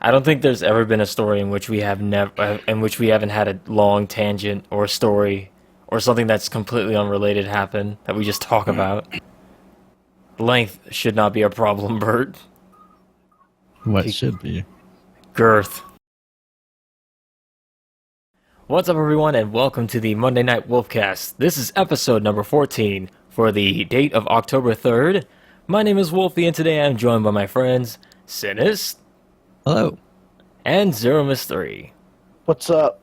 I don't think there's ever been a story in which we have haven't had a long tangent or a story or something that's completely unrelated happen that we just talk about. Length should not be a problem, Bert. What should be? Girth. What's up, everyone, and welcome to the Monday Night Wolfcast. This is episode number 14 for the date of October 3rd. My name is Wolfie, and today I'm joined by my friends Sinist. Hello. And Zero Mystery. What's up?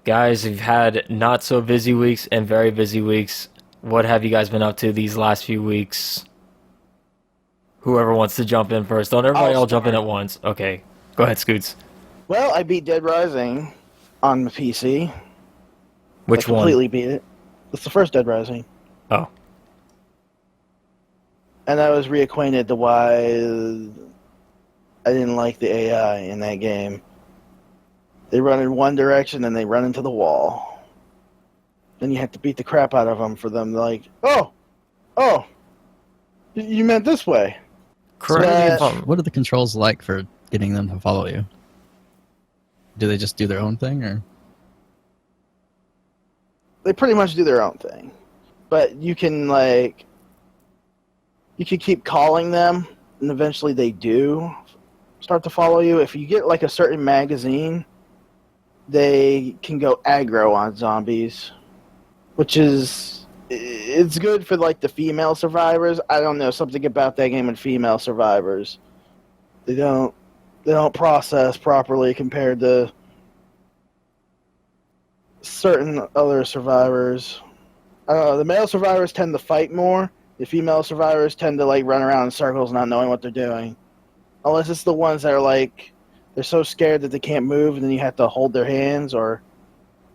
Guys, we've had not so busy weeks and very busy weeks. What have you guys been up to these last few weeks? Whoever wants to jump in first. Don't everybody all jump in at once. Okay. Go ahead, Scoots. Well, I beat Dead Rising on the PC. Which one? I completely beat it. It's the first Dead Rising. Oh. And I was reacquainted to why I didn't like the AI in that game. They run in one direction and they run into the wall. Then you have to beat the crap out of them for them to like, oh, you meant this way. Correct. What are the controls like for getting them to follow you? Do they just do their own thing, or? They pretty much do their own thing. But you can keep calling them, and eventually they do start to follow you. If you get like a certain magazine, they can go aggro on zombies, which is, it's good for like the female survivors. I don't know, something about that game and female survivors. They don't process properly compared to certain other survivors. I don't know, the male survivors tend to fight more. The female survivors tend to like run around in circles not knowing what they're doing. Unless it's the ones that are like, they're so scared that they can't move and then you have to hold their hands or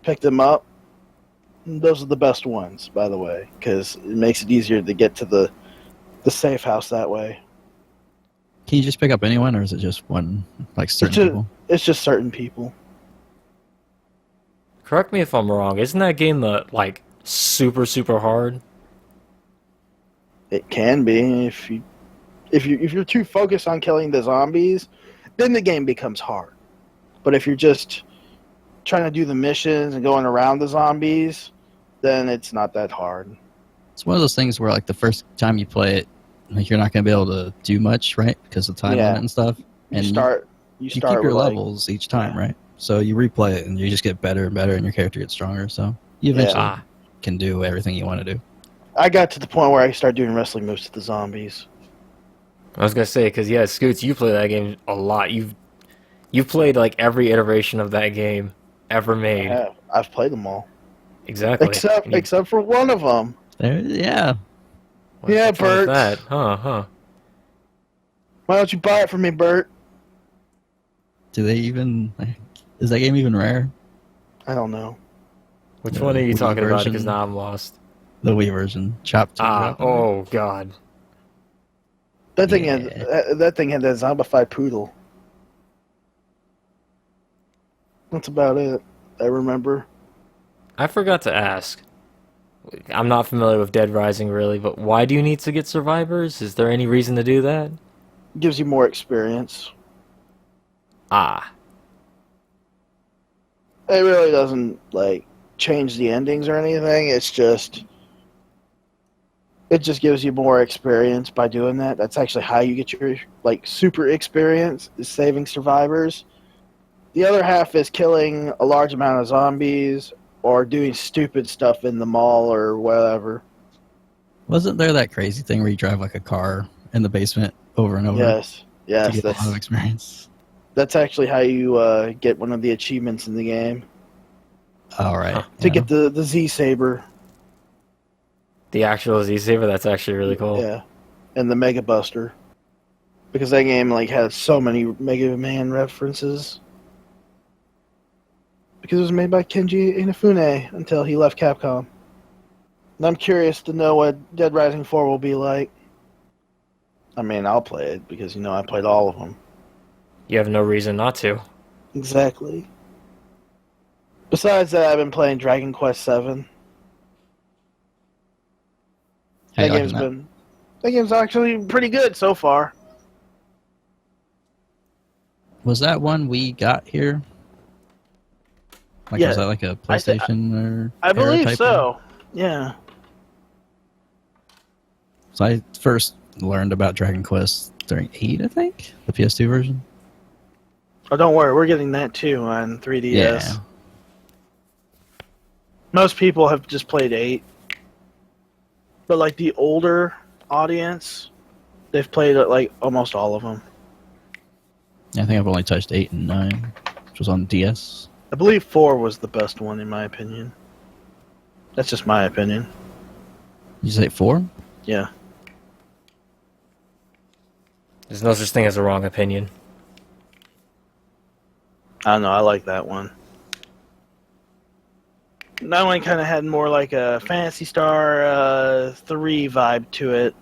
pick them up. Those are the best ones, by the way, because it makes it easier to get to the safe house that way. Can you just pick up anyone, or is it just one, like certain people? It's just certain people. Correct me if I'm wrong. Isn't that game like super hard? It can be if you're too focused on killing the zombies, then the game becomes hard. But if you're just trying to do the missions and going around the zombies, then it's not that hard. It's one of those things where, like, the first time you play it, like, you're not going to be able to do much, right? Because of time limit and stuff. And you keep your levels each time, right? So you replay it and you just get better and better, and your character gets stronger. So you eventually can do everything you want to do. I got to the point where I started doing wrestling moves to the zombies. I was gonna say, because yeah, Scoots, you play that game a lot. You've played like every iteration of that game ever made. I've played them all. Exactly. Except for one of them. Yeah. Yeah, Bert. That? Huh. Why don't you buy it for me, Bert? Do they even... Is that game even rare? I don't know. Which one are you Wii talking about? version? Because now I'm lost. The Wii version. Chopped. Oh, God. That thing had that zombified poodle. That's about it. I remember. I forgot to ask. I'm not familiar with Dead Rising, really, but why do you need to get survivors? Is there any reason to do that? Gives you more experience. It really doesn't, like, change the endings or anything. It just gives you more experience by doing that. That's actually how you get your, like, super experience, is saving survivors. The other half is killing a large amount of zombies or doing stupid stuff in the mall or whatever. Wasn't there that crazy thing where you drive, like, a car in the basement over and over? Yes, to get a lot of experience. That's actually how you get one of the achievements in the game. All right. To get the Z-Saber. The actual Z-Saber? That's actually really cool. Yeah. And the Mega Buster. Because that game like has so many Mega Man references. Because it was made by Kenji Inafune until he left Capcom. And I'm curious to know what Dead Rising 4 will be like. I mean, I'll play it because, I played all of them. You have no reason not to. Exactly. Besides that, I've been playing Dragon Quest VII. That game's actually pretty good so far. Was that one we got here? Was that like a PlayStation I believe type so. One? Yeah. So I first learned about Dragon Quest during 8, I think, the PS2 version. Oh, don't worry, we're getting that too on 3DS. Yeah. Most people have just played 8. But like the older audience, they've played like almost all of them. I think I've only touched 8 and 9, which was on DS. I believe 4 was the best one in my opinion. That's just my opinion. You say 4? Yeah. There's no such thing as a wrong opinion. I don't know, I like that one. That one kind of had more like a Phantasy Star 3 vibe to it.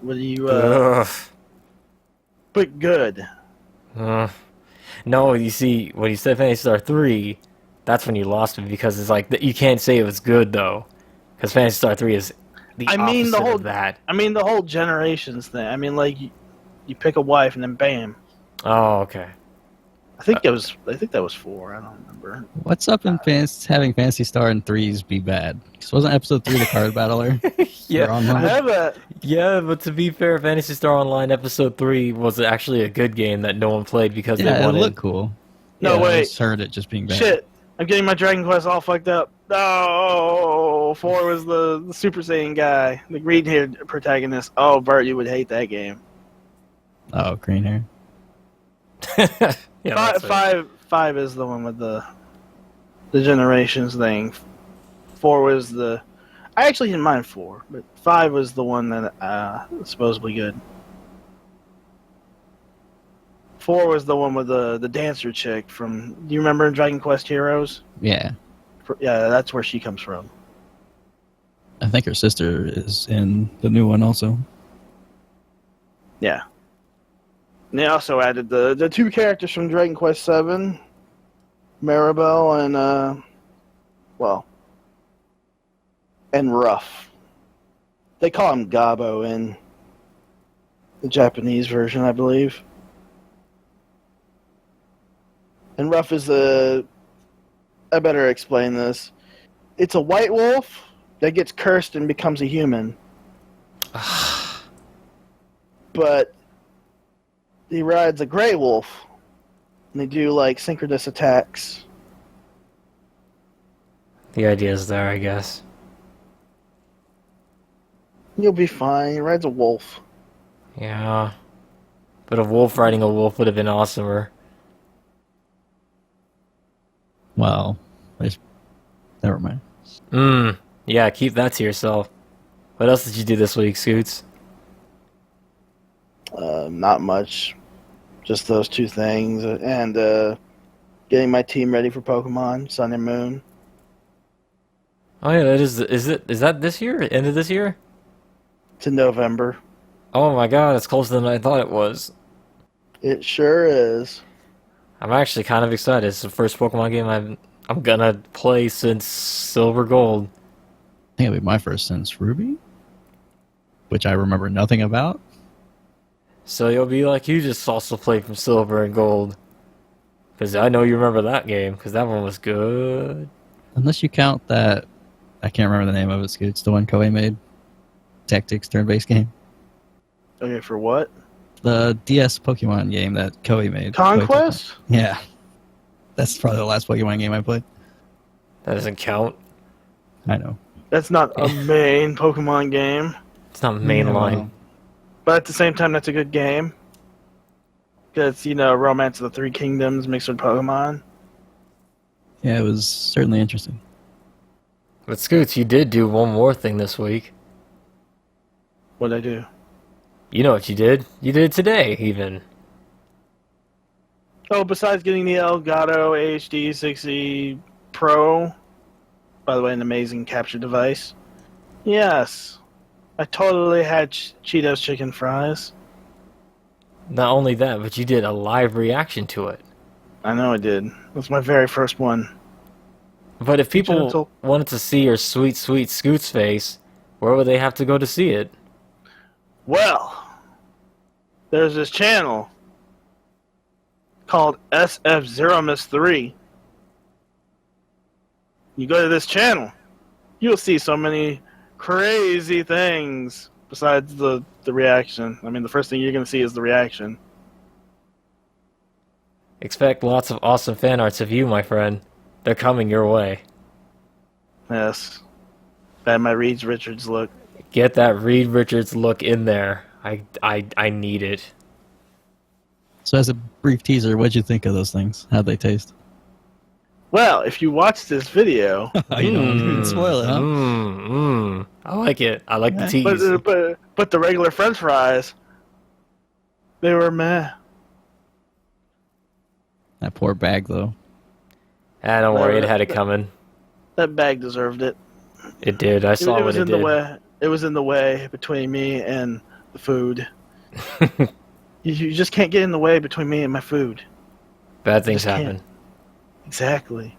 But good. No, you see, when you said Phantasy Star 3, that's when you lost me, because it's like, you can't say it was good, though. Because Phantasy Star 3 is the opposite of that. I mean, the whole Generations thing. I mean, like, you pick a wife and then bam. Oh, okay. I think that was 4. I don't remember. What's up in having Phantasy Star and 3s be bad? Because wasn't episode 3 the card battler? Yeah. Yeah, but to be fair, Phantasy Star Online episode 3 was actually a good game that no one played because they wanted... it looked cool. No, wait. I just heard it just being bad. Shit. I'm getting my Dragon Quest all fucked up. No, 4 was the Super Saiyan guy, the green-haired protagonist. Oh, Bert, you would hate that game. Oh, green hair. Yeah, five is the one with the Generations thing. 4 was the... I actually didn't mind 4, but 5 was the one that was supposedly good. 4 was the one with the dancer chick from... Do you remember Dragon Quest Heroes? Yeah. Yeah, that's where she comes from. I think her sister is in the new one also. Yeah. And they also added the 2 characters from Dragon Quest VII, Maribel and Ruff. They call him Gabo in the Japanese version, I believe. And Ruff is I better explain this. It's a white wolf that gets cursed and becomes a human. But he rides a gray wolf, and they do like synchronous attacks. The idea is there, I guess. You'll be fine. He rides a wolf. Yeah. But a wolf riding a wolf would have been awesomer. Well, never mind. Yeah, keep that to yourself. What else did you do this week, Scoots? Not much. Just those 2 things. And getting my team ready for Pokemon Sun and Moon. Oh yeah, is that this year? End of this year? It's in November. Oh my god, it's closer than I thought it was. It sure is. I'm actually kind of excited. It's the first Pokemon game I'm gonna play since Silver Gold. I think it'll be my first since Ruby, which I remember nothing about. So you'll be like, you just also played from Silver and Gold. Because I know you remember that game, because that one was good. Unless you count that, I can't remember the name of it, Scoots, the one Koei made. Tactics turn-based game. Okay, for what? The DS Pokemon game that Koei made. Conquest? Yeah. That's probably the last Pokemon game I played. That doesn't count. I know. That's not a main Pokemon game. It's not mainline. No. But at the same time, that's a good game. Because, Romance of the 3 Kingdoms mixed with Pokemon. Yeah, it was certainly interesting. But Scoots, you did do one more thing this week. What'd I do? You know what you did. You did it today, even. Oh, besides getting the Elgato HD 60 Pro, by the way, an amazing capture device. Yes. I totally had Cheetos chicken fries. Not only that, but you did a live reaction to it. I know I did. It was my very first one. But if people wanted to see your sweet, sweet Scoots face, where would they have to go to see it? Well, there's this channel called SF0Miss3. You go to this channel, you'll see so many crazy things besides the reaction. I mean, the first thing you're going to see is the reaction. Expect lots of awesome fan arts of you, my friend. They're coming your way. Yes. That my Reed Richards look. Get that Reed Richards look in there. I need it. So as a brief teaser, what'd you think of those things? How'd they taste? Well, if you watch this video... You don't even spoil it, huh? I like it. I like the tease. But the regular french fries, they were meh. That poor bag, though. Ah, don't worry. It had it coming. That bag deserved it. It did. I saw what it did. It was in the way between me and the food. You just can't get in the way between me and my food. Bad things happen. Can't. Exactly.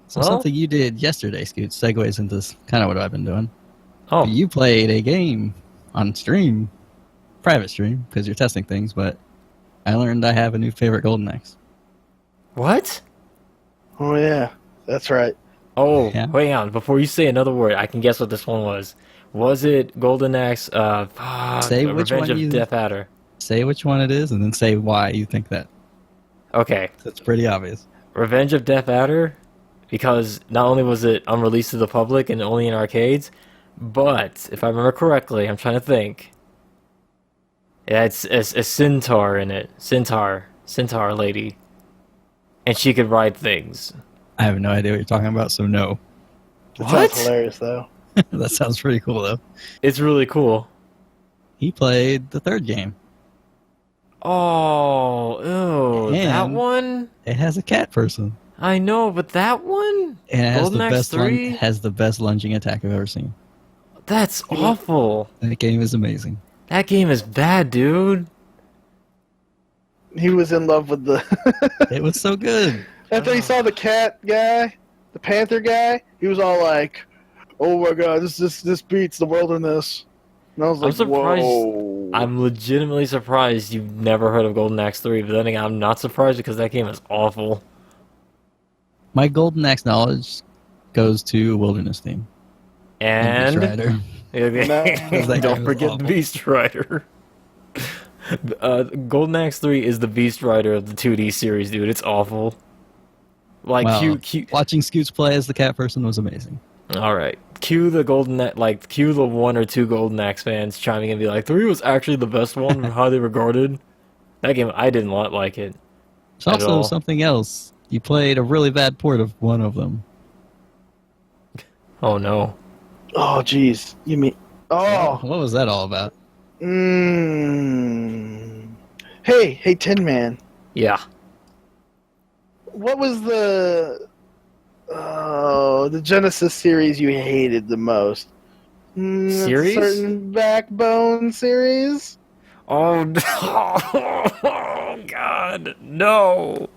So something you did yesterday, Scoot, segues into kind of what I've been doing. Oh. You played a game on stream, private stream, because you're testing things, but I learned I have a new favorite Golden Axe. What? Oh, yeah. That's right. Oh, yeah. Wait on. Before you say another word, I can guess what this one was. Was it Golden Axe, say which Revenge one of Death Adder? Say which one it is, and then say why you think that. Okay. That's pretty obvious. Revenge of Death Adder, because not only was it unreleased to the public and only in arcades, but, if I remember correctly, I'm trying to think, yeah, it's a centaur in it. Centaur lady. And she could ride things. I have no idea what you're talking about, so no. That sounds hilarious, though. That sounds pretty cool, though. It's really cool. He played the third game. Oh, ew, that one? It has a cat person. I know, but that one? It has Golden the Axe best 3? has the best lunging attack I've ever seen. That's awful. That game is amazing. That game is bad, dude. He was in love with the... It was so good. After he saw the cat guy, the panther guy, he was all like, "Oh my god, this beats the wilderness." And I was like, "Whoa!" I'm legitimately surprised you've never heard of Golden Axe 3, but then again, I'm not surprised because that game is awful. My Golden Axe knowledge goes to Wilderness theme. And Beast Rider. Don't forget the Beast Rider. Golden Axe 3 is the Beast Rider of the 2D series, dude. It's awful. Like, wow. Watching Scoots play as the cat person was amazing. Alright. Cue the one or two Golden Axe fans chiming in and be like, 3 was actually the best one, highly regarded. That game, I did not like it. There's also something else. You played a really bad port of one of them. Oh, no. Oh, jeez. You mean... Oh! What was that all about? Hey, Tin Man. Yeah. What was the Genesis series you hated the most? Series? Certain Backbone series? Oh, no. Oh, God, no.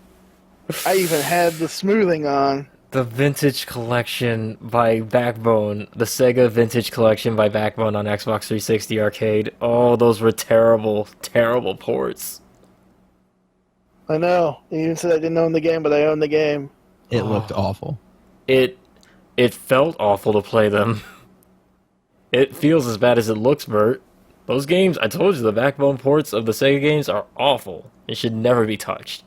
I even had the smoothing on. The Vintage Collection by Backbone. The Sega Vintage Collection by Backbone on Xbox 360 Arcade. Oh, those were terrible, terrible ports. I know. You even said I didn't own the game, but I own the game. It looked awful. It felt awful to play them. It feels as bad as it looks, Bert. Those games, I told you, the Backbone ports of the Sega games are awful. It should never be touched.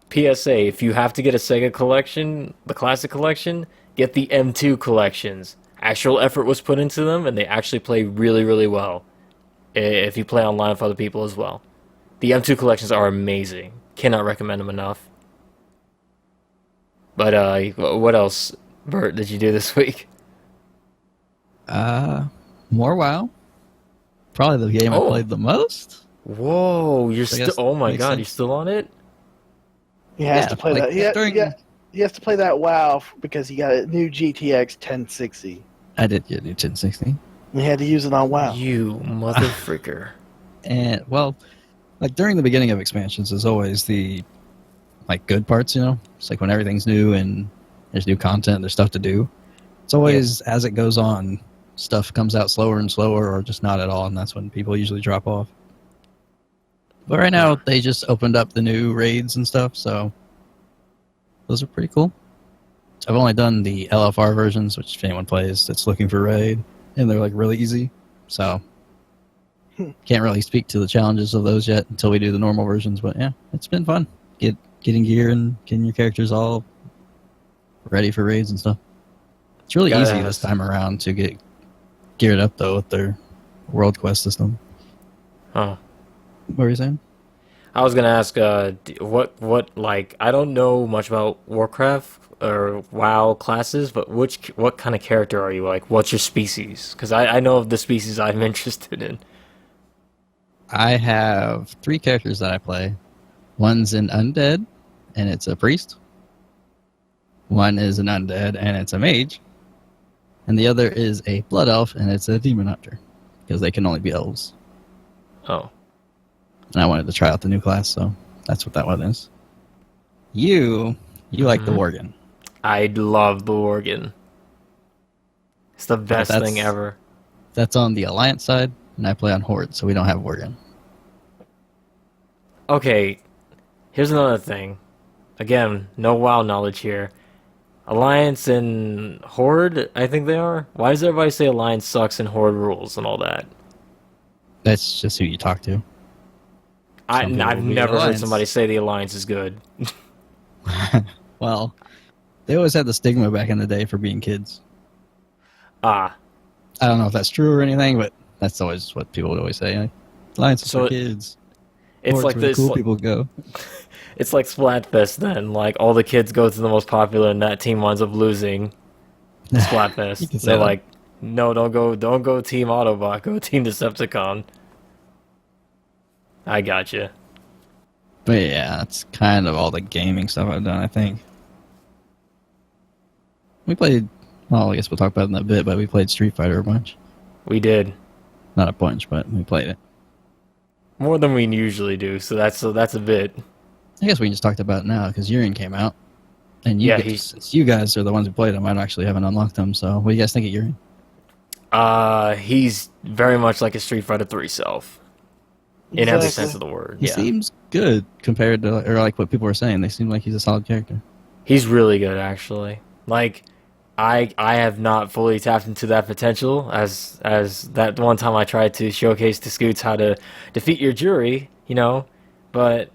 PSA, if you have to get a Sega collection, the Classic Collection, get the M2 collections. Actual effort was put into them, and they actually play really, really well. If you play online with other people as well. The M2 collections are amazing. Cannot recommend them enough. But, what else, Bert, did you do this week? More WoW. Probably the game I played the most. Whoa, you're still... Oh my god, sense. you're still on it? He has to play that. He has to play that WoW because he got a new GTX 1060. I did get a new 1060. And he had to use it on WoW. You motherfreaker. And, well, like, during the beginning of expansions is always the, like, good parts, you know? It's like when everything's new and there's new content, there's stuff to do. It's always, as it goes on, stuff comes out slower and slower or just not at all, and that's when people usually drop off. But right now, they just opened up the new raids and stuff, so those are pretty cool. I've only done the LFR versions, which if anyone plays that's looking for raid, and they're like really easy, so can't really speak to the challenges of those yet until we do the normal versions, but yeah, it's been fun. Getting gear and getting your characters all ready for raids and stuff. It's really easy this time around to get geared up, though, with their World Quest system. Huh. What were you saying? I was gonna ask, what like, I don't know much about Warcraft or WoW classes, but what kind of character are you? Like, what's your species? Because I know of the species I'm interested in. I have 3 characters that I play. One's an undead, and it's a priest. One is an undead, and it's a mage. And the other is a blood elf, and it's a demon hunter, because they can only be elves. Oh. And I wanted to try out the new class, so that's what that one is. You like the Worgen. I love the Worgen. It's the best thing ever. That's on the Alliance side, and I play on Horde, so we don't have Worgen. Okay, here's another thing. Again, no WoW knowledge here. Alliance and Horde, I think they are. Why does everybody say Alliance sucks and Horde rules and all that? That's just who you talk to. I've never heard somebody say the Alliance is good. Well, they always had the stigma back in the day for being kids. Ah. I don't know if that's true or anything, but that's always what people would always say. Like, Alliance is for kids. It's Horde's like where the this. cool people go. It's like Splatfest then. Like, all the kids go to the most popular, and that team winds up losing Splatfest. They're like, no, don't go Team Autobot. Go Team Decepticon. I gotcha. But yeah, that's kind of all the gaming stuff I've done, I think. We played, well, I guess we'll talk about it in a bit, but we played Street Fighter a bunch. We did. Not a bunch, but we played it. More than we usually do, so that's a bit. I guess we just talked about it now, because Urien came out. And since you guys are the ones who played him, I actually haven't unlocked him, so what do you guys think of Urien? He's very much like a Street Fighter 3 self. In every sense of the word. He seems good compared to, or like what people were saying. They seem like he's a solid character. He's really good, actually. Like, I have not fully tapped into that potential, as that one time I tried to showcase to Scoots how to defeat your jury, you know, but...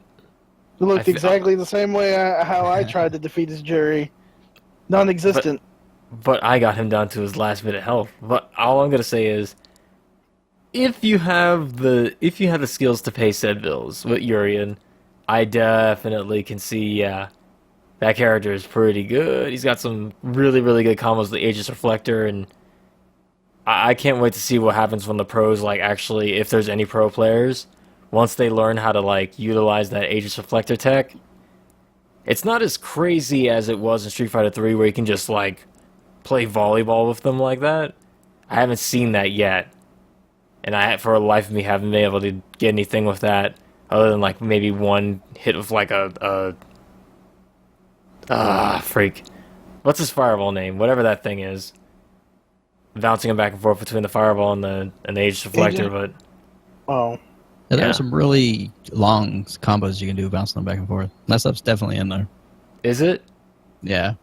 It looked exactly the same way how I tried to defeat his jury. Non-existent. But I got him down to his last bit of health. But all I'm going to say is, if you have the skills to pay said bills with Urien, I definitely can see, that character is pretty good. He's got some really, really good combos with the Aegis Reflector, and I can't wait to see what happens when the pros, like, actually, if there's any pro players, once they learn how to, like, utilize that Aegis Reflector tech. It's not as crazy as it was in Street Fighter 3, where you can just, like, play volleyball with them like that. I haven't seen that yet. And for the life of me, haven't been able to get anything with that, other than, like, maybe one hit with, like, freak. What's his fireball name? Whatever that thing is. Bouncing him back and forth between the fireball and the Aegis Reflector, but... Oh. Yeah, there are some really long combos you can do bouncing them back and forth. That stuff's definitely in there. Is it? Yeah.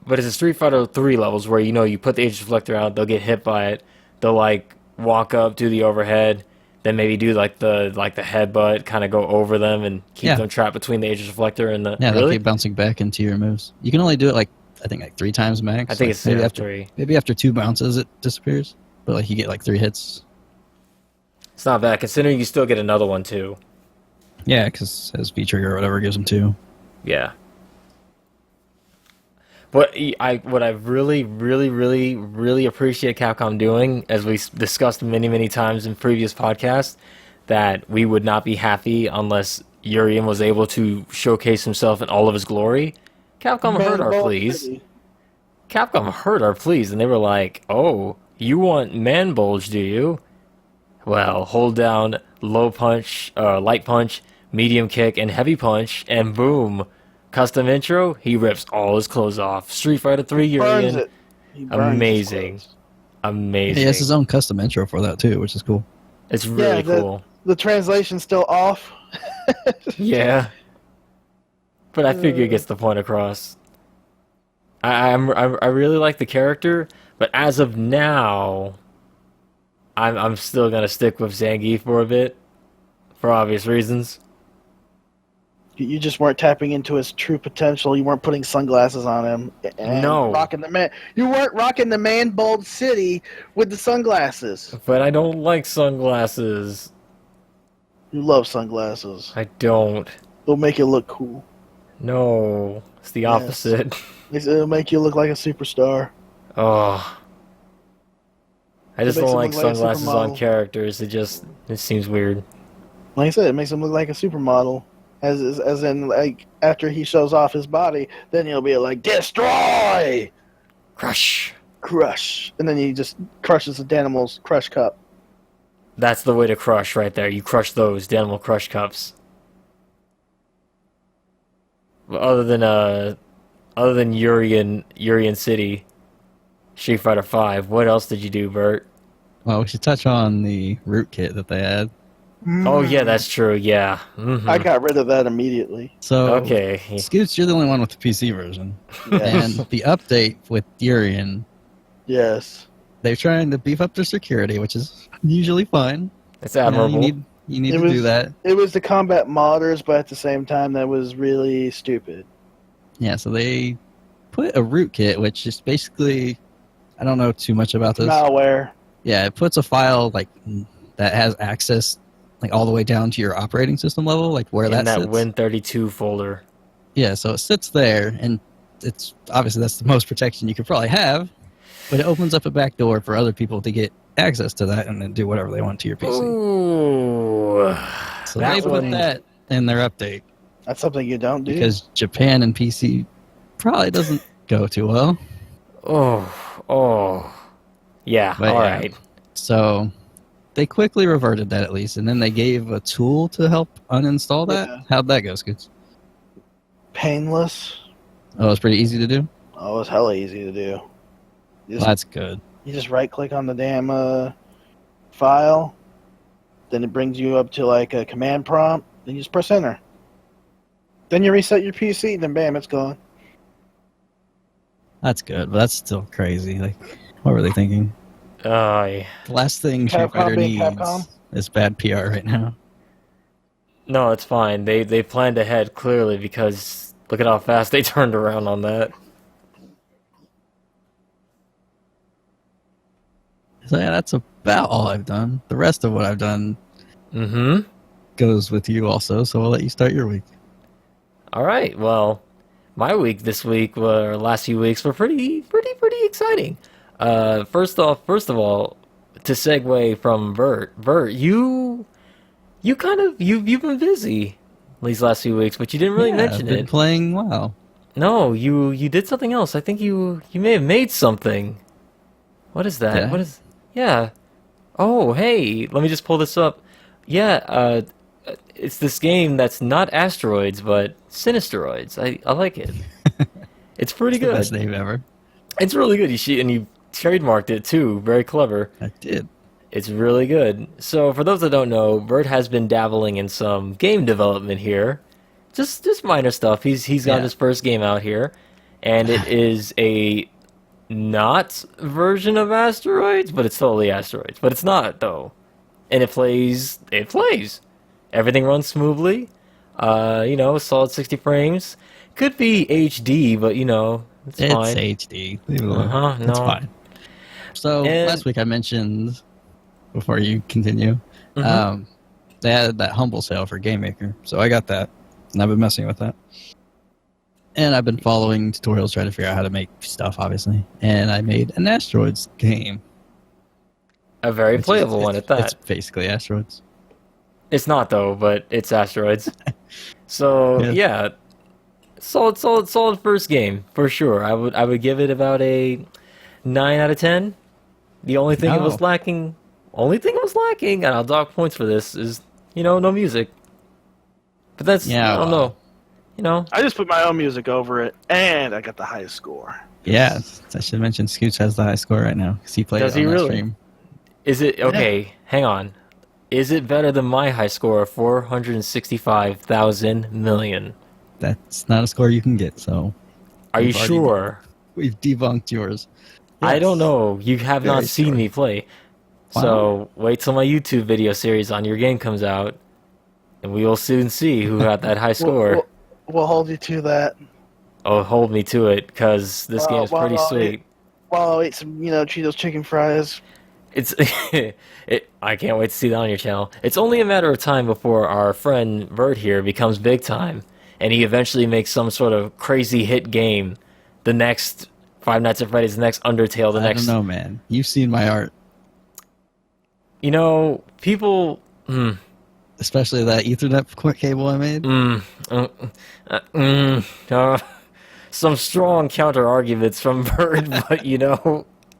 But it's a Street Fighter 3 levels where, you know, you put the Aegis Reflector out, they'll get hit by it, they'll, like, walk up, do the overhead, then maybe do like the headbutt, kind of go over them and keep them trapped between the Aegis Reflector and the... Yeah, they'll keep bouncing back into your moves. You can only do it, like, I think, like 3 times max. I think it's maybe after 3. Maybe after 2 bounces it disappears, but like you get like 3 hits. It's not bad, considering you still get another one too. Yeah, because as V-Trigger or whatever gives them 2. Yeah. What I really, really, really, really appreciate Capcom doing, as we discussed many, many times in previous podcasts, that we would not be happy unless Urien was able to showcase himself in all of his glory. Capcom heard our pleas. Capcom heard our pleas, and they were like, "Oh, you want man bulge, do you? Well, hold down low punch, light punch, medium kick, and heavy punch, and boom, custom intro. He rips all his clothes off. Street Fighter 3 burns Urian, it. He burns amazing, amazing. He has his own custom intro for that too, which is cool. It's really cool. The translation's still off. Yeah, but I figure it gets the point across. I really like the character, but as of now, I'm still gonna stick with Zangief for a bit, for obvious reasons. You just weren't tapping into his true potential. You weren't putting sunglasses on him. And No. rocking the man. You weren't rocking the man bald city with the sunglasses. But I don't like sunglasses. You love sunglasses. I don't. It'll make you look cool. No, it's the opposite. It'll make you look like a superstar. Oh. I just makes don't him like look like a sunglasses on supermodel. characters. It seems weird. Like I said, it makes him look like a supermodel. As in, like, after he shows off his body, then he'll be like, destroy! Crush. Crush. And then he just crushes the Danimal's crush cup. That's the way to crush right there. You crush those Danimal Crush Cups. But other than Urian City, Street Fighter 5, what else did you do, Bert? Well, we should touch on the root kit that they had. Oh yeah, that's true. Yeah. Mhm. I got rid of that immediately. So, Okay. Scoots, you're the only one with the PC version. Yes. And the update with Urian, Yes. they're trying to beef up their security, which is usually fine. It's You know, admirable. you need to do that. It was the combat modders, but at the same time, that was really stupid. Yeah, so they put a rootkit, which is basically, I don't know too much about this. Malware. Yeah, it puts a file like that has access like all the way down to your operating system level, like where in that that sits. Win32 folder. Yeah, so it sits there, and it's obviously that's the most protection you could probably have, but it opens up a back door for other people to get access to that and then do whatever they want to your PC. Ooh. So that they put one- that in their update That's something you don't do. because Japan and PC probably doesn't go too well. Oh. Yeah, But yeah. alright. So they quickly reverted that at least, and then they gave a tool to help uninstall that. Yeah. How'd that go, Scoots? Painless. Oh, it's pretty easy to do. Oh, it's hella easy to do. You Well, that's good. just right click on the damn file, then it brings you up to like a command prompt, then you just press enter. Then you reset your PC, then bam, it's gone. That's good, but that's still crazy. Like, what were they thinking? Yeah. The last thing Street Capcom Fighter being needs Capcom? is bad PR right now. No, it's fine. They planned ahead clearly because look at how fast they turned around on that. So yeah, that's about all I've done. The rest of what I've done Mm-hmm. goes with you also, so I'll let you start your week. Alright, well, my week this week, or last few weeks, were pretty exciting. First of all, to segue from Bert, you've been busy these last few weeks, but you didn't really mention I've been it. playing WoW. No, you did something else. I think you may have made something. What is that? Did I? What is? Yeah. Oh, hey, let me just pull this up. Yeah, it's this game that's not asteroids but sinisteroids. I like it. It's pretty It's the good. best name ever. It's really good. And you trademarked it too. Very clever. I did. It's really good. So for those that don't know, Bert has been dabbling in some game development here. Just minor stuff. He's got Yeah. his first game out here, and it is a not version of Asteroids, but it's totally Asteroids. But it's not though. And it plays. Everything runs smoothly. Solid 60 frames. Could be HD, but it's fine. HD. Leave it alone. Uh-huh, It's no. fine. So And- last week I mentioned, before you continue, Mhm. they had that Humble sale for Game Maker. So I got that, and I've been messing with that. And I've been following tutorials trying to figure out how to make stuff, obviously. And I made an Asteroids game. A very which is- playable one at that. It's basically Asteroids. It's not though, but it's Asteroids. So yeah, solid first game for sure. I would give it about a 9 out of 10. The only thing it was Oh. lacking, and I'll dock points for this, is no music. But that's, I don't know. I just put my own music over it, and I got the highest score. Yeah, I should mention Scooch has the high score right now because he played it on that stream. Is it okay? Hang on. Is it better than my high score of 465,000 million? That's not a score you can get. So, are you sure? We've debunked yours. Yes. I don't know. You have not seen me play. Wow. So wait till my YouTube video series on your game comes out, and we will soon see who got that high score. We'll hold you to that. Oh, hold me to it, because this game is pretty sweet. While I'll eat some, Cheetos chicken fries. I can't wait to see that on your channel. It's only a matter of time before our friend Bert here becomes big time, and he eventually makes some sort of crazy hit game. The next Five Nights at Freddy's, the next Undertale, the next... I don't know, man. You've seen my art. People... Especially that Ethernet cable I made. Some strong counter arguments from Bird, but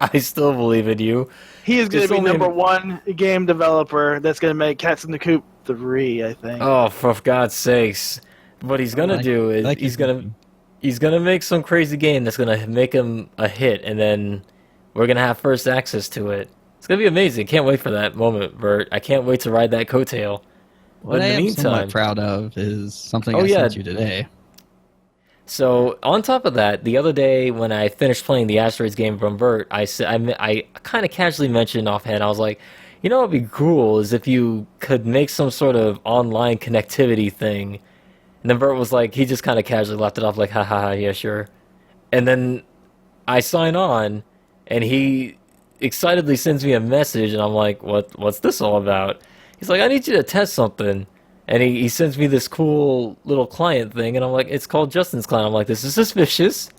I still believe in you. He is going to be number one game developer that's going to make Cats in the Coop 3, I think. Oh, for God's sakes! What he's going to do is he's going to make some crazy game that's going to make him a hit, and then we're going to have first access to it. It's going to be amazing. Can't wait for that moment, Bert. I can't wait to ride that coattail. What I am somewhat proud of is something I sent you today. So, on top of that, the other day when I finished playing the Asteroids game from Bert, I kind of casually mentioned offhand, I was like, what would be cool is if you could make some sort of online connectivity thing. And then Bert was like, he just kind of casually left it off like, ha, yeah, sure. And then I sign on, and he excitedly sends me a message, and I'm like, what's this all about? He's like, I need you to test something. And he sends me this cool little client thing, and I'm like, it's called Justin's Client. I'm like, this is suspicious,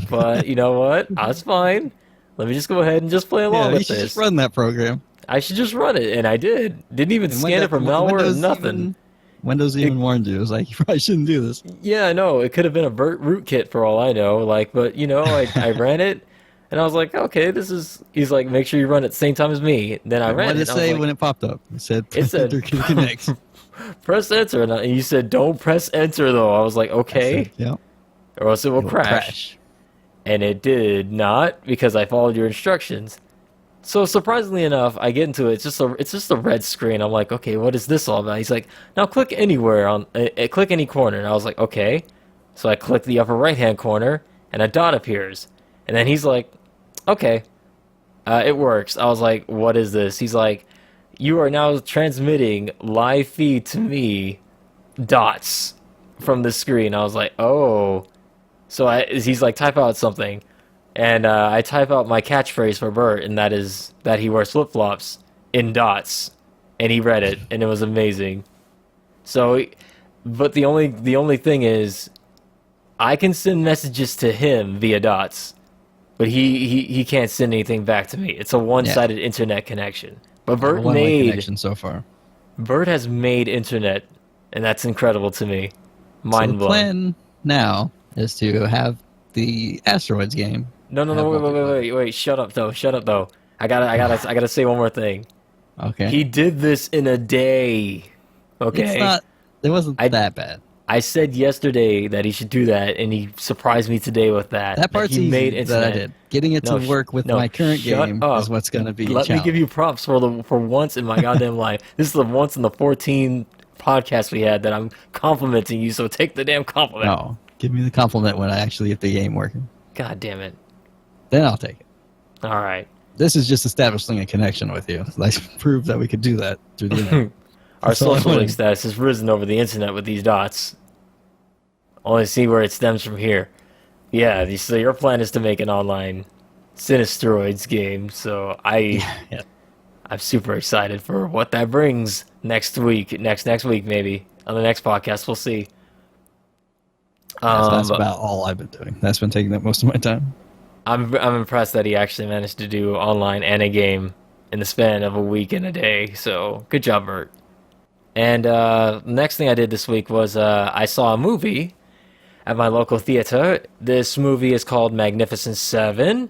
but you know what? That's fine. Let me just go ahead and just play along with this. You should just run that program. I should just run it, and I did. Didn't even scan it for malware or nothing. Windows even warned you. It was like, you probably shouldn't do this. Yeah, I know. It could have been a rootkit for all I know. But I ran it. And I was like, okay, he's like, make sure you run at the same time as me. Then I ran it. What did it say when it popped up? It said, enter to connect. Press enter. And you said, don't press enter, though. I was like, okay. Yeah. Or else it will crash. And it did not, because I followed your instructions. So surprisingly enough, I get into it. It's just a red screen. I'm like, okay, what is this all about? He's like, now click anywhere click any corner. And I was like, okay. So I click the upper right-hand corner, and a dot appears. And then he's like, okay, it works. I was like, what is this? He's like, you are now transmitting live feed to me dots from the screen. I was like, oh. So he's like, type out something. And I type out my catchphrase for Bert, and that is that he wears flip-flops in dots. And he read it, and it was amazing. So, but the only thing is, I can send messages to him via dots. But he can't send anything back to me. It's a one-sided internet connection. But Bert made connection so far. Bert has made internet, and that's incredible to me. Mind blowing. The plan now is to have the Asteroids game. No, wait, shut up though. I gotta say one more thing. Okay. He did this in a day. Okay. It wasn't that bad. I said yesterday that he should do that, and he surprised me today with that. That part's he made easy that I did. Getting it to work with my current game is what's going to be Let me give you props for once in my goddamn life. This is the once in the 14 podcasts we had that I'm complimenting you, so take the damn compliment. No, give me the compliment when I actually get the game working. God damn it. Then I'll take it. All right. This is just establishing a connection with you. Like, prove that we could do that through the internet. Our social link status has risen over the internet with these dots. Only see where it stems from here. Yeah, so your plan is to make an online Sinisteroids game, so I'm super excited for what that brings next week. Next week, maybe. On the next podcast, we'll see. That's about all I've been doing. That's been taking up most of my time. I'm impressed that he actually managed to do online and a game in the span of a week and a day, so good job, Bert. And next thing I did this week was I saw a movie at my local theater. This movie is called Magnificent Seven.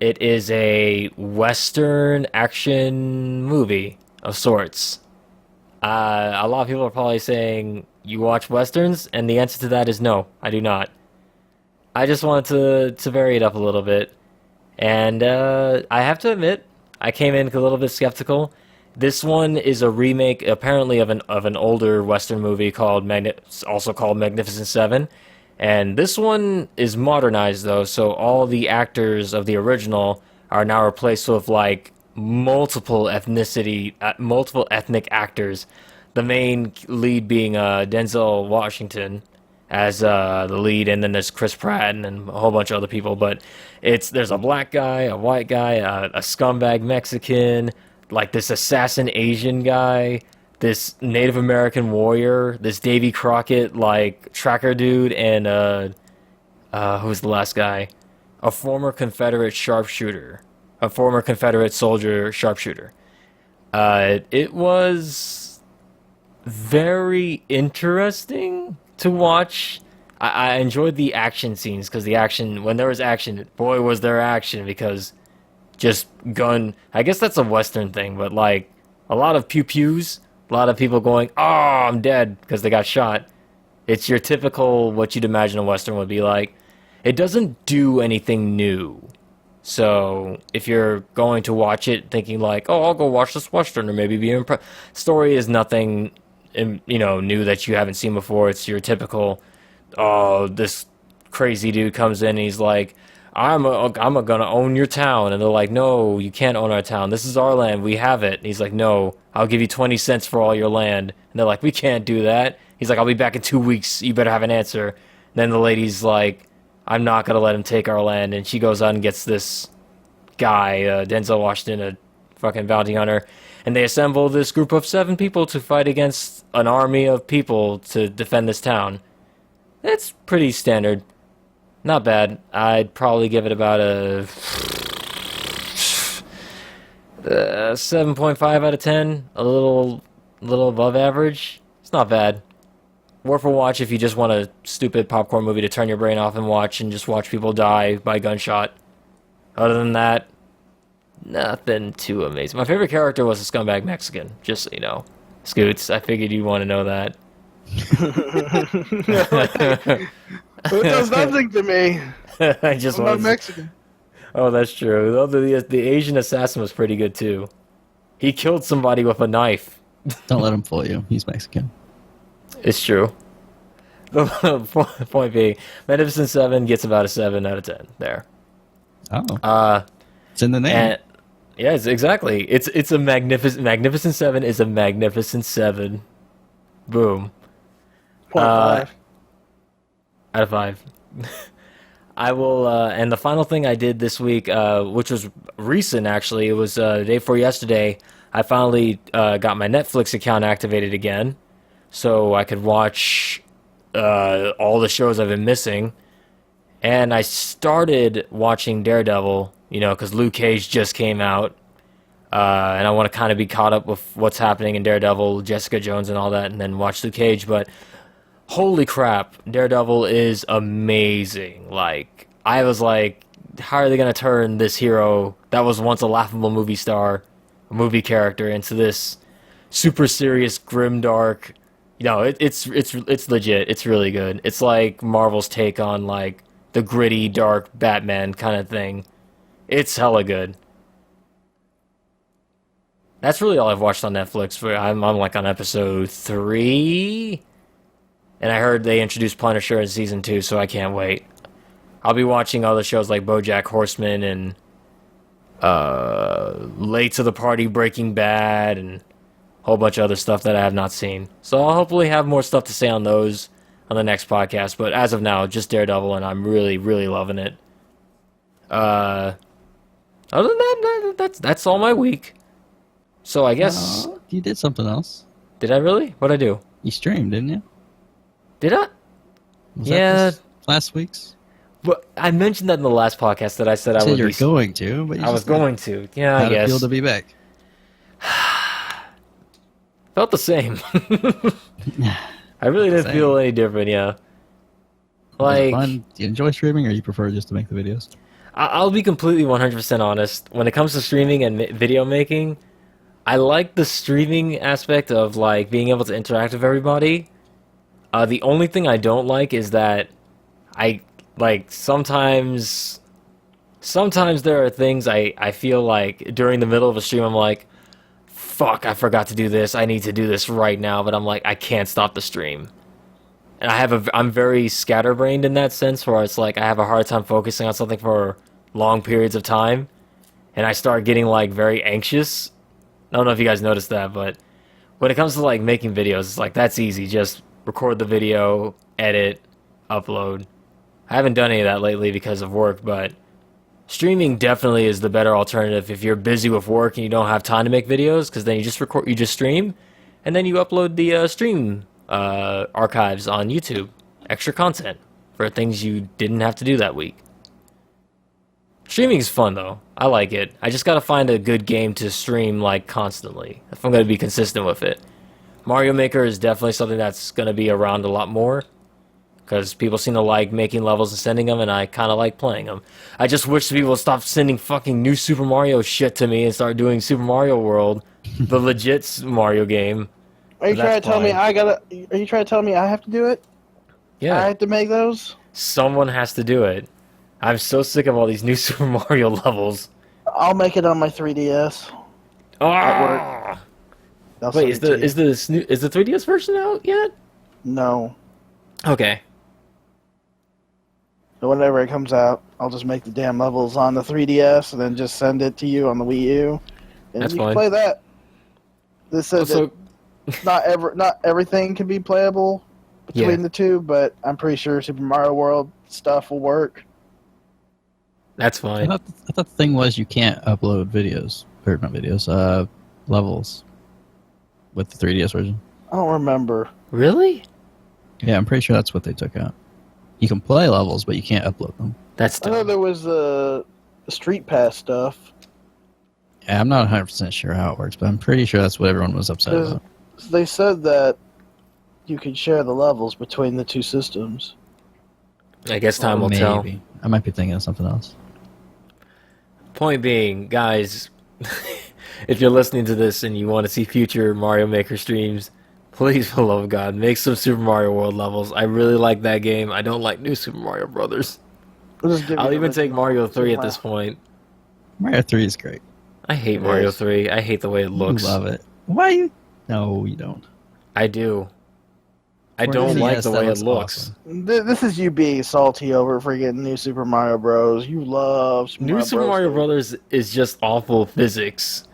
It is a Western action movie of sorts. A lot of people are probably saying, you watch Westerns? And the answer to that is no, I do not. I just wanted to vary it up a little bit. And I have to admit, I came in a little bit skeptical. This one is a remake, apparently, of an older Western movie called also called Magnificent Seven. And this one is modernized, though, so all the actors of the original are now replaced with, like, multiple ethnic actors. The main lead being Denzel Washington as the lead, and then there's Chris Pratt and then a whole bunch of other people. But there's a black guy, a white guy, a scumbag Mexican, like this assassin Asian guy, this Native American warrior, this Davy Crockett like tracker dude, and who's the last guy? A former Confederate sharpshooter, a former Confederate soldier sharpshooter. It was very interesting to watch. I enjoyed the action scenes because when there was action, boy, was there action, because just gun. I guess that's a Western thing, but like a lot of pew-pews, a lot of people going, "Oh, I'm dead," because they got shot. It's your typical what you'd imagine a Western would be like. It doesn't do anything new. So if you're going to watch it thinking like, "Oh, I'll go watch this Western," or maybe be impressed, story is nothing, new that you haven't seen before. It's your typical, oh, this crazy dude comes in and he's like, I'm gonna own your town. And they're like, no, you can't own our town. This is our land. We have it. And he's like, no, I'll give you 20 cents for all your land. And they're like, we can't do that. He's like, I'll be back in 2 weeks. You better have an answer. And then the lady's like, I'm not gonna let him take our land. And she goes out and gets this guy, Denzel Washington, a fucking bounty hunter. And they assemble this group of 7 people to fight against an army of people to defend this town. It's pretty standard. Not bad. I'd probably give it about a 7.5 out of 10. A little above average. It's not bad. Worth a watch if you just want a stupid popcorn movie to turn your brain off and watch people die by gunshot. Other than that, nothing too amazing. My favorite character was a scumbag Mexican, just so you know. Scoots, I figured you'd want to know that. It does nothing to me. I just I'm not Mexican. Oh, that's true. Although the Asian assassin was pretty good too. He killed somebody with a knife. Don't let him fool you. He's Mexican. It's true. The point being, Magnificent Seven gets about a 7 out of 10 there. Oh. It's in the name. Yes, exactly. It's a Magnificent Seven is a Magnificent Seven. Boom. 0.5. Out of 5. I will, and the final thing I did this week, which was recent actually, it was the day before yesterday, I finally got my Netflix account activated again, so I could watch all the shows I've been missing. And I started watching Daredevil, because Luke Cage just came out, and I want to kind of be caught up with what's happening in Daredevil, Jessica Jones and all that, and then watch Luke Cage, but holy crap, Daredevil is amazing. Like, I was like, how are they going to turn this hero that was once a laughable movie star, a movie character, into this super serious, grimdark, it's legit. It's really good. It's like Marvel's take on, like, the gritty, dark Batman kind of thing. It's hella good. That's really all I've watched on Netflix. I'm like on episode 3. And I heard they introduced Punisher in season 2, so I can't wait. I'll be watching other shows like BoJack Horseman and Late to the Party, Breaking Bad, and a whole bunch of other stuff that I have not seen. So I'll hopefully have more stuff to say on those on the next podcast. But as of now, just Daredevil, and I'm really, really loving it. Other than that, that's all my week. So I guess... you did something else. Did I really? What'd I do? You streamed, didn't you? Did I? Was that last week's? But I mentioned that in the last podcast that I said I would be going to, but I was going to. Yeah, I guess. How'd it feel to be back? Felt the same. I really didn't feel any different, yeah. Like, fun? Do you enjoy streaming, or you prefer just to make the videos? I'll be completely 100% honest. When it comes to streaming and video making, I like the streaming aspect of like being able to interact with everybody. The only thing I don't like is that I like sometimes there are things I feel like during the middle of a stream I'm like, fuck, I forgot to do this. I need to do this right now, but I'm like, I can't stop the stream. And I'm very scatterbrained in that sense where it's like I have a hard time focusing on something for long periods of time. And I start getting like very anxious. I don't know if you guys noticed that, but when it comes to like making videos, it's like that's easy. Just record the video, edit, upload. I haven't done any of that lately because of work, but streaming definitely is the better alternative if you're busy with work and you don't have time to make videos, because then you just stream, and then you upload the stream archives on YouTube. Extra content for things you didn't have to do that week. Streaming is fun though. I like it. I just gotta find a good game to stream like constantly if I'm gonna be consistent with it. Mario Maker is definitely something that's gonna be around a lot more because people seem to like making levels and sending them, and I kind of like playing them. I just wish people would stop sending fucking new Super Mario shit to me and start doing Super Mario World, the legit Mario game. Are you trying to tell me Are you trying to tell me I have to do it? Yeah. I have to make those? Someone has to do it. I'm so sick of all these new Super Mario levels. I'll make it on my 3DS. Ah! Wait, is the 3DS version out yet? No. Okay. So whenever it comes out, I'll just make the damn levels on the 3DS and then just send it to you on the Wii U, and That's you fine. can play that. This says Also, that not everything can be playable between the two, but I'm pretty sure Super Mario World stuff will work. that's fine. I thought the thing was you can't upload videos, or not videos, levels with the 3DS version. I don't remember. Really? Yeah, I'm pretty sure that's what they took out. You can play levels, but you can't upload them. That's I know dumb. there was the Street Pass stuff. Yeah, I'm not 100% sure how it works, but I'm pretty sure that's what everyone was upset about. They said that you could share the levels between the two systems. I guess time will tell. I might be thinking of something else. Point being, guys, if you're listening to this and you want to see future Mario Maker streams, please, for the love of God, make some Super Mario World levels. I really like that game. I don't like New Super Mario Brothers. I'll even take Mario 3 at this point. Mario 3 is great. I hate Mario 3. I hate the way it looks. You love it. Why you? No, you don't. I do. I don't like the way it looks. Awesome. This is you being salty over freaking New Super Mario Bros. You love New Super Mario Brothers is just awful physics.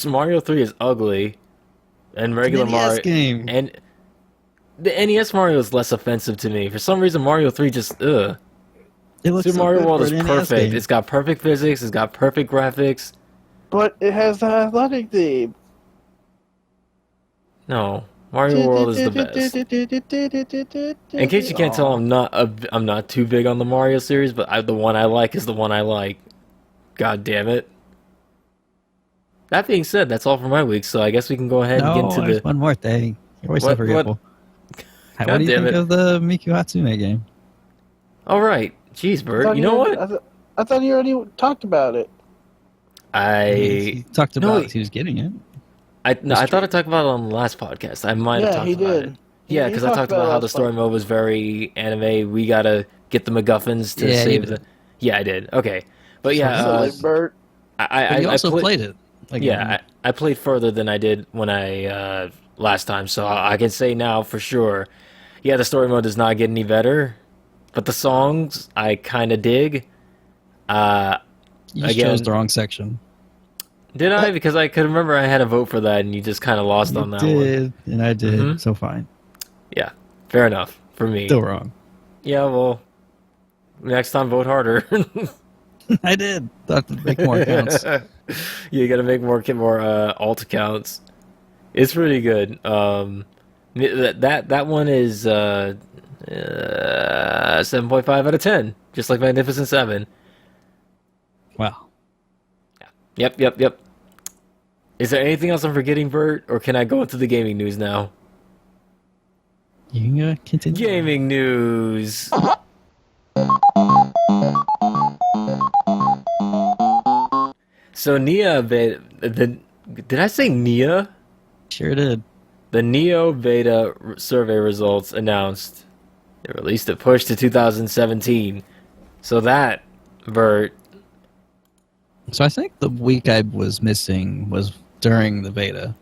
Mario 3 is ugly. And regular Mario game. And the NES Mario is less offensive to me. For some reason Mario 3 just ugh. Super Mario World is perfect. It's got perfect physics, it's got perfect graphics. But it has the athletic theme. No, Mario World is the best. In case you can't tell, I'm not too big on the Mario series, but the one I like is the one I like. God damn it. That being said, that's all for my week, so I guess we can go ahead and get into the... one more thing. You're always so forgetful. What do you think of the Miku Hatsume game? All right. Jeez, Bert. You know what? I thought you already talked about it. He talked about he was getting it. I thought I talked about it on the last podcast. I might have talked about it. Yeah, because I talked about how the story mode was very anime. We gotta get the MacGuffins to save the... Yeah, I did. Okay. But yeah... Bert. I also played it. I played further than I did when I last time, so I can say now for sure. Yeah, the story mode does not get any better, but the songs I kind of dig. You chose the wrong section. Did I? Because I could remember I had a vote for that, and you just kind of lost on that one. You did, and I did, so fine. Yeah, fair enough for me. Still wrong. Yeah, well, next time vote harder. I did. Have to make more accounts. You gotta make more alt accounts. It's pretty good. That one is 7.5 out of 10, just like Magnificent 7. Wow. Yep. Is there anything else I'm forgetting, Bert, or can I go into the gaming news now? You can continue. Gaming news. So Nioh Beta, Did I say Nia? Sure did. The Nioh Beta survey results announced. They released a push to 2017. So that, Bert. So I think the week I was missing was during the beta.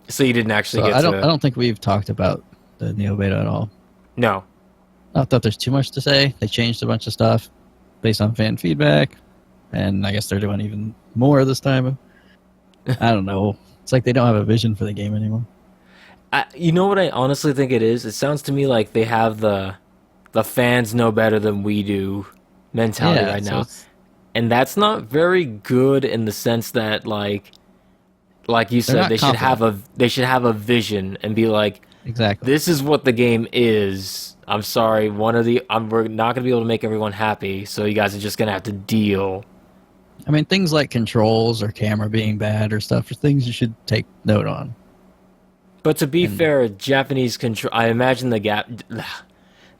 So you didn't actually So get I don't think we've talked about the Nioh Beta at all. No. Not that there's too much to say. They changed a bunch of stuff based on fan feedback, and I guess they're doing even more this time. I don't know. It's like they don't have a vision for the game anymore. You know what I honestly think it is? It sounds to me like they have the fans know better than we do mentality right now. And that's not very good in the sense that like you said, they should have a vision and be like, exactly, this is what the game is. I'm sorry, we're not going to be able to make everyone happy, so you guys are just going to have to deal. I mean, things like controls or camera being bad or stuff are things you should take note on. But to be fair, Japanese control, I imagine the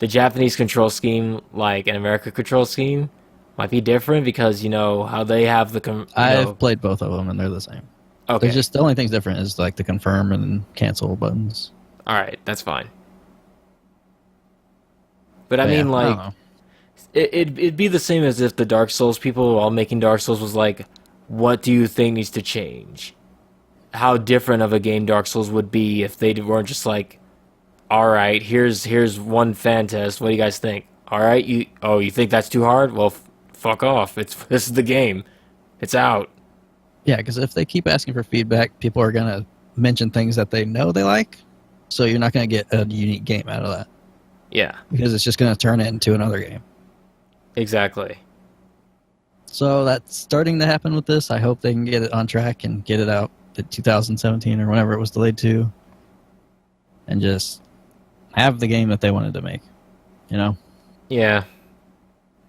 Japanese control scheme, like an American control scheme, might be different because you know how they have the. I've played both of them and they're the same. Okay. There's just the only thing's different is like the confirm and cancel buttons. All right, that's fine. But I mean, like, it'd be the same as if the Dark Souls people, while making Dark Souls, was like, "What do you think needs to change?" How different of a game Dark Souls would be if they weren't just like, all right, here's one fan test. What do you guys think? All right, you think that's too hard? Well, fuck off. This is the game. It's out. Yeah, because if they keep asking for feedback, people are gonna mention things that they know they like, so you're not gonna get a unique game out of that. Yeah, because it's just gonna turn it into another game. Exactly. So that's starting to happen with this. I hope they can get it on track and get it out in 2017 or whenever it was delayed to, and just have the game that they wanted to make, you know? Yeah.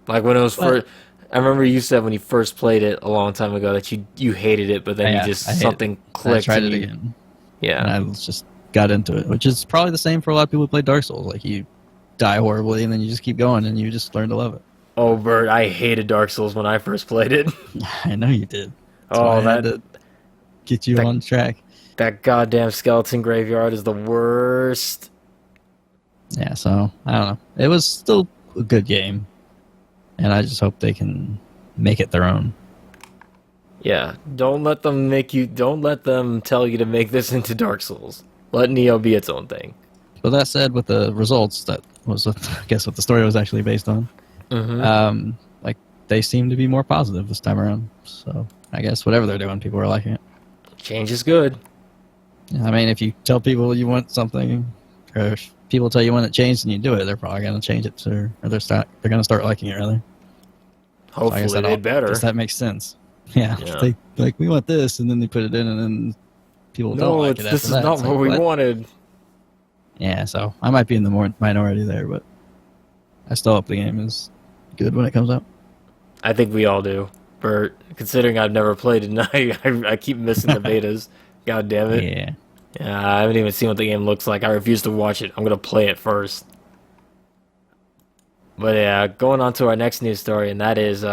Like when it was first, I remember you said when you first played it a long time ago that you hated it, but then you just something clicked. I tried it again. Yeah. And I just got into it, which is probably the same for a lot of people who play Dark Souls. Like you die horribly and then you just keep going and you just learn to love it. Oh, Bert, I hated Dark Souls when I first played it. I know you did. That's that to get you on track. That goddamn skeleton graveyard is the worst. Yeah, so I don't know. It was still a good game, and I just hope they can make it their own. Yeah, don't let them tell you to make this into Dark Souls. Let Nioh be its own thing. But that said, with the results, that was I guess what the story was actually based on. Mm-hmm. Like they seem to be more positive this time around. So I guess whatever they're doing, people are liking it. Change is good. I mean, if you tell people you want something, or if people tell you want it changed and you do it, they're probably going to change it or they're going to start liking it, rather. Hopefully so they better. Guess that makes sense. Yeah. They like, we want this, and then they put it in, and then people don't like it. This is not what we wanted. Yeah, so I might be in the minority there, but I still hope the game is good when it comes out. I think we all do. Bert, considering I've never played it, I keep missing the betas. God damn it. Yeah. Yeah, I haven't even seen what the game looks like. I refuse to watch it. I'm going to play it first. But yeah, going on to our next news story, and that is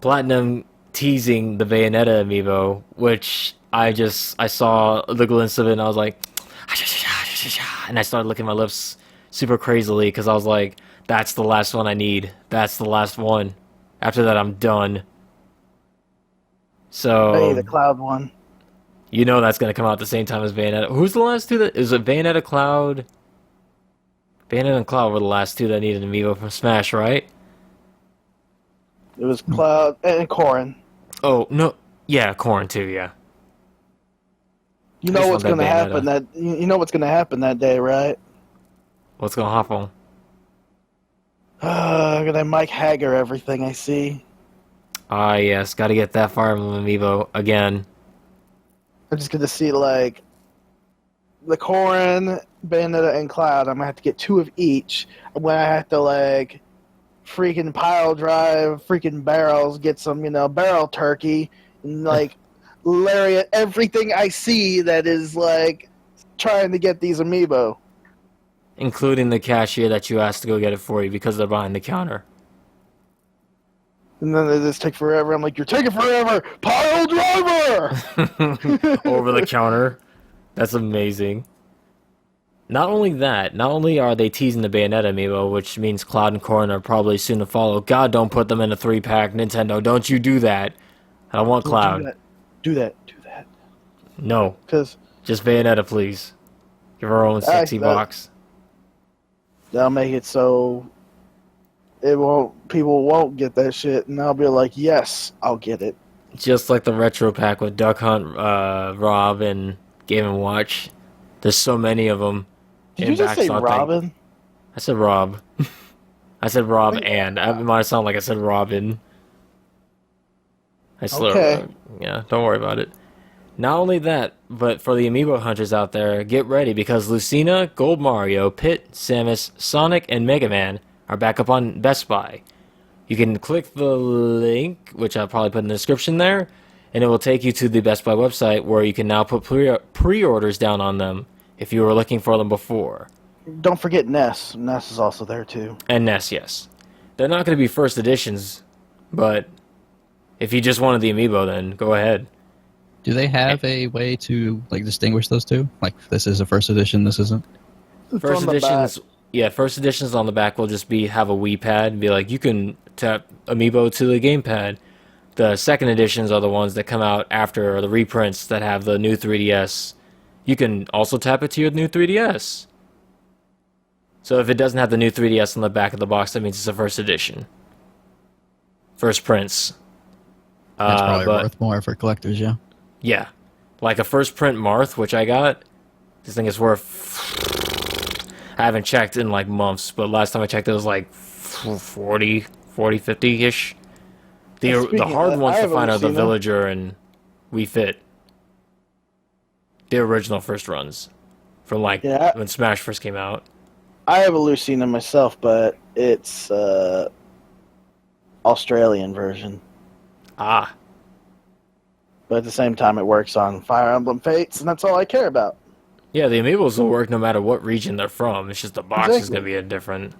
Platinum teasing the Bayonetta amiibo, which I saw the glimpse of it, and I was like, and I started licking my lips super crazily, because I was like, that's the last one I need. That's the last one. After that, I'm done. So hey, the Cloud one. You know that's going to come out at the same time as Bayonetta. Who's the last two that... Is it Bayonetta, Cloud? Bayonetta and Cloud were the last two that needed an amiibo from Smash, right? It was Cloud and Corrin. Oh, no. Yeah, Corrin too, yeah. You know what's going to happen that day, right? What's going to happen? I'm going to Mike Hager everything I see. Ah, yes. Got to get that Fire Emblem amiibo again. I'm just going to see, like, the Corrin, Bayonetta, and Cloud. I'm going to have to get 2 of each. When I have to, like, freaking pile drive freaking barrels, get some, barrel turkey, and, like, lariat everything I see that is, like, trying to get these amiibo. Including the cashier that you asked to go get it for you because they're behind the counter. And then they just take forever. I'm like, you're taking forever, pile driver! Over the counter. That's amazing. Not only are they teasing the Bayonetta amiibo, which means Cloud and Corrin are probably soon to follow. God, don't put them in a 3-pack, Nintendo. Don't you do that. I don't want Cloud. Do that. No. Because just Bayonetta, please. Give her own sexy box. That'll make it so people won't get that shit, and I'll be like, yes, I'll get it. Just like the retro pack with Duck Hunt, Rob, and Game & Watch. There's so many of them. Did you just say Robin? I said Rob. I said Rob, and it might sound like I said Robin. I slurred. Okay. Yeah, don't worry about it. Not only that, but for the amiibo hunters out there, get ready, because Lucina, Gold Mario, Pit, Samus, Sonic, and Mega Man are back up on Best Buy. You can click the link, which I'll probably put in the description there, and it will take you to the Best Buy website where you can now put pre-orders down on them if you were looking for them before. Don't forget Ness. Ness is also there too. And Ness, yes. They're not going to be first editions, but if you just wanted the amiibo, then go ahead. Do they have a way to distinguish those two? Like, this is a first edition, this isn't? First editions, yeah. First editions on the back will just have a Wii pad and be like, you can tap amiibo to the gamepad. The second editions are the ones that come out after, or the reprints that have the new 3DS. You can also tap it to your new 3DS. So if it doesn't have the new 3DS on the back of the box, that means it's a first edition. First prints. That's probably worth more for collectors, yeah. Yeah. Like a first print Marth, which I got, this thing is worth... I haven't checked in like months, but last time I checked it was like 40, 50-ish. The hard ones to find are the Villager and Wii Fit. The original first runs. From when Smash first came out. I have a Lucina myself, but it's Australian version. Ah. But at the same time, it works on Fire Emblem Fates, and that's all I care about. Yeah, the amiibos will work no matter what region they're from. It's just the box is going to be different.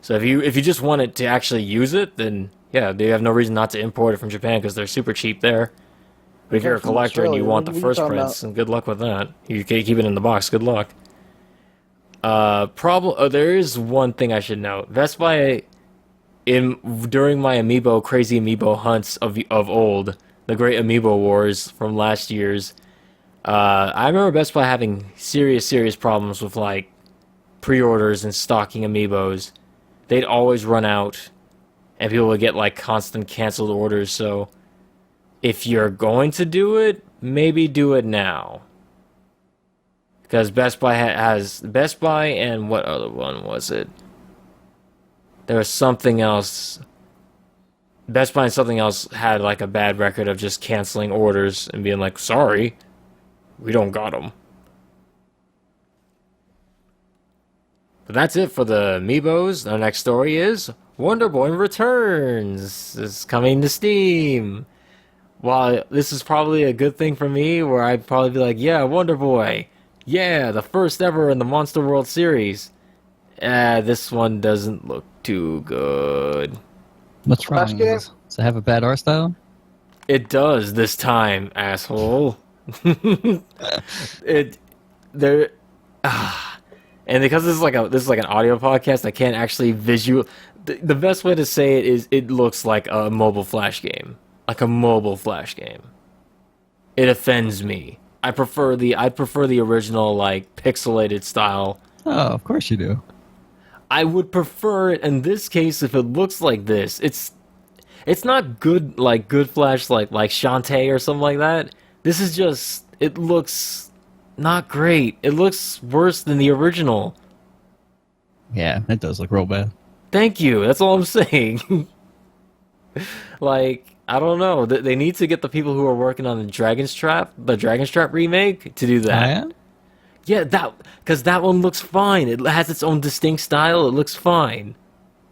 So if you just want it to actually use it, then yeah, they have no reason not to import it from Japan because they're super cheap there. But if you're a collector and you want the first prints, and good luck with that. You can keep it in the box. Good luck. There is one thing I should note. Best Buy, during my crazy amiibo hunts of old, the Great Amiibo Wars from last year's, I remember Best Buy having serious problems with like pre-orders and stocking amiibos. They'd always run out, and people would get like constant canceled orders. So if you're going to do it, maybe do it now. Because Best Buy has Best Buy, and what other one was it? There was something else. Best Buy and something else had like a bad record of just canceling orders and being like, sorry, we don't got them. But that's it for the Amiibos. Our next story is Wonder Boy Returns is coming to Steam. While this is probably a good thing for me, where I'd probably be like, yeah, Wonder Boy. Yeah, the first ever in the Monster World series. This one doesn't look too good. What's wrong? Does it have a bad art style? It does this time, asshole. And because this is like an audio podcast, I can't actually visual. The best way to say it is it looks like a mobile Flash game, like a mobile Flash game. It offends me. I'd prefer the original like pixelated style. Oh, of course you do. I would prefer it in this case if it looks like this. It's not good like good Flash like Shantae or something like that. This is just, it looks not great. It looks worse than the original. Yeah, it does look real bad. Thank you. That's all I'm saying. Like, I don't know. They need to get the people who are working on the Dragon's Trap remake to do that. Yeah, because that one looks fine. It has its own distinct style. It looks fine.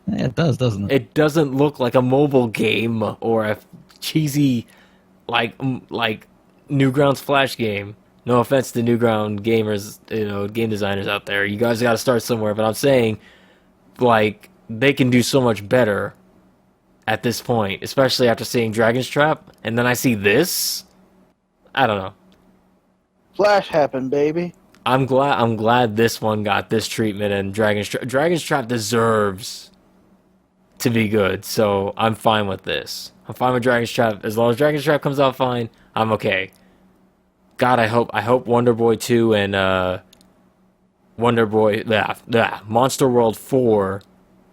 Yeah, it does, doesn't it? It doesn't look like a mobile game or a cheesy, like Newgrounds Flash game. No offense to Newground gamers, game designers out there. You guys got to start somewhere. But I'm saying, like, they can do so much better at this point, especially after seeing Dragon's Trap, and then I see this. I don't know. Flash happened, baby. I'm glad this one got this treatment, and Dragon's Trap deserves to be good. So I'm fine with this. I'm fine with Dragon's Trap. As long as Dragon's Trap comes out fine, I'm okay. God, I hope Wonder Boy 2 and Monster World 4,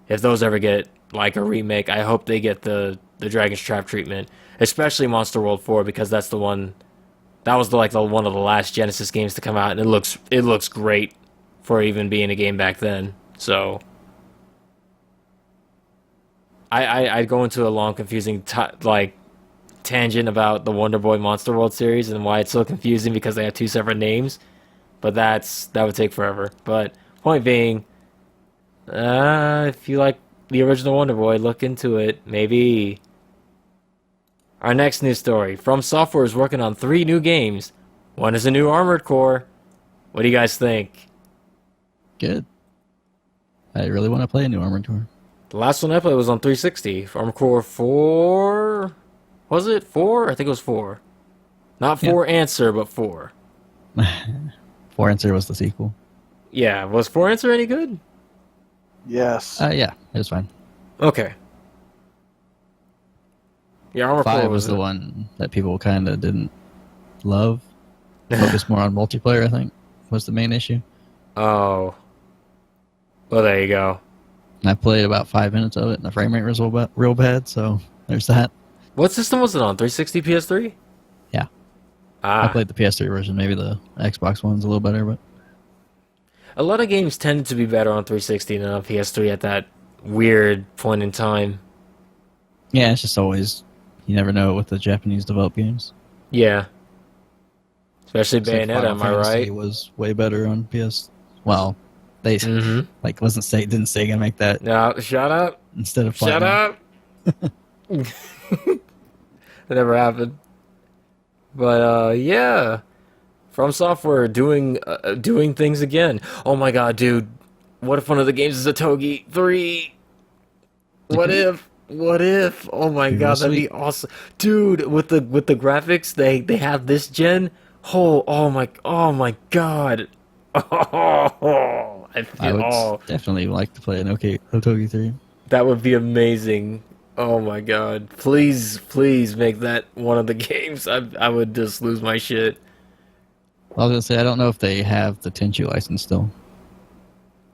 if those ever get like a remake, I hope they get the Dragon's Trap treatment, especially Monster World 4, because that's the one that was one of the last Genesis games to come out, and it looks great for even being a game back then. So I'd go into a long confusing tangent about the Wonder Boy Monster World series and why it's so confusing because they have two separate names, but that would take forever. But point being, if you like the original Wonder Boy, look into it. Maybe. Our next news story. From Software is working on 3 new games. One is a new Armored Core. What do you guys think? Good. I really want to play a new Armored Core. The last one I played was on 360. Armored Core 4... Was it 4? I think it was 4. Not 4 Answer, but 4. 4 Answer was the sequel. Yeah, was 4 Answer any good? Yes. Yeah, it was fine. Okay. Yeah, Armored 5 Core was the one that people kind of didn't love. Focused more on multiplayer, I think, was the main issue. Oh. Well, there you go. And I played about 5 minutes of it, and the frame rate was real bad, so there's that. What system was it on? 360 PS3? Yeah. I played the PS3 version. Maybe the Xbox one's a little better, but... A lot of games tended to be better on 360 than on PS3 at that weird point in time. Yeah, it's just always... You never know with the Japanese developed games. Yeah. Especially Bayonetta, am I right? It was way better on PS... Well, they... Mm-hmm. Like, didn't Sega make that... No, shut up. Instead of Shut up. That never happened. But, yeah. From Software doing things again. Oh my god, dude. What if one of the games is a Togi 3? What if? Oh my god, that'd be awesome. Dude, with the graphics they have this gen. Oh my god. Oh, I would definitely like to play an Togi 3. That would be amazing. Oh my god. Please make that one of the games. I would just lose my shit. I was gonna say, I don't know if they have the Tenchu license still.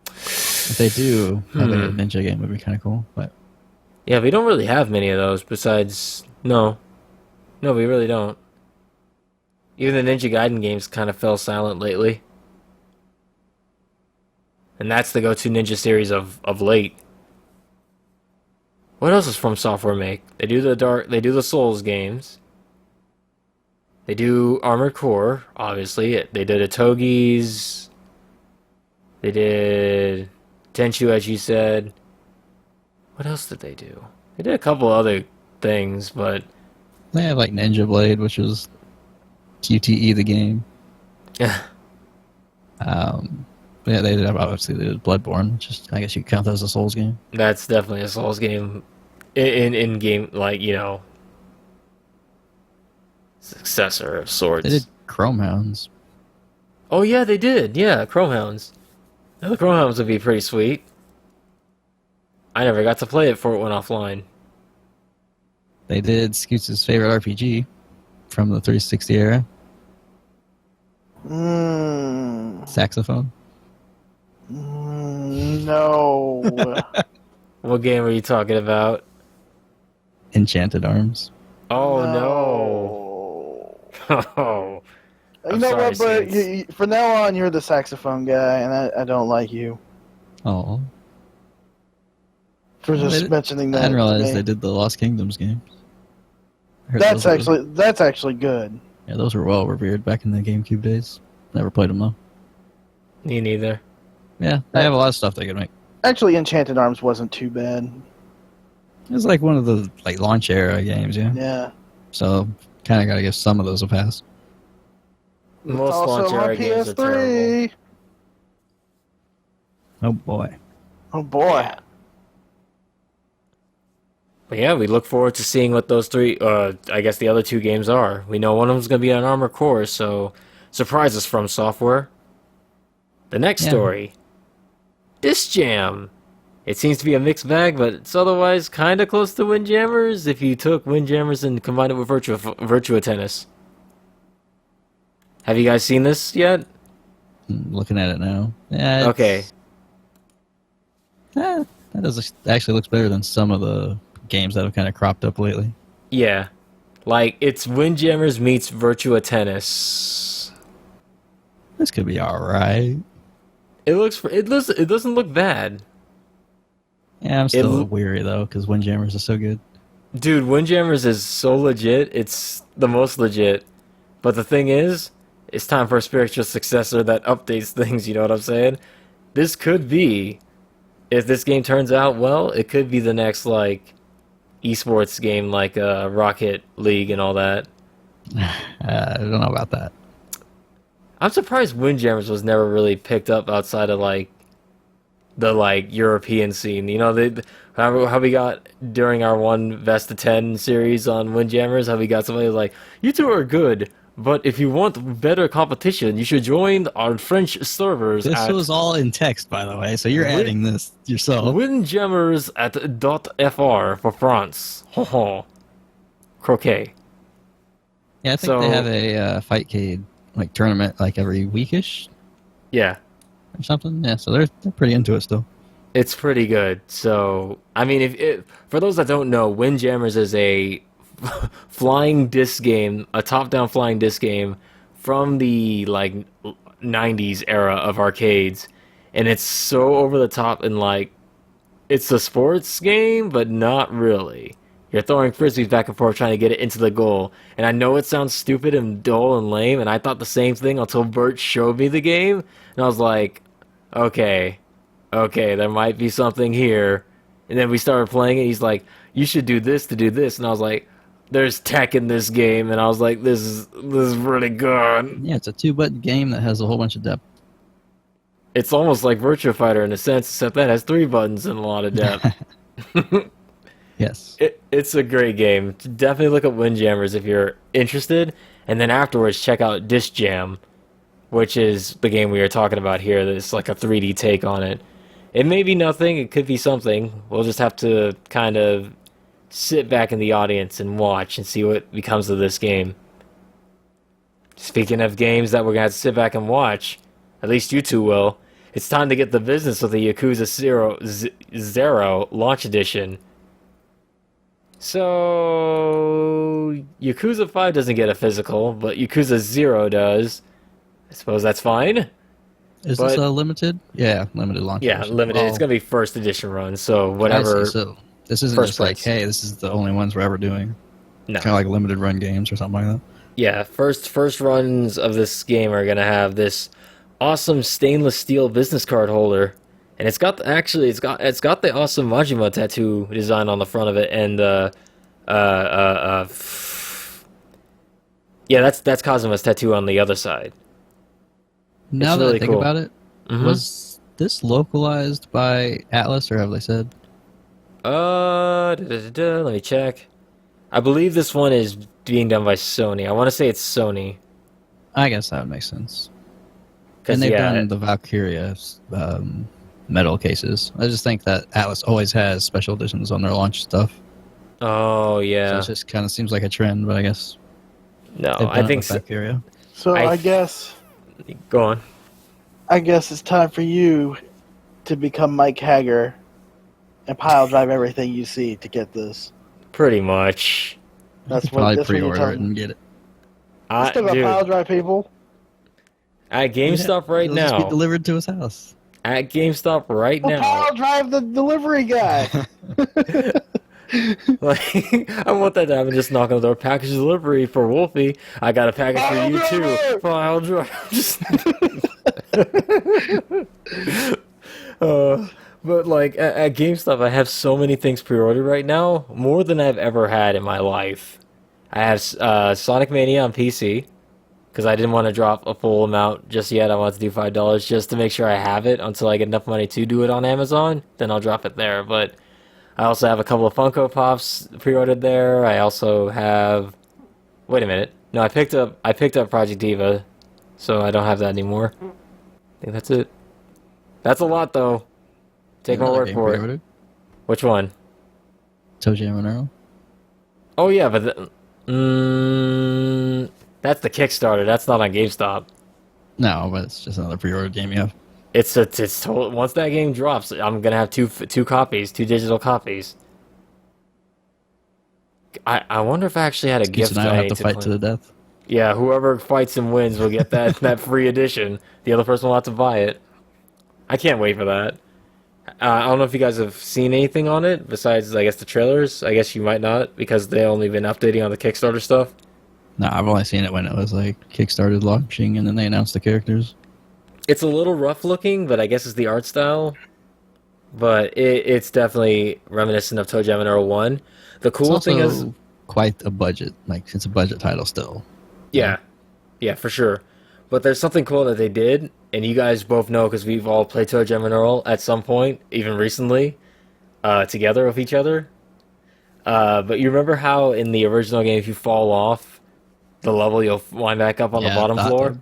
If they do, having a ninja game would be kind of cool. But yeah, we don't really have many of those. Besides, no, we really don't. Even the Ninja Gaiden games kind of fell silent lately, and that's the go-to ninja series of late. What else does From Software make? They do the Souls games. They do Armored Core, obviously. They did a Togi's. They did Tenchu, as you said. What else did they do? They did a couple other things, but... They have, like, Ninja Blade, which was QTE the game. Yeah. Yeah, they did Bloodborne, which is, I guess you could count that as a Souls game. That's definitely a Souls game. In game, like, successor of sorts. They did Chrome Hounds. Oh yeah, they did. Yeah, Chrome Hounds. Now, the Chrome Hounds would be pretty sweet. I never got to play it before it went offline. They did Scoots' favorite RPG from the 360 era. Saxophone. No. What game are you talking about? Enchanted Arms. Oh no. Oh. You know what, but from now on, you're the saxophone guy, and I don't like you. Oh. For just mentioning that. I didn't realize they did the Lost Kingdoms games. That's actually good. Yeah, those were well revered back in the GameCube days. Never played them though. Me neither. Yeah, they have a lot of stuff they could make. Actually, Enchanted Arms wasn't too bad. It was like one of the launch era games, yeah. Yeah. So kind of got to give some of those a pass. Most launch era games are terrible. Oh boy. Oh boy. But yeah, we look forward to seeing what those three, I guess the other two games are. We know one of them's going to be an Armored Core, so surprise us from software. The next story, Disc Jam. It seems to be a mixed bag, but it's otherwise kind of close to Windjammers if you took Windjammers and combined it with Virtua Tennis. Have you guys seen this yet? I'm looking at it now. Yeah. Okay. That actually looks better than some of the games that have kind of cropped up lately. Yeah. Like, it's Windjammers meets Virtua Tennis. This could be alright. It doesn't look bad. Yeah, I'm still weary though, because Windjammers is so good. Dude, Windjammers is so legit. It's the most legit. But the thing is, it's time for a spiritual successor that updates things, you know what I'm saying? This could be, if this game turns out well, it could be the next, like, esports game like Rocket League and all that. I don't know about that. I'm surprised Windjammers was never really picked up outside of like the European scene. You know, how we got during our one Vesta 10 series on Windjammers, how we got somebody like, you two are good, but if you want better competition, you should join our French servers. This was all in text, by the way, so you're adding this yourself. Windjammers at .fr for France. Ho ho. Croquet. Yeah, I think they have a Fightcade like tournament like every weekish. Yeah. Or something. Yeah, so they're pretty into it still. It's pretty good. So, I mean, for those that don't know, Windjammers is a flying disc game, a top-down flying disc game from the like 90s era of arcades, and it's so over the top and like it's a sports game, but not really. You're throwing frisbees back and forth trying to get it into the goal. And I know it sounds stupid and dull and lame, and I thought the same thing until Bert showed me the game, and I was like, okay, there might be something here. And then we started playing it, he's like, you should do this to do this, and I was like, there's tech in this game, and I was like, this is really good. Yeah, it's a 2-button game that has a whole bunch of depth. It's almost like Virtua Fighter in a sense, except that has 3 buttons and a lot of depth. Yes. It's a great game. Definitely look up Windjammers if you're interested. And then afterwards, check out Disc Jam, which is the game we were talking about here. That's like a 3D take on it. It may be nothing. It could be something. We'll just have to kind of sit back in the audience and watch and see what becomes of this game. Speaking of games that we're going to have to sit back and watch, at least you two will, it's time to get the business with the Yakuza Zero Launch Edition. So, Yakuza 5 doesn't get a physical, but Yakuza 0 does. I suppose that's fine. Is this a limited? Yeah, limited launch. Yeah, edition. limited. It's going to be first edition run, so whatever. So, this isn't just like, hey, this is the only ones we're ever doing. No. Kind of like limited run games or something like that. Yeah, first runs of this game are going to have this awesome stainless steel business card holder. And it's got the awesome Majima tattoo design on the front of it, and yeah, that's Kazuma's tattoo on the other side. Now that I think about it, was this localized by Atlas, or have they said? Let me check. I believe this one is being done by Sony. I want to say it's Sony. I guess that would make sense. And they've done the Valkyria metal cases. I just think that Atlas always has special editions on their launch stuff. Oh, yeah. So it just kind of seems like a trend, but I guess... No, I think so. Valkyria. So I guess... Go on. I guess it's time for you to become Mike Hager and pile drive everything you see to get this. Pretty much. That's what. Probably pre-order it and get it. Still got pile drive people. At GameStop right now. Just be delivered to his house. At GameStop right now. Pile drive the delivery guy. Like, I want that to happen. Just knock on the door. Package delivery for Wolfie. I got a package for you too. Pile drive. Just. But like at GameStop, I have so many things pre-ordered right now, more than I've ever had in my life. I have Sonic Mania on PC because I didn't want to drop a full amount just yet. I wanted to do $5 just to make sure I have it until I get enough money to do it on Amazon. Then I'll drop it there. But I also have a couple of Funko Pops pre-ordered there. I also have. Wait a minute. No, I picked up Project Diva, so I don't have that anymore. I think that's it. That's a lot, though. Take my word for it. Which one? ToeJam and Earl. Oh yeah, but that's the Kickstarter. That's not on GameStop. No, but it's just another pre-order game you have. It's total. Once that game drops, I'm gonna have two copies, 2 digital copies. I wonder if I actually had a gift. And I have to fight to the death. Yeah, whoever fights and wins will get that free edition. The other person will have to buy it. I can't wait for that. I don't know if you guys have seen anything on it besides, I guess, the trailers. I guess you might not because they only been updating on the Kickstarter stuff. No, I've only seen it when it was like Kickstarted launching and then they announced the characters. It's a little rough looking, but I guess it's the art style. But it's definitely reminiscent of ToeJam and Earl 1. The cool thing is quite a budget. Like, it's a budget title still. Yeah. Yeah, for sure. But there's something cool that they did, and you guys both know because we've all played ToeJam and Earl at some point, even recently, together with each other. But you remember how in the original game, if you fall off the level, you'll wind back up on the bottom floor?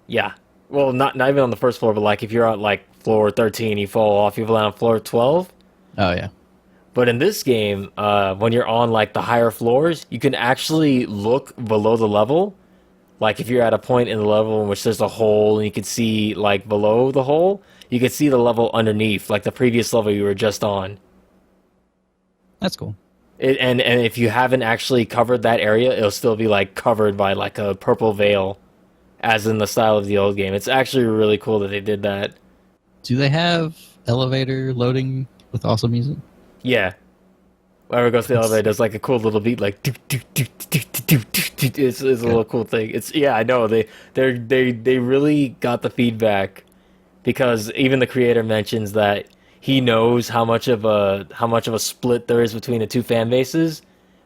Yeah. Well, not even on the first floor, but like if you're on like floor 13, you fall off, you land on floor 12. Oh, yeah. But in this game, when you're on like the higher floors, you can actually look below the level. Like if you're at a point in the level in which there's a hole and you can see like below the hole, you can see the level underneath, like the previous level you were just on. That's cool. And if you haven't actually covered that area, it'll still be like covered by like a purple veil, as in the style of the old game. It's actually really cool that they did that. Do they have elevator loading with awesome music? Yeah. Whenever it goes to the elevator, there's like a cool little beat, like it's a little cool thing. It's I know they really got the feedback because even the creator mentions that he knows how much of a split there is between the two fan bases,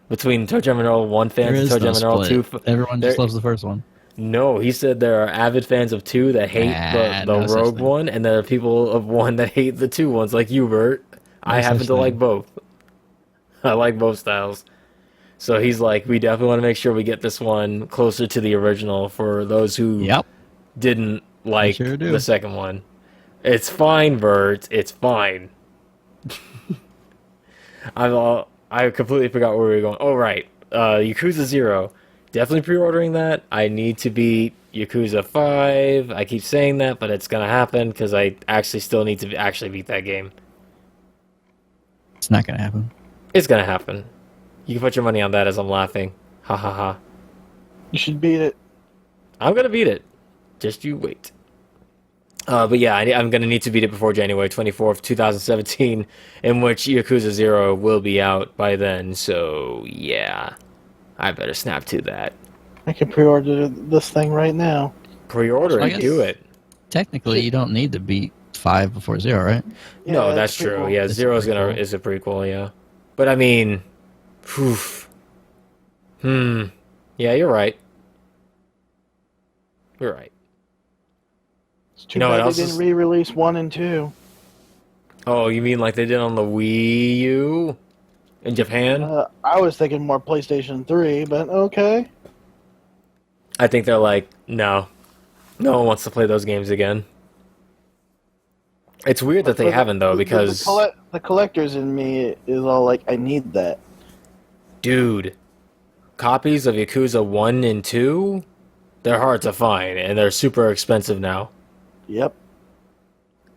between ToeJam and Earl 1 fans and ToeJam and Earl 2. Everyone just loves the first one. No, he said there are avid fans of 2 that hate the Rogue one, and there are people of 1 that hate the 2 ones, like you, Bert. I happen to like both. I like both styles. So he's like, we definitely want to make sure we get this one closer to the original for those who didn't like the second one. It's fine, Bert. It's fine. I completely forgot where we were going. Oh, right. Yakuza 0. Definitely pre-ordering that. I need to beat Yakuza 5. I keep saying that, but it's going to happen because I actually still need to actually beat that game. It's not going to happen. It's going to happen. You can put your money on that as I'm laughing. Ha ha ha. You should beat it. I'm going to beat it. Just you wait. But yeah, I'm going to need to beat it before January 24th, 2017, in which Yakuza 0 will be out by then. So, yeah. I better snap to that. I can pre-order this thing right now. Pre-order it, do it. Technically, you don't need to beat 5 before 0, right? Yeah, no, that's true. Yeah, 0 is a prequel, yeah. But I mean, yeah, you're right. You're right. It's too bad they didn't re-release 1 and 2. Oh, you mean like they did on the Wii U in Japan? I was thinking more PlayStation 3, but okay. I think they're like, no one wants to play those games again. It's weird that they haven't, though, because the collectors in me is all like, I need that. Dude, copies of Yakuza 1 and 2, they're hard to find, and they're super expensive now. Yep.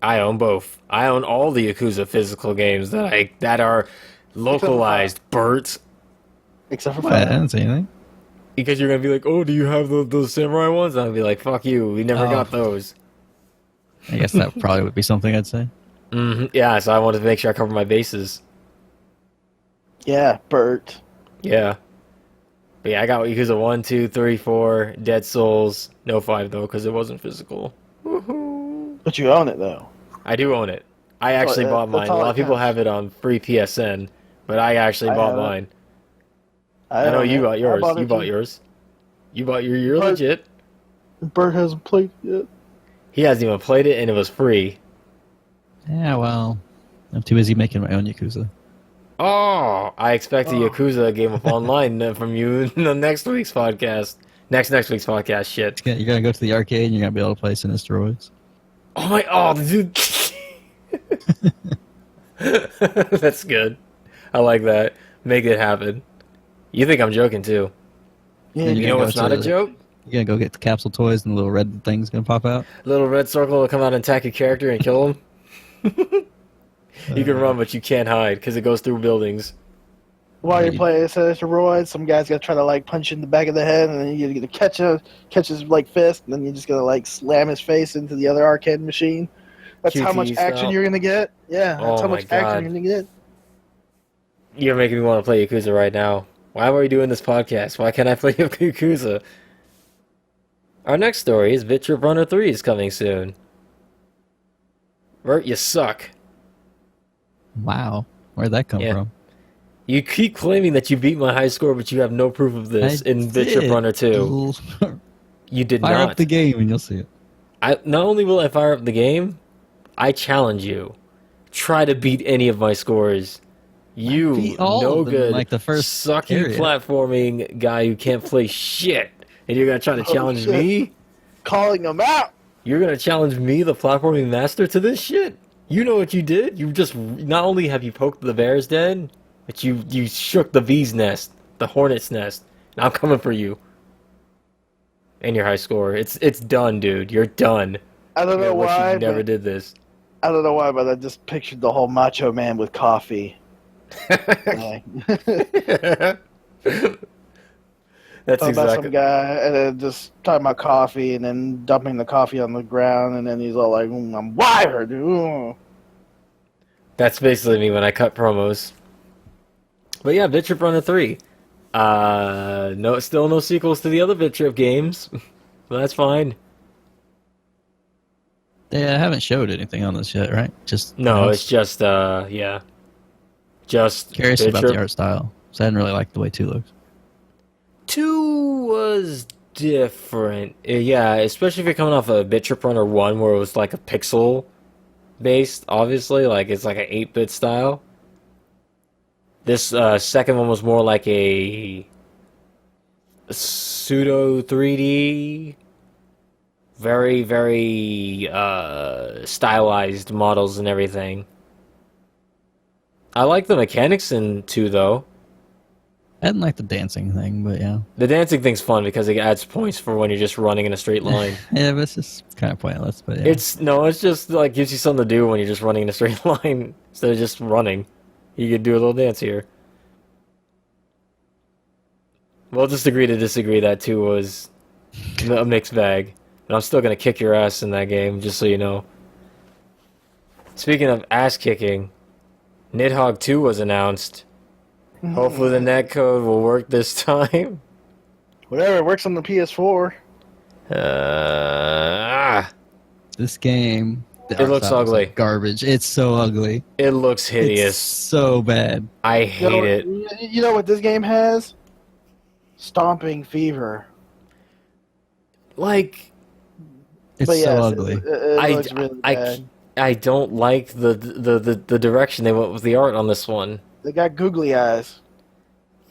I own both. I own all the Yakuza physical games that are localized, Bert. Except for I didn't say anything. Because you're going to be like, oh, do you have those samurai ones? And I'll be like, fuck you, we never got those. I guess that probably would be something I'd say. Mm-hmm. Yeah, so I wanted to make sure I cover my bases. Yeah, Bert. Yeah. But yeah, I got Yakuza 1, 2, 3, 4, Dead Souls. No 5, though, because it wasn't physical. Woohoo! But you own it, though. I do own it. I actually bought mine. A lot of people have it on free PSN, but I actually bought mine. I know you got yours. You bought yours. You bought you're legit. Bert hasn't played it yet. He hasn't even played it, and it was free. Yeah, well, I'm too busy making my own Yakuza. Oh, I expect a Yakuza game of online from you in the next week's podcast. Next week's podcast. Shit. You're gonna go to the arcade and you're gonna be able to play Sinisteroids. Oh my! Oh, dude. That's good. I like that. Make it happen. You think I'm joking too? Yeah, you know what's not a joke? You're gonna go get the capsule toys and the little red thing's gonna pop out. Little red circle will come out and attack your character and kill him. You can run, but you can't hide because it goes through buildings. While you're playing Sinisteroids, some guy's gonna try to like punch you in the back of the head, and then you're gonna catch his like fist, and then you're just gonna like slam his face into the other arcade machine. That's how much action you're gonna get. Yeah, that's how much action you're gonna get. You're making me want to play Yakuza right now. Why are we doing this podcast? Why can't I play Yakuza? Our next story is Trip Runner 3 is coming soon. Bert, you suck. Wow. Where'd that come from? You keep claiming that you beat my high score, but you have no proof of this in Trip Runner 2. You did not. Fire up the game and you'll see it. Not only will I fire up the game, I challenge you. Try to beat any of my scores. You no good, like the first sucky platforming guy who can't play shit, and you're gonna try to challenge me? Calling them out. You're gonna challenge me, the platforming master, to this shit? You know what you did? You just not only have you poked the bear's den, but you shook the bee's nest, the hornet's nest. And I'm coming for you. And your high score. It's done, dude. You're done. I don't know why. You never did this. I don't know why, but I just pictured the whole Macho Man with coffee. That's talking exactly. About some guy, and then just talking about coffee, and then dumping the coffee on the ground, and then he's all like, "I'm wired." Ooh. That's basically me when I cut promos. But yeah, Trip Runner 3. Still no sequels to the other Trip games. But that's fine. They haven't showed anything on this yet, right? It's just yeah. Just curious about the art style. So I didn't really like the way 2 looks. 2 was different. Yeah, especially if you're coming off a Trip Runner 1 where it was like a pixel based, obviously, like it's like an 8-bit style. This second one was more like a pseudo 3D, very, very stylized models and everything. I like the mechanics in 2, though. I didn't like the dancing thing, but yeah. The dancing thing's fun because it adds points for when you're just running in a straight line. Yeah, but it's just kind of pointless, but yeah. It's just like gives you something to do when you're just running in a straight line instead of just running. You could do a little dance here. We'll just agree to disagree. That 2 was a mixed bag. And I'm still going to kick your ass in that game, just so you know. Speaking of ass kicking, Nidhogg 2 was announced. Hopefully the netcode will work this time. Whatever, it works on the PS4. This game... It looks ugly. Like garbage. It's so ugly. It looks hideous. It's so bad. I hate it. You know what this game has? Stomping fever. Like... It's so ugly. It looks really bad. I don't like the direction they went with the art on this one. They got googly eyes.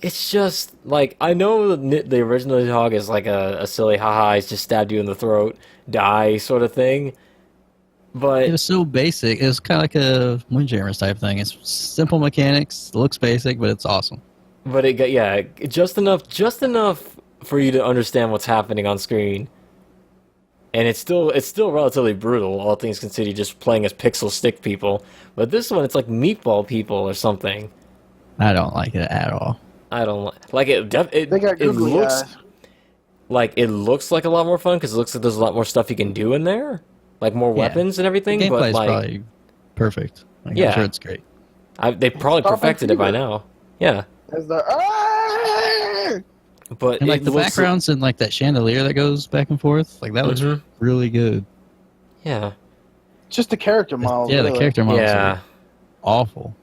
It's just, like, I know the original Nidhogg is like a silly haha, he's just stabbed you in the throat, die sort of thing. But it was so basic. It was kind of like a Windjammers type thing. It's simple mechanics, it looks basic, but it's awesome. But it got, yeah, just enough for you to understand what's happening on screen. And it's still relatively brutal, all things considered, just playing as pixel stick people. But this one, it's like meatball people or something. I don't like it at all. I don't like it. It looks eyes. like it looks like a lot more fun because it looks like there's a lot more stuff you can do in there, like more weapons and everything. The but like, probably perfect. Like, yeah, I'm sure it's great. They probably perfected it by now. Yeah. But and like the backgrounds and like that chandelier that goes back and forth, like that looks really good. Yeah. Just the character models. Yeah, really. the character models are awful.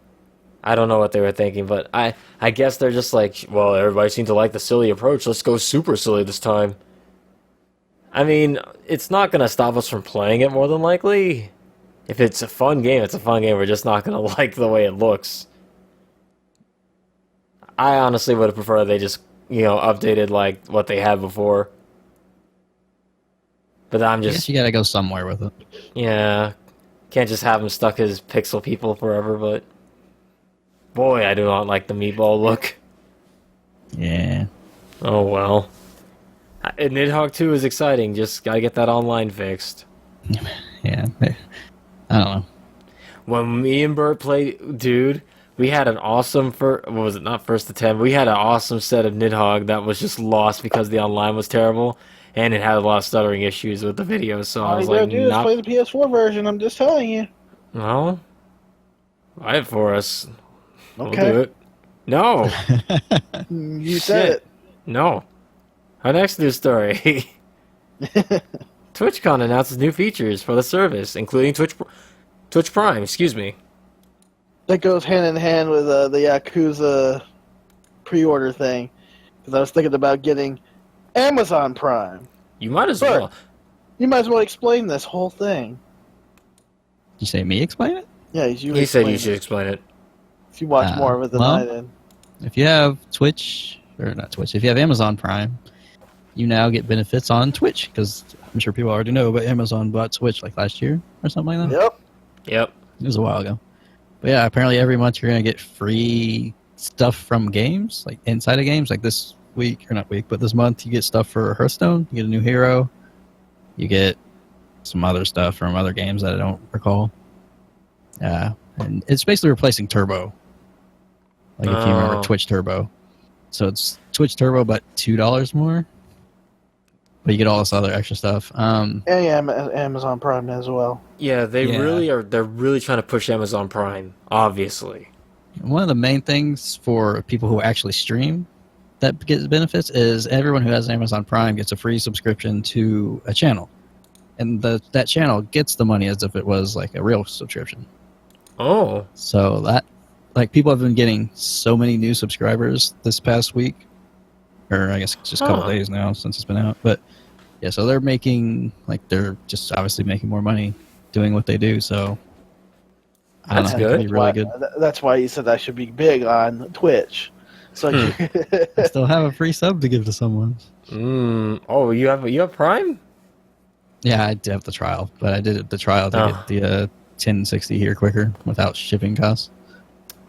I don't know what they were thinking, but I guess they're just like, well, everybody seemed to like the silly approach. Let's go super silly this time. I mean, it's not going to stop us from playing it more than likely. If it's a fun game, it's a fun game. We're just not going to like the way it looks. I honestly would have preferred they just, updated like what they had before. But I'm I guess just, you gotta go somewhere with it. yeah, can't just have them stuck as pixel people forever. But boy, I do not like the meatball look. Yeah. Oh well. Nidhogg 2 is exciting. Just gotta get that online fixed. Yeah. I don't know. When me and Bert played, dude, we had an awesome what was it? Not first attempt. We had an awesome set of Nidhogg that was just lost because the online was terrible, and it had a lot of stuttering issues with the video. So I All was you gotta like, do is play the PS4 version. I'm just telling you. no, buy it for us. Okay. We'll do it. No, You said Shit. No. Our next news story. it. TwitchCon announces new features for the service, including Twitch Prime. Excuse me. That goes hand in hand with the Yakuza pre-order thing. Because I was thinking about getting Amazon Prime. You might as Bert, well. You might as well explain this whole thing. You say me explain it? Yeah, He said you should explain it. If you watch more of it than I did. If you have Twitch, or not Twitch, if you have Amazon Prime, you now get benefits on Twitch, because I'm sure people already know, but Amazon bought Twitch like last year or something like that. Yep. It was a while ago. But yeah, apparently every month you're going to get free stuff from games, like inside of games. Like this week, or not week, but this month you get stuff for Hearthstone. You get a new hero. You get some other stuff from other games that I don't recall. And it's basically replacing Turbo. Like if you remember Twitch Turbo. So it's Twitch Turbo, but $2 more. But you get all this other extra stuff. And yeah, Amazon Prime as well. Yeah, they're really trying to push Amazon Prime, obviously. One of the main things for people who actually stream that gets benefits is everyone who has Amazon Prime gets a free subscription to a channel. And that channel gets the money as if it was like a real subscription. Oh. So that, like, people have been getting so many new subscribers this past week. Or I guess it's just a couple days now since it's been out. But yeah, so they're just obviously making more money doing what they do. So that's good. Really good. That's why you said I should be big on Twitch. So I still have a free sub to give to someone. Oh, you have Prime? Yeah, I do have the trial, but I did the trial to get the 1060 here quicker without shipping costs.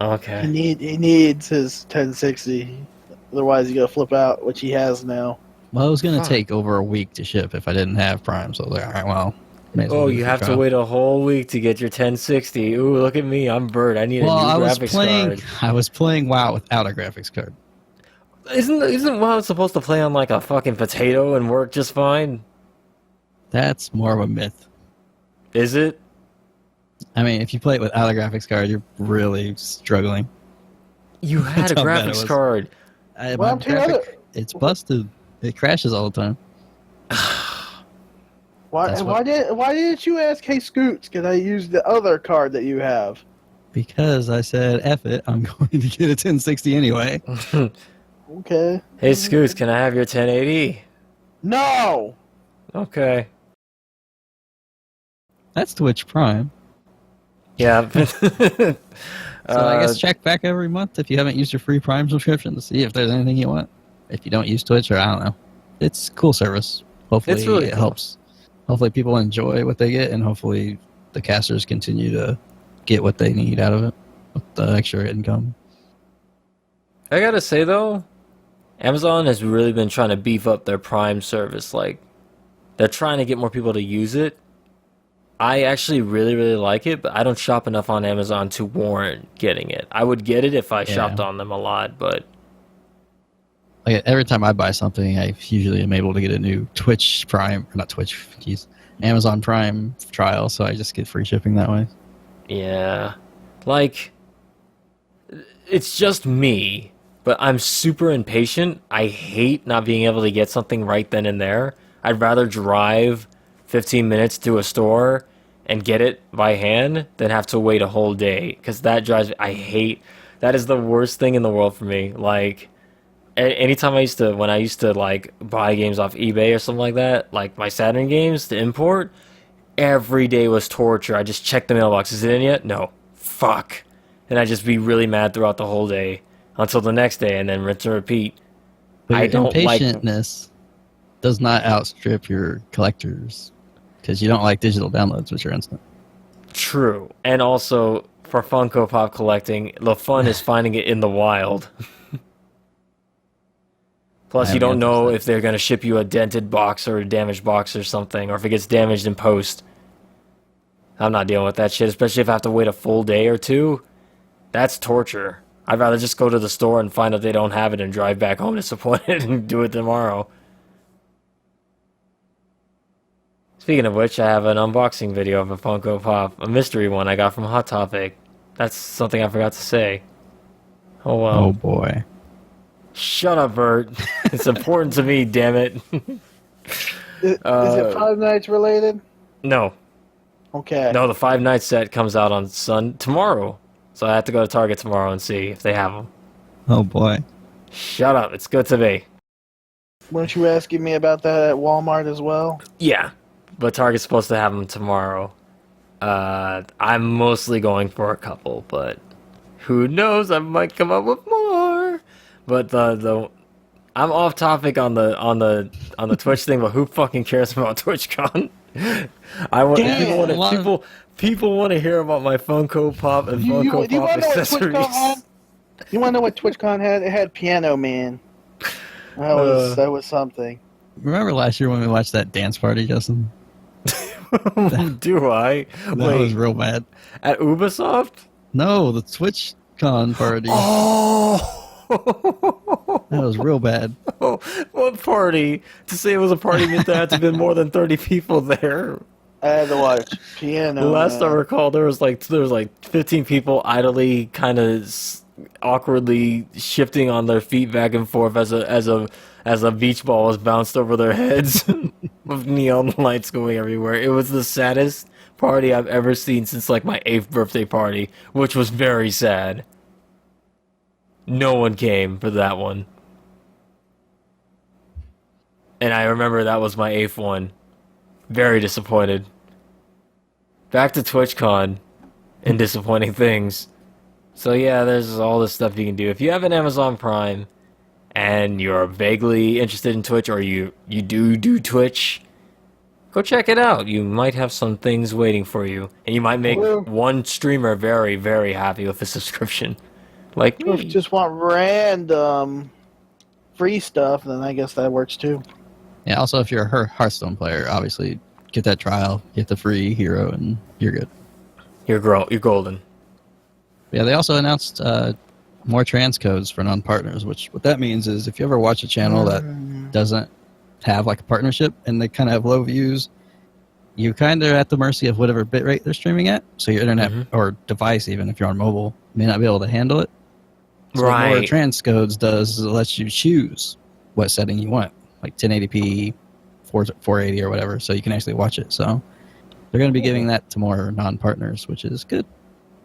Okay. He needs his 1060. Otherwise, you gotta flip out, which he has now. Well, it was gonna take over a week to ship if I didn't have Prime, so I was like, all right, well. Oh, you have to wait a whole week to get your 1060. Ooh, look at me, I'm Bert. I need a new graphics card. I was playing WoW without a graphics card. Isn't WoW supposed to play on like a fucking potato and work just fine? That's more of a myth. Is it? I mean, if you play it without a graphics card, you're really struggling. You had a graphics card. It's busted. It crashes all the time. Why didn't you ask, hey Scoots, can I use the other card that you have? Because I said, F it, I'm going to get a 1060 anyway. Okay. Hey Scoots, can I have your 1080? No! Okay. That's Twitch Prime. Yeah. So I guess check back every month if you haven't used your free Prime subscription to see if there's anything you want. If you don't use Twitch, or I don't know. It's a cool service. Hopefully it helps. Hopefully people enjoy what they get, and hopefully the casters continue to get what they need out of it with the extra income. I gotta say though, Amazon has really been trying to beef up their Prime service. Like, they're trying to get more people to use it. I actually really, really like it, but I don't shop enough on Amazon to warrant getting it. I would get it if I shopped on them a lot, but... Like, every time I buy something, I usually am able to get a new Twitch Prime, or not Twitch, Amazon Prime trial, so I just get free shipping that way. Yeah. Like, it's just me, but I'm super impatient. I hate not being able to get something right then and there. I'd rather drive 15 minutes to a store and get it by hand than have to wait a whole day, because that drives me. That is the worst thing in the world for me. Like, anytime when I used to like buy games off eBay or something like that, like my Saturn games to import, every day was torture. I just checked the mailbox. Is it in yet? No. Fuck. And I'd just be really mad throughout the whole day. until the next day, and then rinse and repeat. But I your don't impatientness does not outstrip your collectors, because you don't like digital downloads, which are instant. True, and also for Funko Pop collecting, the fun is finding it in the wild. Plus, you don't know if they're going to ship you a dented box or a damaged box or something, or if it gets damaged in post. I'm not dealing with that shit, especially if I have to wait a full day or two. That's torture. I'd rather just go to the store and find out they don't have it and drive back home disappointed and do it tomorrow. Speaking of which, I have an unboxing video of a Funko Pop, a mystery one I got from Hot Topic. That's something I forgot to say. Oh well. Oh boy. Shut up, Bert. It's important to me, damn it. Is it Five Nights related? No. Okay. No, the Five Nights set comes out on tomorrow. So I have to go to Target tomorrow and see if they have them. Oh boy. Shut up. It's good to be. Weren't you asking me about that at Walmart as well? Yeah. But Target's supposed to have them tomorrow. I'm mostly going for a couple, but who knows? I might come up with more. But the I'm off topic on the Twitch thing, but who fucking cares about TwitchCon? People want to hear about my Funko Pop and Funko Pop accessories. You want to know what TwitchCon had? It had Piano Man. That was something. Remember last year when we watched that dance party, Justin? Do I? That was real bad. At Ubisoft? No, the TwitchCon party. Oh! That was real bad. Oh, what party? To say it was a party meant there had to have been more than 30 people there. I had to watch Piano. Last I recall, there was like 15 people idly, kind of awkwardly shifting on their feet back and forth as a beach ball was bounced over their heads, with neon lights going everywhere. It was the saddest party I've ever seen since like my 8th birthday party, which was very sad. No one came for that one. And I remember that was my 8th one. Very disappointed. Back to TwitchCon and disappointing things. So yeah, there's all this stuff you can do. If you have an Amazon Prime and you're vaguely interested in Twitch, or you do Twitch, go check it out. You might have some things waiting for you. And you might make one streamer very, very happy with a subscription. Like me. If you just want random free stuff, then I guess that works too. Yeah, also if you're a Hearthstone player, obviously get that trial, get the free hero, and you're good. You're golden. Yeah, they also announced more transcodes for non-partners, which what that means is if you ever watch a channel that doesn't have like a partnership and they kind of have low views, you kind of are at the mercy of whatever bitrate they're streaming at. So your internet or device, even if you're on mobile, may not be able to handle it. So right. what more transcodes does is it lets you choose what setting you want, like 1080p, 480 or whatever, so you can actually watch it. So they're going to be giving that to more non-partners, which is good.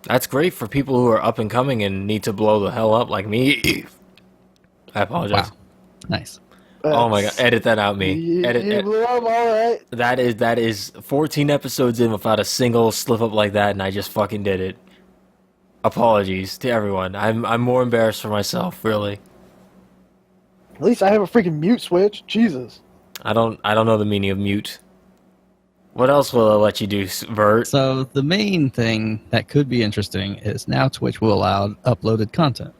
That's great for people who are up and coming and need to blow the hell up like me. I apologize. Wow. Nice. Oh my god, edit that out, me. Edit. Blew up, all right. That is 14 episodes in without a single slip up like that, and I just fucking did it. Apologies to everyone. I'm more embarrassed for myself, really. At least I have a freaking mute switch. Jesus. I don't know the meaning of mute. What else will it let you do, Vert? So the main thing that could be interesting is now Twitch will allow uploaded content.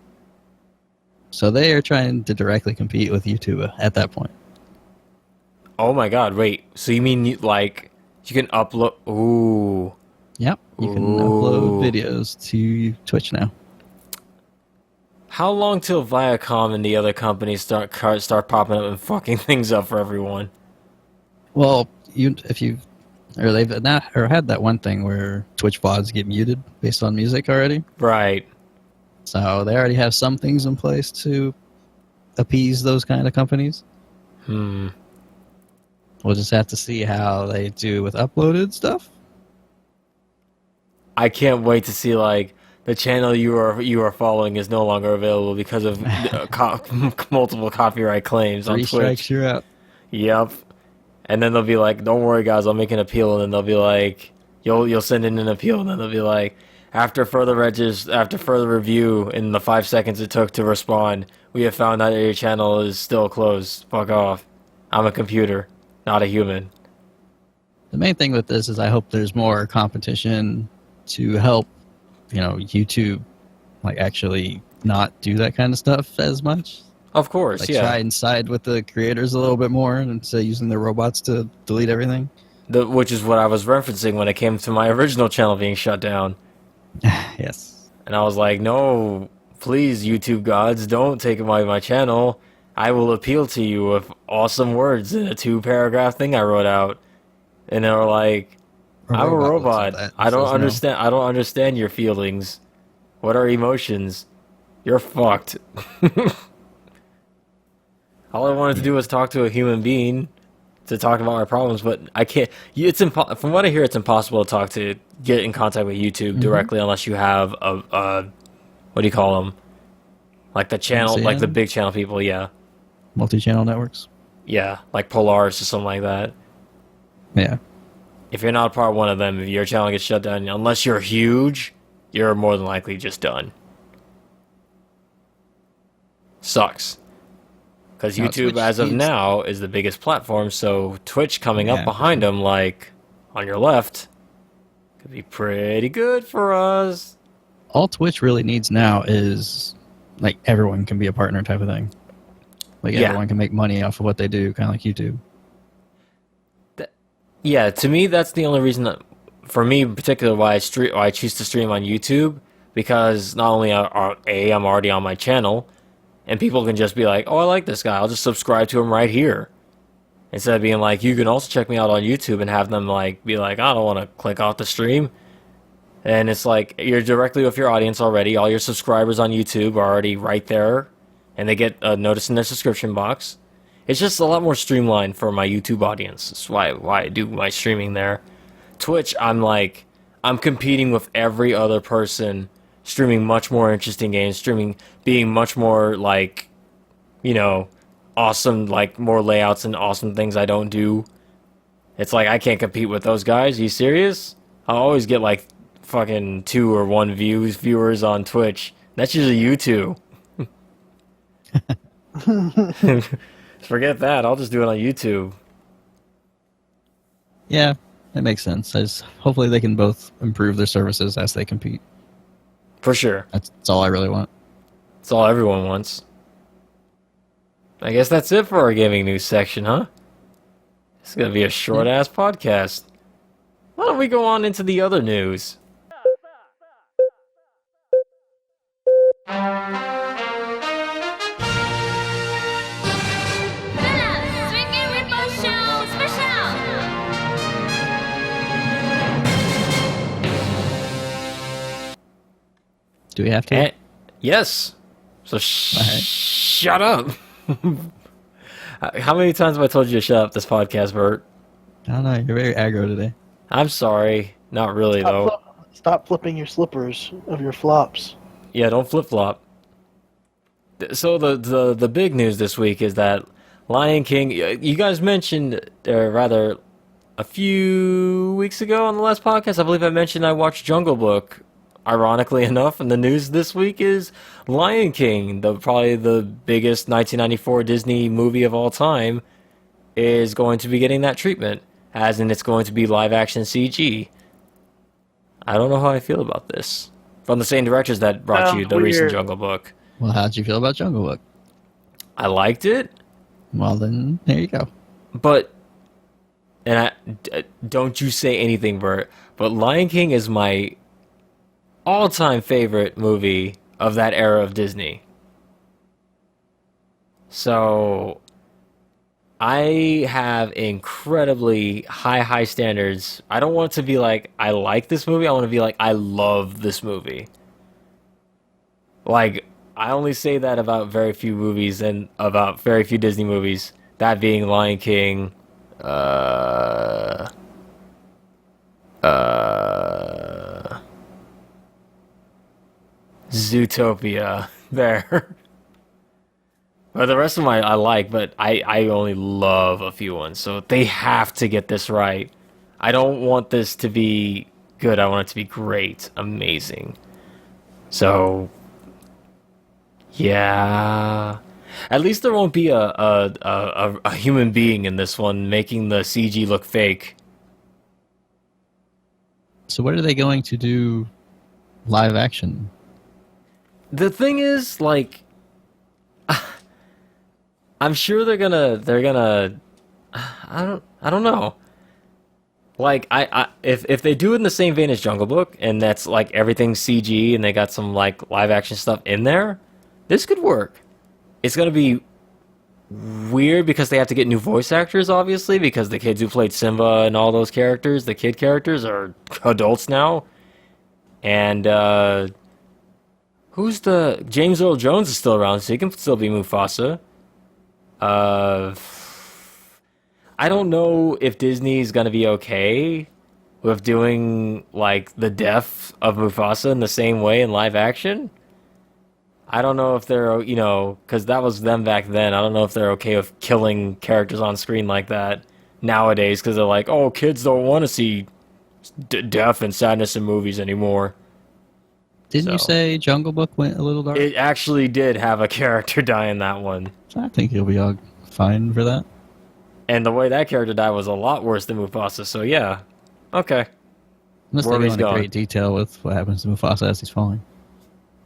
So they are trying to directly compete with YouTube at that point. Oh my god, wait. So you mean you can upload... Ooh. Yep, you can upload videos to Twitch now. How long till Viacom and the other companies start popping up and fucking things up for everyone? Well, they've had that one thing where Twitch VODs get muted based on music already. Right. So they already have some things in place to appease those kind of companies. We'll just have to see how they do with uploaded stuff. I can't wait to see the channel you are following is no longer available because of multiple copyright claims on Twitch. 3 strikes, you're out. Yep. And then they'll be like, "Don't worry, guys, I'll make an appeal." And then they'll be like, "You'll send in an appeal." And then they'll be like, After further review in the 5 seconds it took to respond, we have found that your channel is still closed. Fuck off. I'm a computer, not a human. The main thing with this is I hope there's more competition to help, YouTube, like, actually not do that kind of stuff as much. Of course, like, yeah. Try and side with the creators a little bit more instead of using their robots to delete everything. Which is what I was referencing when it came to my original channel being shut down. Yes. And I was like, no, please, YouTube gods, don't take away my channel. I will appeal to you with awesome words in a 2-paragraph thing I wrote out. And they were like, I'm a robot. I don't understand. I don't understand your feelings. What are emotions? You're fucked. All I wanted to do was talk to a human being to talk about our problems, but I can't. From what I hear, it's impossible to get in contact with YouTube directly unless you have a what do you call them? Like the channel, like the big channel people, yeah. Multi-channel networks. Yeah, like Polaris or something like that. Yeah. If you're not a part of one of them, if your channel gets shut down, unless you're huge, you're more than likely just done. Sucks. Because YouTube, as of now, is the biggest platform, so Twitch coming up behind them, like, on your left, could be pretty good for us. All Twitch really needs now is, like, everyone can be a partner type of thing. Like, everyone can make money off of what they do, kind of like YouTube. Yeah, to me, that's the only reason that, for me in particular, why I choose to stream on YouTube, because not only I'm already on my channel, and people can just be like, oh, I like this guy, I'll just subscribe to him right here. Instead of being like, you can also check me out on YouTube, and have them like be like, I don't want to click off the stream. And it's like, you're directly with your audience already, all your subscribers on YouTube are already right there, and they get a notice in their subscription box. It's just a lot more streamlined for my YouTube audience. That's why I do my streaming there. Twitch, I'm competing with every other person, streaming much more interesting games, being much more, like, awesome, like, more layouts and awesome things I don't do. It's like, I can't compete with those guys. Are you serious? I'll always get, like, fucking 2 or 1 viewers on Twitch. That's usually you two. Forget that. I'll just do it on YouTube. Yeah, that makes sense. Hopefully they can both improve their services as they compete. For sure. That's all I really want. That's all everyone wants. I guess that's it for our gaming news section, huh? It's going to be a short-ass podcast. Why don't we go on into the other news? Do we have to? Yes. So shut up. How many times have I told you to shut up this podcast, Bert? I don't know. You're very aggro today. I'm sorry. Not really, though. Stop flipping your slippers of your flops. Yeah, don't flip-flop. So the big news this week is that Lion King... You guys mentioned, or rather, a few weeks ago on the last podcast, I believe I mentioned I watched Jungle Book. Ironically enough, and the news this week is Lion King, probably the biggest 1994 Disney movie of all time, is going to be getting that treatment, as in it's going to be live-action CG. I don't know how I feel about this. From the same directors that brought you the recent Jungle Book. Well, how'd you feel about Jungle Book? I liked it. Well, then, there you go. But, don't you say anything, Bert, but Lion King is my all-time favorite movie of that era of Disney. So I have incredibly high standards. I don't want to be like, I like this movie. I want to be like, I love this movie. Like, I only say that about very few movies and about very few Disney movies. That being Lion King, Zootopia there. But the rest of them I like, but I only love a few ones. So they have to get this right. I don't want this to be good. I want it to be great, amazing. So, yeah. At least there won't be a human being in this one making the CG look fake. So what are they going to do live action? The thing is, like, I'm sure they're gonna I don't know. Like if they do it in the same vein as Jungle Book and that's like everything CG and they got some like live action stuff in there, this could work. It's gonna be weird because they have to get new voice actors, obviously, because the kids who played Simba and all those characters, the kid characters, are adults now. And who's the James Earl Jones is still around, so he can still be Mufasa. Uh, I don't know if Disney's gonna be okay with doing like the death of Mufasa in the same way in live action. I don't know if they're, because that was them back then. I don't know if they're okay with killing characters on screen like that nowadays, because they're like, oh, kids don't want to see death and sadness in movies anymore. Didn't you say Jungle Book went a little dark? It actually did have a character die in that one. I think he'll be all fine for that. And the way that character died was a lot worse than Mufasa, so yeah. Okay. Unless they go into great detail with what happens to Mufasa as he's falling.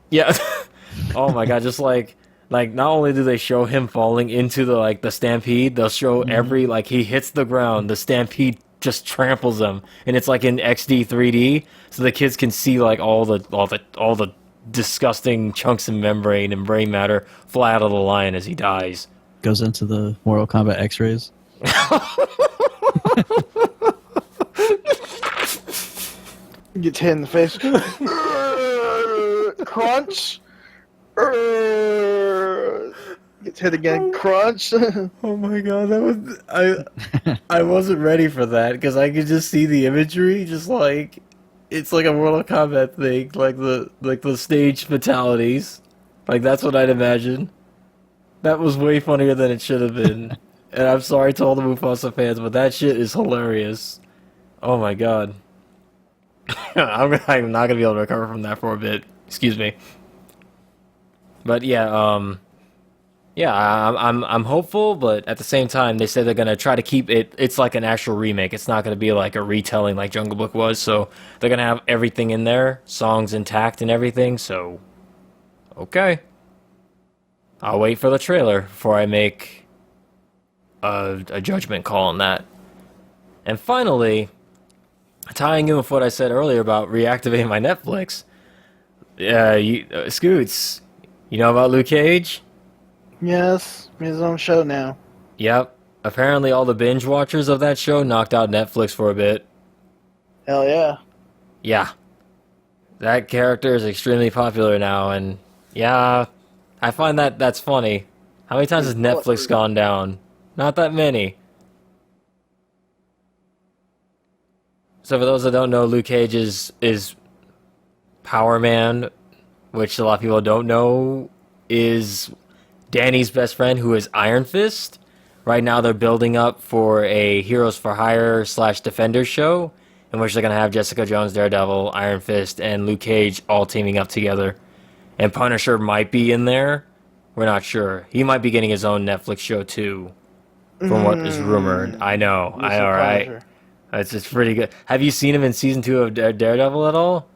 Yeah. Oh my god, just like not only do they show him falling into the stampede, they'll show every he hits the ground, the stampede just tramples him, and it's like in XD 3D, so the kids can see like all the disgusting chunks of membrane and brain matter fly out of the lion as he dies. Goes into the Mortal Kombat X-rays. Gets hit in the face. Crunch. Gets hit again. Crunch. Oh my god, that was I wasn't ready for that because I could just see the imagery, just like it's like a Mortal Kombat thing, like the stage fatalities, like that's what I'd imagine. That was way funnier than it should have been, and I'm sorry to all the Mufasa fans, but that shit is hilarious. Oh my god, I'm not gonna be able to recover from that for a bit. Excuse me. But yeah, I'm hopeful, but at the same time, they said they're gonna try to keep it. It's like an actual remake. It's not gonna be like a retelling like Jungle Book was. So they're gonna have everything in there, songs intact and everything. So, okay, I'll wait for the trailer before I make a judgment call on that. And finally, tying in with what I said earlier about reactivating my Netflix, Scoots. You know about Luke Cage? Yes, his own show now. Yep. Apparently all the binge watchers of that show knocked out Netflix for a bit. Hell yeah. Yeah. That character is extremely popular now, and yeah, I find that's funny. How many times has Netflix gone down? Not that many. So for those that don't know, Luke Cage is Power Man, which a lot of people don't know, is Danny's best friend, who is Iron Fist. Right now they're building up for a Heroes for Hire / Defenders show, in which they're going to have Jessica Jones, Daredevil, Iron Fist, and Luke Cage all teaming up together. And Punisher might be in there. We're not sure. He might be getting his own Netflix show too, from what is rumored. I know, right? It's pretty good. Have you seen him in season 2 of Daredevil at all?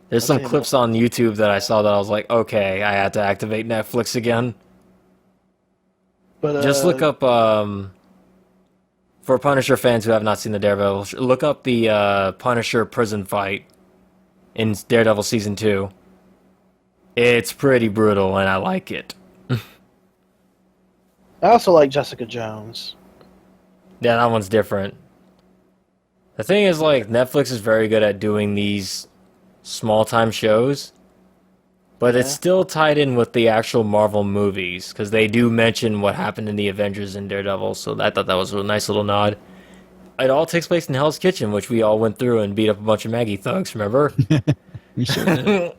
There's some clips on YouTube that I saw that I was like, okay, I had to activate Netflix again. But just look up, for Punisher fans who have not seen the Daredevil, look up the Punisher prison fight in Daredevil season 2. It's pretty brutal, and I like it. I also like Jessica Jones. Yeah, that one's different. The thing is, like, Netflix is very good at doing these small-time shows, but it's still tied in with the actual Marvel movies, because they do mention what happened in the Avengers and Daredevil, so I thought that was a nice little nod. It all takes place in Hell's Kitchen, which we all went through and beat up a bunch of Maggie thugs, remember? We sure did.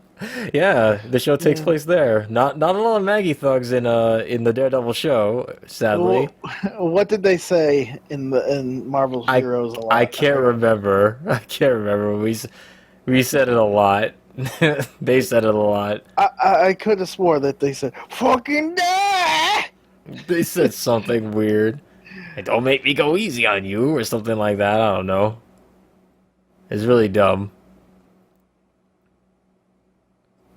Yeah, the show takes place there. Not a lot of Maggie thugs in the Daredevil show, sadly. Well, what did they say in Marvel's Heroes Alliance? I can't remember. We said it a lot. They said it a lot. I could have swore that they said, fucking die! They said something weird. Like, don't make me go easy on you, or something like that. I don't know. It's really dumb.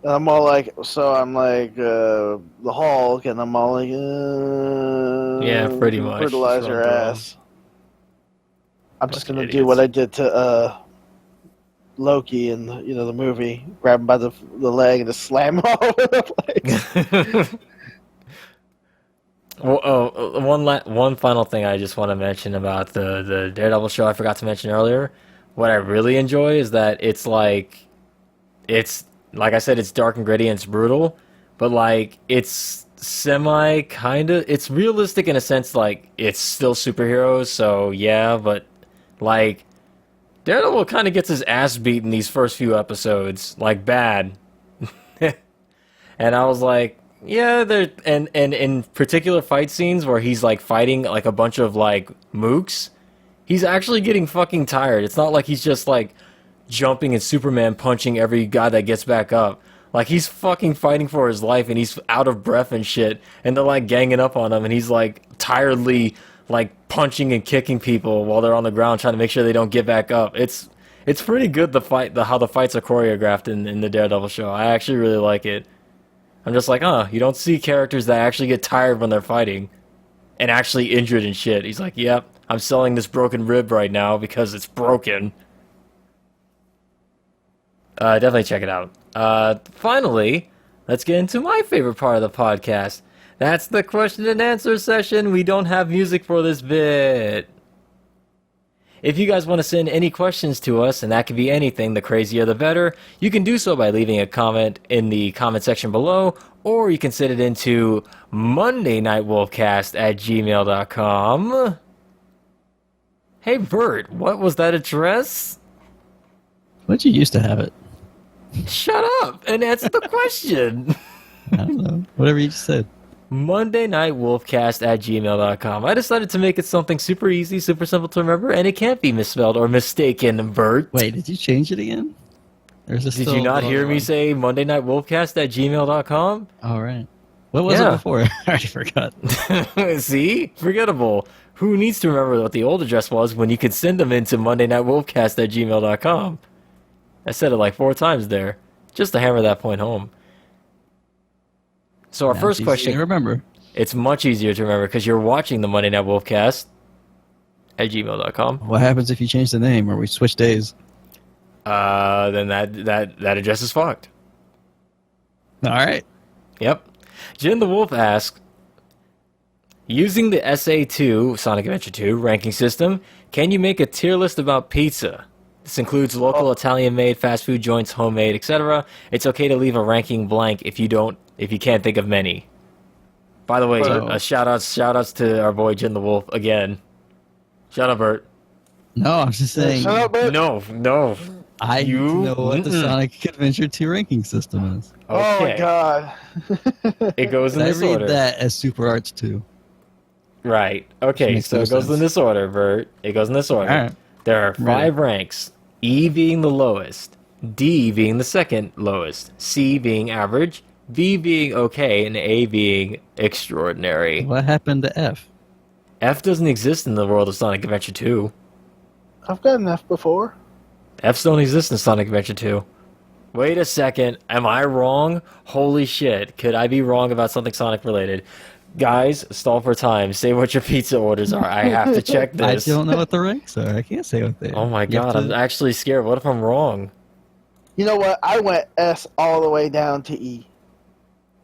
And I'm all like, the Hulk, and I'm all like, yeah, pretty much. Fertilize your ass. I'm just gonna do what I did to Loki in the movie, grab him by the leg and just slam him all over the place. Well, one final thing I just want to mention about the Daredevil show I forgot to mention earlier. What I really enjoy is that it's like I said, it's dark and gritty and it's brutal, but like it's it's realistic in a sense, like it's still superheroes, so yeah, but like Daredevil kind of gets his ass beat in these first few episodes, like bad. And I was like, yeah, and in particular fight scenes where he's like fighting like a bunch of like mooks, he's actually getting fucking tired. It's not like he's just like jumping and Superman punching every guy that gets back up. Like he's fucking fighting for his life and he's out of breath and shit, and they're like ganging up on him and he's like tiredly like punching and kicking people while they're on the ground trying to make sure they don't get back up. It's pretty good, how the fights are choreographed in the Daredevil show. I actually really like it. I'm just like, you don't see characters that actually get tired when they're fighting and actually injured and shit. He's like, yep, I'm selling this broken rib right now because it's broken. Definitely check it out. Finally, let's get into my favorite part of the podcast. That's the question and answer session. We don't have music for this bit. If you guys want to send any questions to us, and that can be anything, the crazier the better, you can do so by leaving a comment in the comment section below, or you can send it into mondaynightwolfcast@gmail.com. Hey Bert, what was that address? When'd you used to have it? Shut up and answer the question. I don't know. Whatever you just said. mondaynightwolfcast@gmail.com. I decided to make it something super easy, super simple to remember, and it can't be misspelled or mistaken, Bert. Wait, did you change it again? Or is it Did you not hear me say mondaynightwolfcast@gmail.com? All right. What was it before? I already forgot. See? Forgettable. Who needs to remember what the old address was when you could send them into mondaynightwolfcast@gmail.com? I said it like 4 times there, just to hammer that point home. So our first question, remember. It's much easier to remember because you're watching the Monday Night Wolfcast at gmail.com. What happens if you change the name or we switch days? Then that address is fucked. All right. Yep. Jin the Wolf asks, using the SA2, Sonic Adventure 2, ranking system, can you make a tier list about pizza? This includes local Italian-made, fast food joints, homemade, etc. It's okay to leave a ranking blank if you can't think of many. By the way, shout outs to our boy Jin the Wolf again. Shut up, Bert. No, I'm just saying. Shut up, Bert. No. I know what the Sonic Adventure 2 ranking system is. Okay. Oh my god. It goes in this order. I read that as Super Arts 2. Right. Okay, so it goes in this order, Bert. It goes in this order. All right. There are 5 ranks. E being the lowest, D being the second lowest, C being average, B being okay, and A being extraordinary. What happened to F? F doesn't exist in the world of Sonic Adventure 2. I've gotten F before. Fs don't exist in Sonic Adventure 2. Wait a second, am I wrong? Holy shit, could I be wrong about something Sonic related? Guys, stall for time. Say what your pizza orders are. I have to check this. I don't know what the ranks are. I can't say what they are. Oh my god, I'm actually scared. What if I'm wrong? You know what? I went S all the way down to E.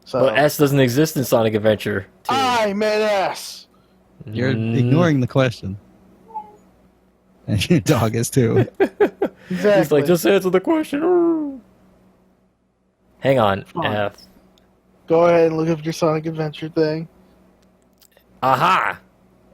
So Well, S doesn't exist in Sonic Adventure 2. I meant S. You're ignoring the question. And your dog is too. Exactly. He's like, just answer the question. Hang on. Fine. F. Go ahead and look up your Sonic Adventure thing. Aha!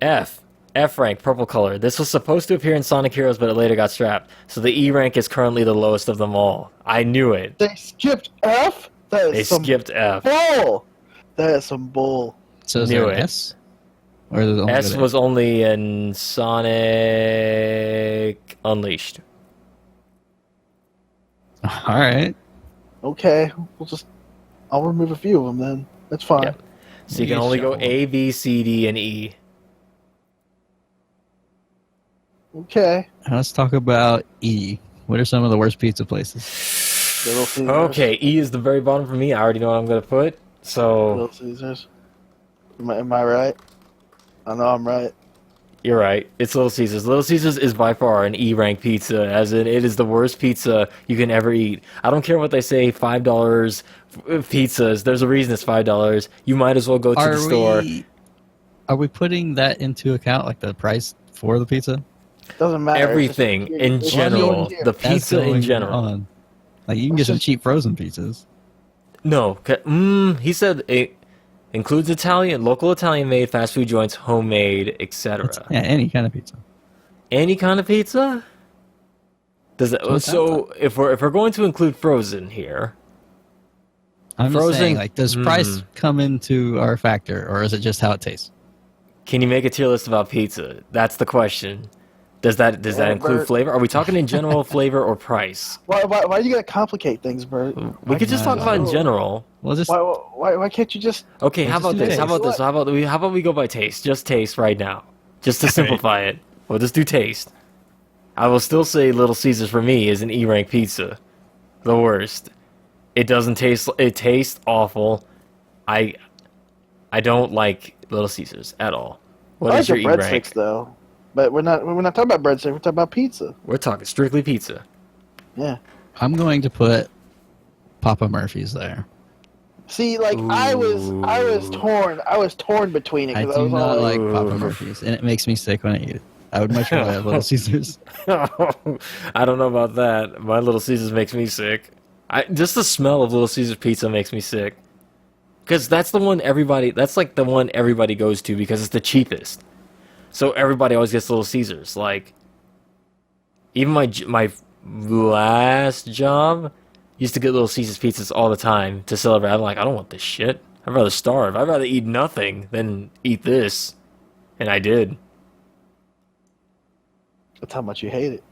F. F rank, purple color. This was supposed to appear in Sonic Heroes, but it later got scrapped. So the E rank is currently the lowest of them all. I knew it. They skipped F? They skipped F. Bull! That is some bull. So is Knew there an it. S? Or is it only S the- was only in Sonic Unleashed. All right. Okay, I'll remove a few of them then. That's fine. Yep. So you can only go A, B, C, D, and E. Okay. Let's talk about E. What are some of the worst pizza places? Little Caesars. Okay, E is the very bottom for me. I already know what I'm gonna put. So Little Caesars. Am I right? I know I'm right. you're right. It's Little Caesars. Little Caesars is by far an E rank pizza, as in it is the worst pizza you can ever eat. I don't care what they say. $5 pizzas. There's a reason it's $5. You might as well go to the store. Are we putting that into account, like the price for the pizza? Doesn't matter. Everything in general. The pizza in general. Like, you can get some cheap frozen pizzas. No. He said it includes local Italian-made fast food joints, homemade, etc. Yeah, any kind of pizza. Any kind of pizza? Does it, so if we're going to include frozen here, I'm just saying, like, does price come into our factor, or is it just how it tastes? Can you make a tier list about pizza? That's the question. Does that include flavor? Are we talking in general flavor or price? Why are you gonna complicate things, Bert? We could just talk about in general. Well, just why can't you just? Okay, how about this? How about we go by taste? Just taste right now, just to simplify it. We'll just do taste. I will still say Little Caesars for me is an E rank pizza, the worst. It doesn't taste. It tastes awful. I don't like Little Caesars at all. What is your E rank? Breadsticks though? But we're not talking about breadsticks. We're talking about pizza. We're talking strictly pizza. Yeah. I'm going to put Papa Murphy's there. See, like, I was torn between it. I do not like Papa Murphy's, and it makes me sick when I eat it. I would much rather have Little Caesars. I don't know about that. My Little Caesars makes me sick. Just the smell of Little Caesars pizza makes me sick. Because that's the one everybody goes to because it's the cheapest. So everybody always gets Little Caesars. Like, even my last job used to get Little Caesars pizzas all the time to celebrate. I'm like, I don't want this shit. I'd rather starve. I'd rather eat nothing than eat this. And I did. That's how much you hate it.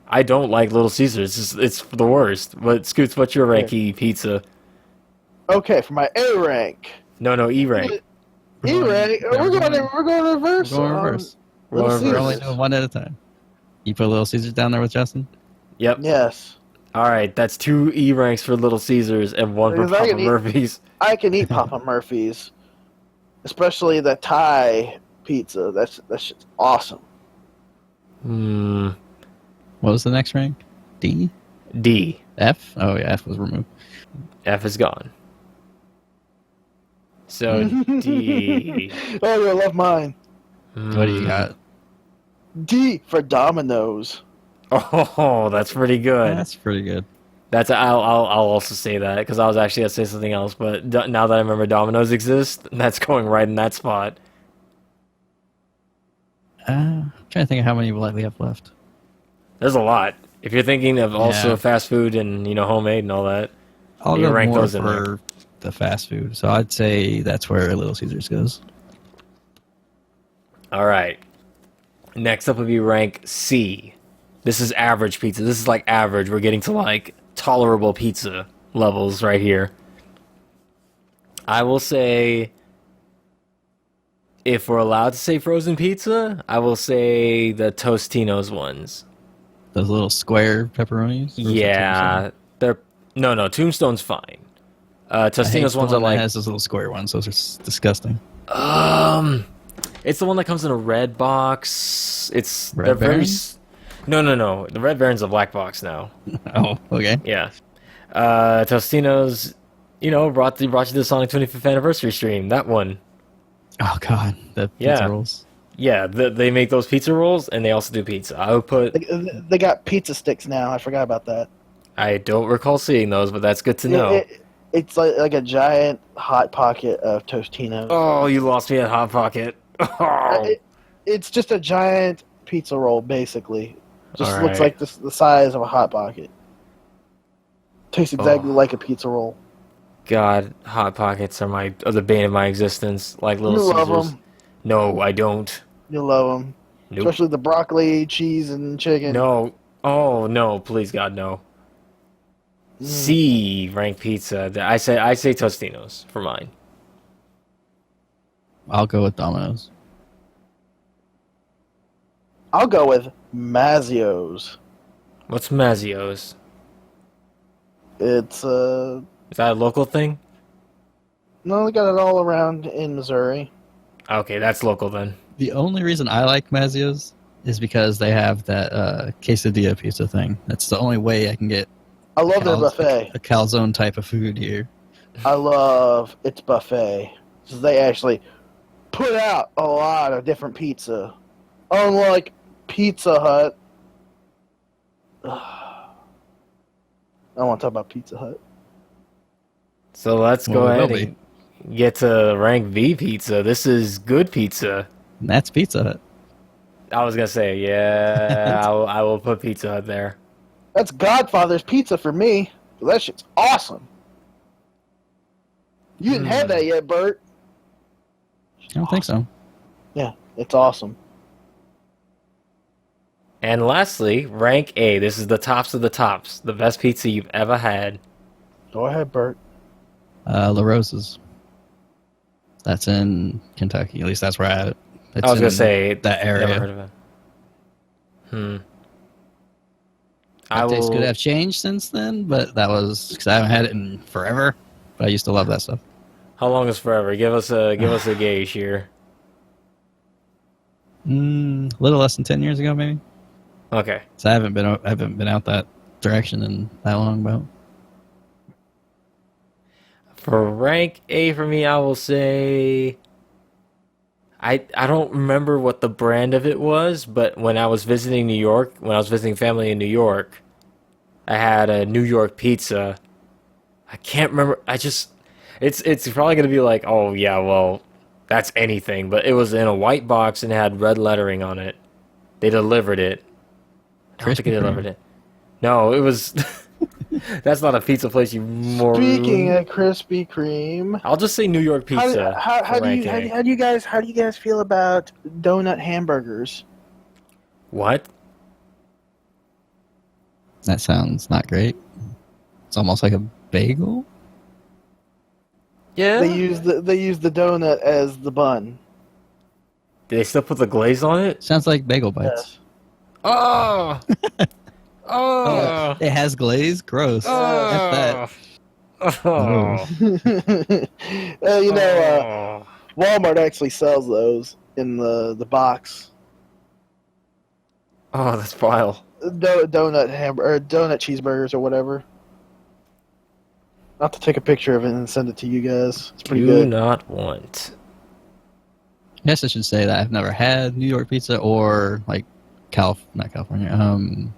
I don't like Little Caesars. It's the worst. But Scoots, what's your ranky pizza? Okay, for my A rank. No, E rank. E rank. We're going reverse. We're going reverse. We're only doing one at a time. You put Little Caesars down there with Justin? Yep. Yes. All right, that's 2 E ranks for Little Caesars and 1 for Papa Murphy's. I can eat Papa Murphy's, especially the Thai pizza. That's shit's awesome. What was the next rank? D? D. F? Oh, yeah, F was removed. F is gone. So, D. Oh, I love mine. What do you got? D for Domino's. Oh, that's pretty good. That's pretty good. I'll also say that because I was actually gonna say something else, but now that I remember Domino's exists, that's going right in that spot. I'm trying to think of how many we have left. There's a lot. If you're thinking of also fast food and homemade and all that, I'll go rank those for the fast food. So I'd say that's where Little Caesars goes. All right. Next up would be rank C. This is average pizza. This is like average. We're getting to like tolerable pizza levels right here. I will say, if we're allowed to say frozen pizza, I will say the Tostino's ones. Those little square pepperonis? Yeah. They're no, Tombstone's fine. Tostino's ones are like... It has those little square ones. Those are disgusting. It's the one that comes in a red box. Red Baron? No. The Red Baron's a black box now. Oh, okay. Yeah. Tostino's, brought you to the Sonic 25th anniversary stream. That one. Oh, God. The pizza rolls. Yeah, they make those pizza rolls, and they also do pizza. I would put... They got pizza sticks now. I forgot about that. I don't recall seeing those, but that's good to know. It's like a giant Hot Pocket of Tostino's. Oh, you lost me at Hot Pocket. Oh. It's just a giant pizza roll, basically. Just looks like the size of a Hot Pocket. Tastes exactly like a pizza roll. God, Hot Pockets are the bane of my existence. Like Little Caesars. You love them. No, I don't. You love them. Nope. Especially the broccoli, cheese, and chicken. No. Oh, no. Please, God, no. C rank pizza. I say Tostino's for mine. I'll go with Domino's. I'll go with Mazio's. What's Mazio's? It's Is that a local thing? no, they got it all around in Missouri. Okay, that's local then. The only reason I like Mazio's is because they have that quesadilla pizza thing. That's the only way I can get. I love their buffet. A calzone type of food here. I love its buffet. So they actually put out a lot of different pizza. Unlike Pizza Hut. I don't want to talk about Pizza Hut. So let's go ahead and get to rank V pizza. This is good pizza. And that's Pizza Hut. I was gonna say, yeah, I will put Pizza Hut there. That's Godfather's Pizza for me. That shit's awesome. You didn't have that yet, Bert. I don't think so. Yeah, it's awesome. And lastly, rank A. This is the tops of the tops. The best pizza you've ever had. Go ahead, Bert. La Rosa's. That's in Kentucky. At least that's where I had it. I was gonna say that area. Never heard of it. My taste could have changed since then, but that was because I haven't had it in forever. But I used to love that stuff. How long is forever? Give us a gauge here. A little less than 10 years ago, maybe. Okay. So I haven't been out that direction in that long about. For rank A for me, I will say I don't remember what the brand of it was, but when I was visiting New York, when I was visiting family in New York, I had a New York pizza. I can't remember. It's probably gonna be like, oh yeah, well, that's anything, but it was in a white box and it had red lettering on it. They delivered it. I don't think they delivered it. No, it was. That's not a pizza place, you moron. Speaking of Krispy Kreme, I'll just say New York pizza. How do you guys feel about donut hamburgers? What? That sounds not great. It's almost like a bagel. Yeah. They use the donut as the bun. Do they still put the glaze on it? Sounds like bagel bites. Yes. Oh. Oh. It has glaze. Gross. Oh. Oh. Walmart actually sells those in the box. Oh, that's vile. Donut cheeseburgers or whatever. I'll have to take a picture of it and send it to you guys. It's pretty good. Do not want. I guess I should say that I've never had New York pizza or like not California,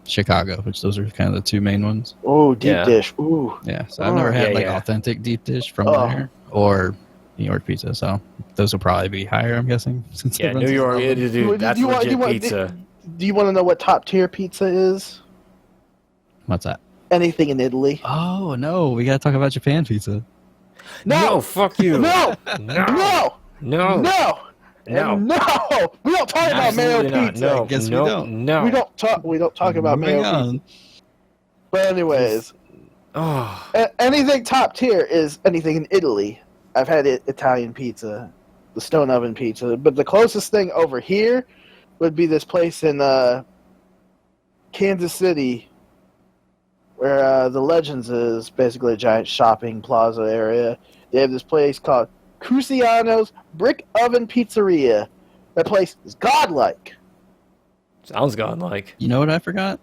Chicago, which those are kind of the two main ones. Oh, deep dish. Ooh. Yeah, so I've never had authentic deep dish from there or New York pizza. So those will probably be higher, I'm guessing. Since New York, dude, that's legit pizza. Do you want to know what top tier pizza is? What's that? Anything in Italy. Oh no, we gotta talk about Japan pizza. No, fuck you. No, no, no, no. No, we don't talk about mayo pizza. No, I guess we don't. No, we don't talk about mayo pizza. But anyways, anything top tier is anything in Italy. I've had Italian pizza, the stone oven pizza, but the closest thing over here would be this place in Kansas City, where the Legends is basically a giant shopping plaza area. They have this place called Cruciano's Brick Oven Pizzeria. That place is godlike. Sounds godlike. You know what I forgot?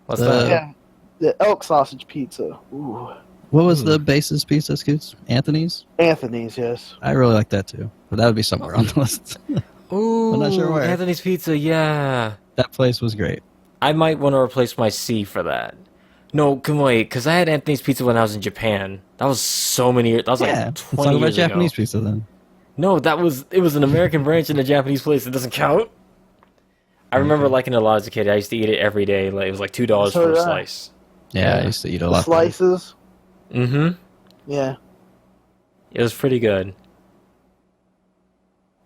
What's that? Yeah, the elk sausage pizza. Ooh. What was the basis pizza, Scoots? Anthony's? Anthony's, yes. I really like that too. But that would be somewhere on the list. Ooh, I'm not sure where. Anthony's Pizza, yeah. That place was great. I might want to replace my C for that. No, come wait, because I had Anthony's Pizza when I was in Japan. That was so many years. That was like 20 let's talk about years Japanese ago. pizza then. No, it was an American branch in a Japanese place. It doesn't count. I remember liking it a lot as a kid. I used to eat it every day. Like, it was like $2 for a slice. Yeah, I used to eat a lot. Slices. Mm-hmm. Yeah. It was pretty good.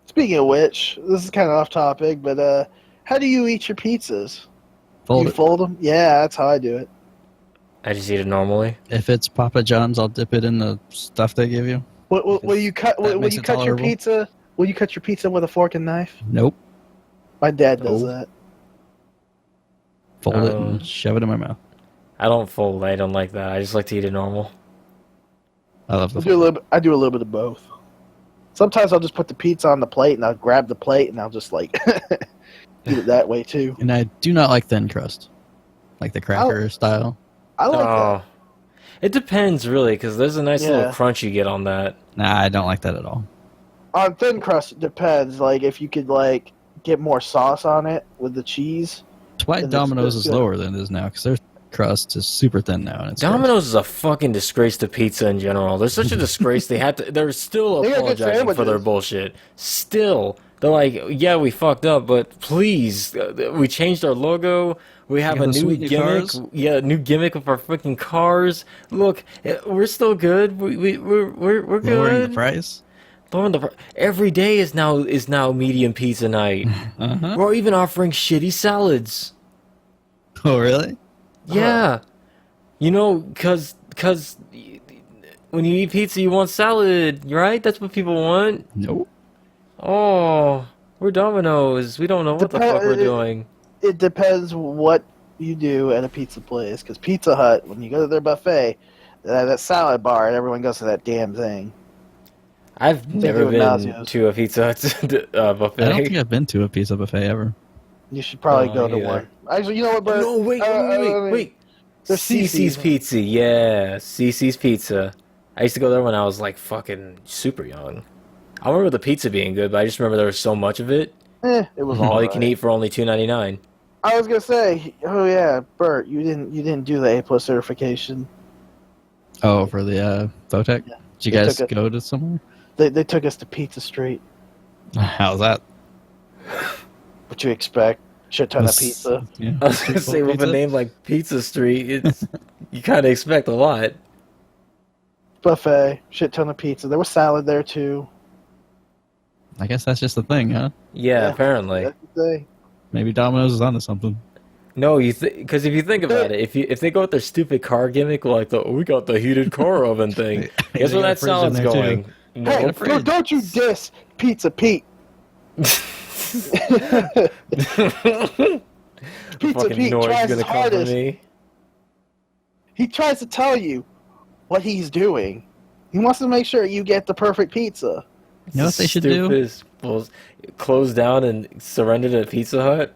Speaking of which, this is kind of off topic, but how do you eat your pizzas? Fold you it. fold them? Yeah, that's how I do it. I just eat it normally. If it's Papa John's, I'll dip it in the stuff they give you. Will you cut your pizza? Will you cut your pizza with a fork and knife? Nope. My dad does that. Fold it and shove it in my mouth. I don't fold. I don't like that. I just like to eat it normal. I love the. I do a little bit of both. Sometimes I'll just put the pizza on the plate and I'll grab the plate and I'll just like eat it that way too. And I do not like thin crust, like the cracker style. I like that. It depends really, because there's a nice little crunch you get on that. Nah, I don't like that at all. On thin crust, it depends. Like if you could like get more sauce on it with the cheese. That's why Domino's is lower than it is now, because their crust is super thin now. And it's Domino's is a fucking disgrace to pizza in general. They're such a disgrace. They're still apologizing for their bullshit. Still, they're like, yeah, we fucked up, but please, we changed our logo. We have a new gimmick. Yeah, new gimmick of our fucking cars. Look, we're still good. We're good. Lowering the price. Every day is now medium pizza night. We're even offering shitty salads. Oh, really? Yeah. You know, cause when you eat pizza, you want salad, right? That's what people want. Nope. Oh, we're Domino's. We don't know what the fuck we're doing. It depends what you do at a pizza place. Because Pizza Hut, when you go to their buffet, that salad bar, and everyone goes to that damn thing. I've never been to a Pizza Hut buffet. I don't think I've been to a pizza buffet ever. You should probably go to one. Actually, you know what, Bert? No, wait. There's CC's Pizza, yeah. CC's Pizza. I used to go there when I was, like, fucking super young. I remember the pizza being good, but I just remember there was so much of it. It was all you can eat for only $2.99. I was gonna say, oh yeah, Bert, you didn't do the A+ certification. Oh, for the Votech? Yeah. Did you guys go to somewhere? They took us to Pizza Street. How's that? What you expect? Shit ton of pizza. Yeah. I was gonna say, with a name like Pizza Street, it's you kind of expect a lot. Buffet, shit ton of pizza. There was salad there too. I guess that's just the thing, huh? Yeah, apparently. That's the thing. Maybe Domino's is onto something. No, because if you think about it, if they go with their stupid car gimmick, like we got the heated car oven thing, guess where that salad's going? No, hey, don't you diss Pizza Pete. Pizza Pete tries his hardest. He tries to tell you what he's doing. He wants to make sure you get the perfect pizza. You know what they should do? Close down and surrender to Pizza Hut.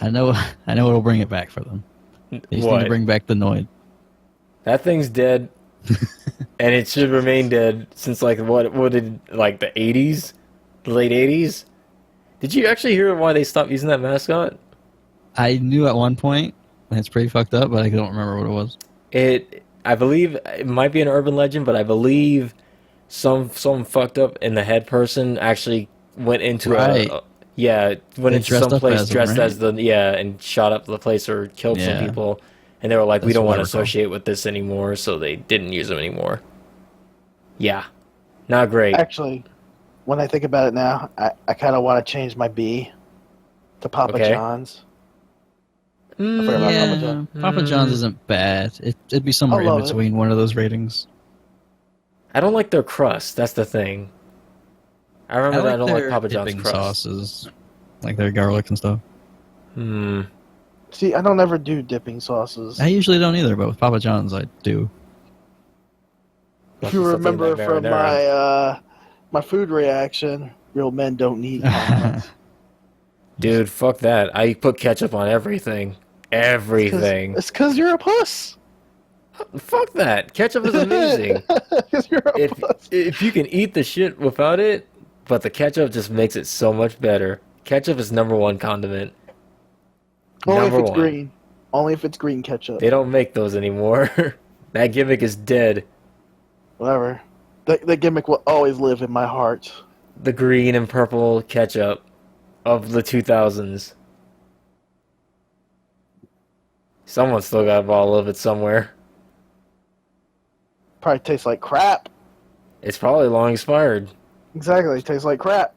I know what'll bring it back for them. They just need to bring back the Noid. That thing's dead, and it should remain dead since like the 80s, the late 80s. Did you actually hear why they stopped using that mascot? I knew at one point, and it's pretty fucked up, but I don't remember what it was. I believe it might be an urban legend, but I believe some fucked up in the head person actually went into some place dressed as and shot up the place or killed some people, and they were like, we don't want to associate with this anymore, so they didn't use them anymore. Yeah, not great. Actually, when I think about it now, I kind of want to change my B to Papa John's. Papa John's isn't bad. It'd be somewhere in between one of those ratings. I don't like their crust. That's the thing. I remember I don't like Papa John's crust. Sauces, like their garlic and stuff. See, I don't ever do dipping sauces. I usually don't either, but with Papa John's, I do. If you remember from my food reaction, real men don't need comments. Dude, fuck that. I put ketchup on everything. Everything. It's because you're a puss. Fuck that. Ketchup is amazing. If you can eat the shit without it, but the ketchup just makes it so much better. Ketchup is #1 condiment. Only if it's green. Only if it's green ketchup. They don't make those anymore. That gimmick is dead. Whatever. The gimmick will always live in my heart. The green and purple ketchup of the 2000s. Someone still got a bottle of it somewhere. Probably tastes like crap. It's probably long expired. Exactly, it tastes like crap.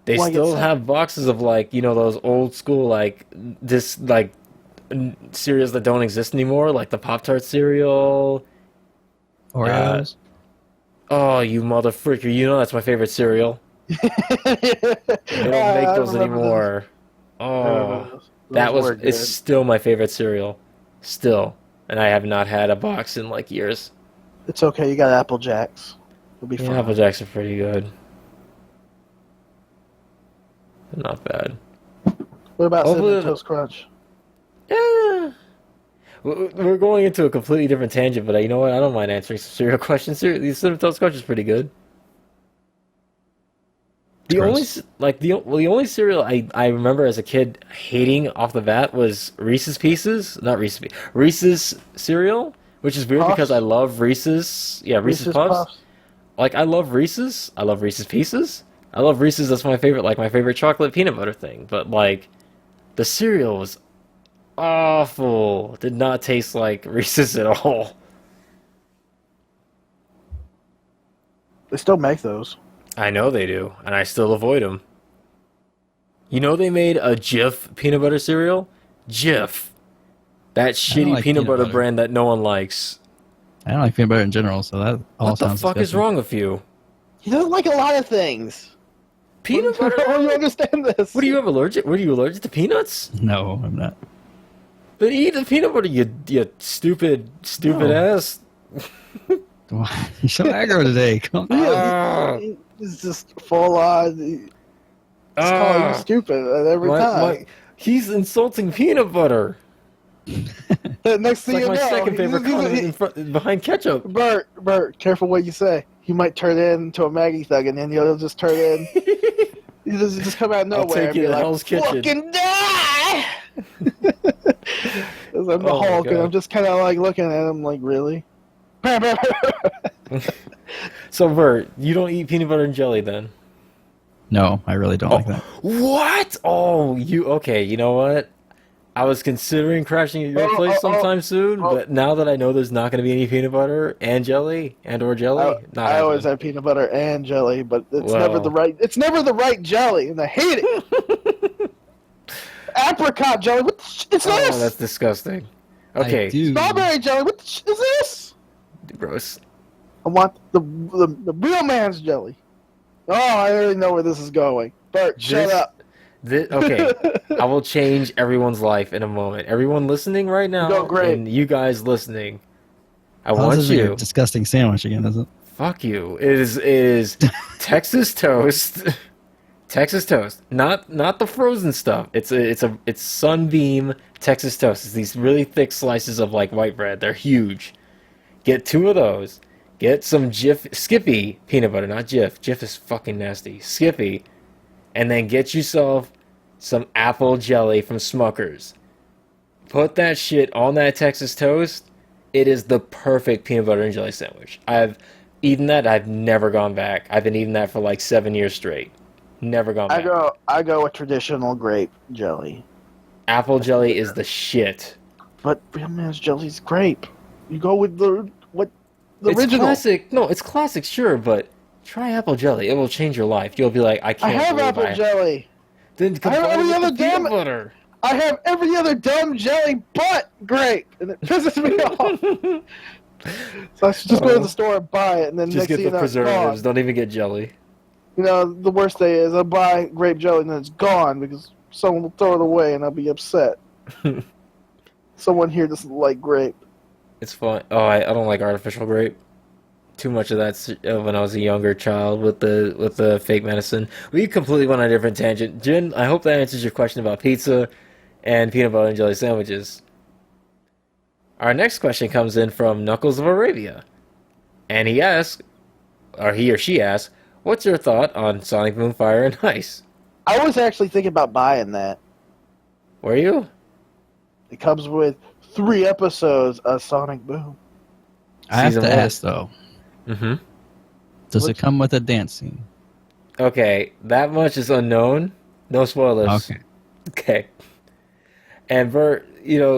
They still have boxes of those old school cereals that don't exist anymore, like the Pop-Tart cereal. Oreos. Oh, you mother freaker! You know that's my favorite cereal. They don't make those anymore. Oh, it's still my favorite cereal. Still. And I have not had a box in like years. It's okay, you got Apple Jacks. It'll be fine. Apple Jacks are pretty good. They're not bad. What about Cinnamon Toast Crunch? Yeah. We're going into a completely different tangent, but you know what? I don't mind answering some cereal questions. The Cinnamon Toast Crunch is pretty good. The only cereal I remember as a kid hating off the bat was Reese's Pieces, not Reese's cereal, which is weird because I love Reese's. Yeah, Reese's Puffs. Like I love Reese's. I love Reese's Pieces. I love Reese's. That's my favorite chocolate peanut butter thing. But like, the cereal was awful. Did not taste like Reese's at all. They still make those. I know they do, and I still avoid them. You know they made a Jif peanut butter cereal? Jif. That shitty like peanut butter brand that no one likes. I don't like peanut butter in general, so that all sounds What the fuck disgusting. is wrong with you? You don't like a lot of things. Peanut butter? How do you understand this? What are you allergic? What are you allergic to peanuts? No, I'm not. But eat the peanut butter, you stupid ass. You're so aggro today. Come on. It's just full on. He's calling you stupid at every time. He's insulting peanut butter. Next thing it's like my second favorite condiment behind ketchup. Bert, careful what you say. He might turn into a Maggie thug, and then he'll just turn in. He just come out of nowhere. I'll take you to Hell's Kitchen. Fucking die! I'm the Hulk, and I'm just kind of like looking at him like, really? So, Bert, you don't eat peanut butter and jelly then? No, I really don't like that. What? Oh, okay, you know what? I was considering crashing at your place sometime soon, but now that I know there's not going to be any peanut butter and jelly, I always have peanut butter and jelly, but it's never the right. It's never the right jelly, and I hate it. Apricot jelly. What is this? Oh, that's disgusting. Okay. Strawberry jelly. What is this? Gross. I want the real man's jelly. Oh, I already know where this is going. Bert, shut up. Okay, I will change everyone's life in a moment. Everyone listening right now, and you guys listening, I want you. A disgusting sandwich again, is it? Fuck you. It is Texas toast. Texas toast, not the frozen stuff. It's Sunbeam Texas toast. It's these really thick slices of like white bread. They're huge. Get 2 of those. Get some Skippy peanut butter, not Jif. Jif is fucking nasty. Skippy. And then get yourself some apple jelly from Smucker's. Put that shit on that Texas toast. It is the perfect peanut butter and jelly sandwich. I've eaten that. I've never gone back. I've been eating that for like 7 years straight. Never gone back. I go with traditional grape jelly. Apple jelly is the shit. But real man's jelly's grape. You go with the original. Classic. No, it's classic, sure, but try apple jelly. It will change your life. You'll be like, I can't. I have apple jelly. Then combine it with the peanut butter. I have every other dumb jelly but grape, and it pisses me off. So I should just go to the store and buy it, and then just get the preservatives. Don't even get jelly. You know, the worst thing is I buy grape jelly and then it's gone because someone will throw it away, and I'll be upset. Someone here doesn't like grape. It's fun. Oh, I don't like artificial grape. Too much of that when I was a younger child with the fake medicine. We completely went on a different tangent. Jin, I hope that answers your question about pizza and peanut butter and jelly sandwiches. Our next question comes in from Knuckles of Arabia. And he or she asks, what's your thought on Sonic Boom Fire and Ice? I was actually thinking about buying that. Were you? It comes with 3 episodes of Sonic Boom. I have to ask, though. Mm-hmm. Does it come with a dance scene? Okay, that much is unknown. No spoilers. Okay. And Bert,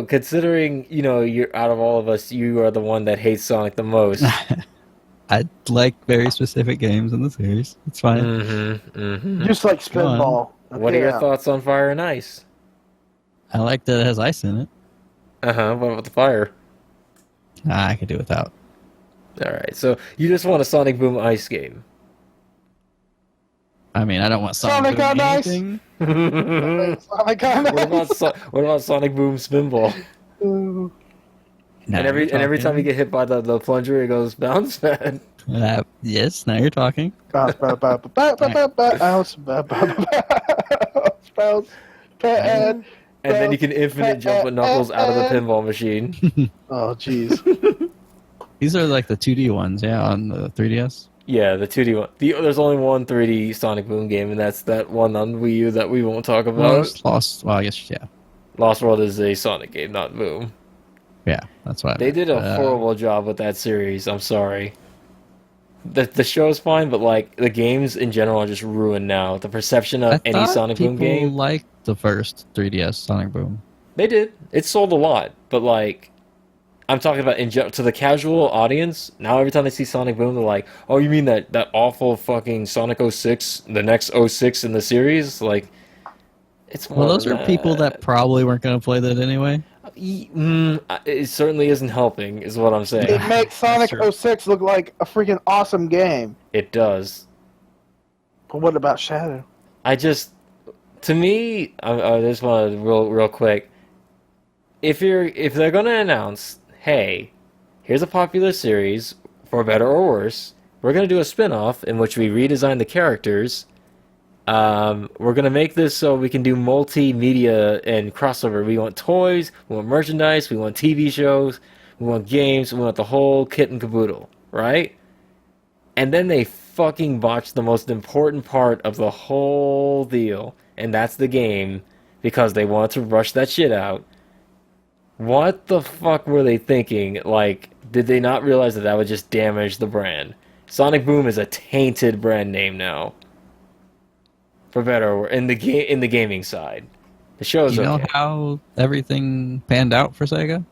considering, you're out of all of us, you are the one that hates Sonic the most. I like very specific games in the series. It's fine. Mm-hmm, mm-hmm. Just like Spinball. What are your thoughts on Fire and Ice? I like that it has ice in it. What about the fire? Nah, I could do without. All right. So you just want a Sonic Boom Ice game. I mean, I don't want Sonic Boom anything. Sonic on Ice. What about Sonic Boom Spinball? Nah, And every time you get hit by the plunger, it goes bounce pad. Yes, now you're talking. Bounce pad. And then you can infinite jump with Knuckles out of the pinball machine. Oh, jeez. These are like the 2D ones, yeah, on the 3DS. Yeah, the 2D one. There's only one 3D Sonic Boom game, and that's that one on Wii U that we won't talk about. Well, I guess, yeah. Lost World is a Sonic game, not Boom. Yeah, that's what I They did a horrible job with that series. I'm sorry. The show's fine, but like the games in general are just ruined now. The perception of any Sonic Boom game. People like the first 3DS Sonic Boom. They did. It sold a lot, but like I'm talking about to the casual audience. Now every time they see Sonic Boom, they're like, "Oh, you mean that awful fucking Sonic 06, the next 06 in the series?" Like, it's more those are people that probably weren't going to play that anyway. It certainly isn't helping, is what I'm saying. It makes Sonic 06 look like a freaking awesome game. It does. But what about Shadow? To me, I just want to real quick. If they're gonna announce, hey, here's a popular series, for better or worse, we're gonna do a spin-off in which we redesign the characters. We're gonna make this so we can do multimedia and crossover. We want toys, we want merchandise, we want TV shows, we want games, we want the whole kit and caboodle, right? And then they fucking botched the most important part of the whole deal, and that's the game, because they wanted to rush that shit out. What the fuck were they thinking? Like, did they not realize that would just damage the brand? Sonic Boom is a tainted brand name now. For better or worse, in the gaming side. The show's okay. You know how everything panned out for Sega?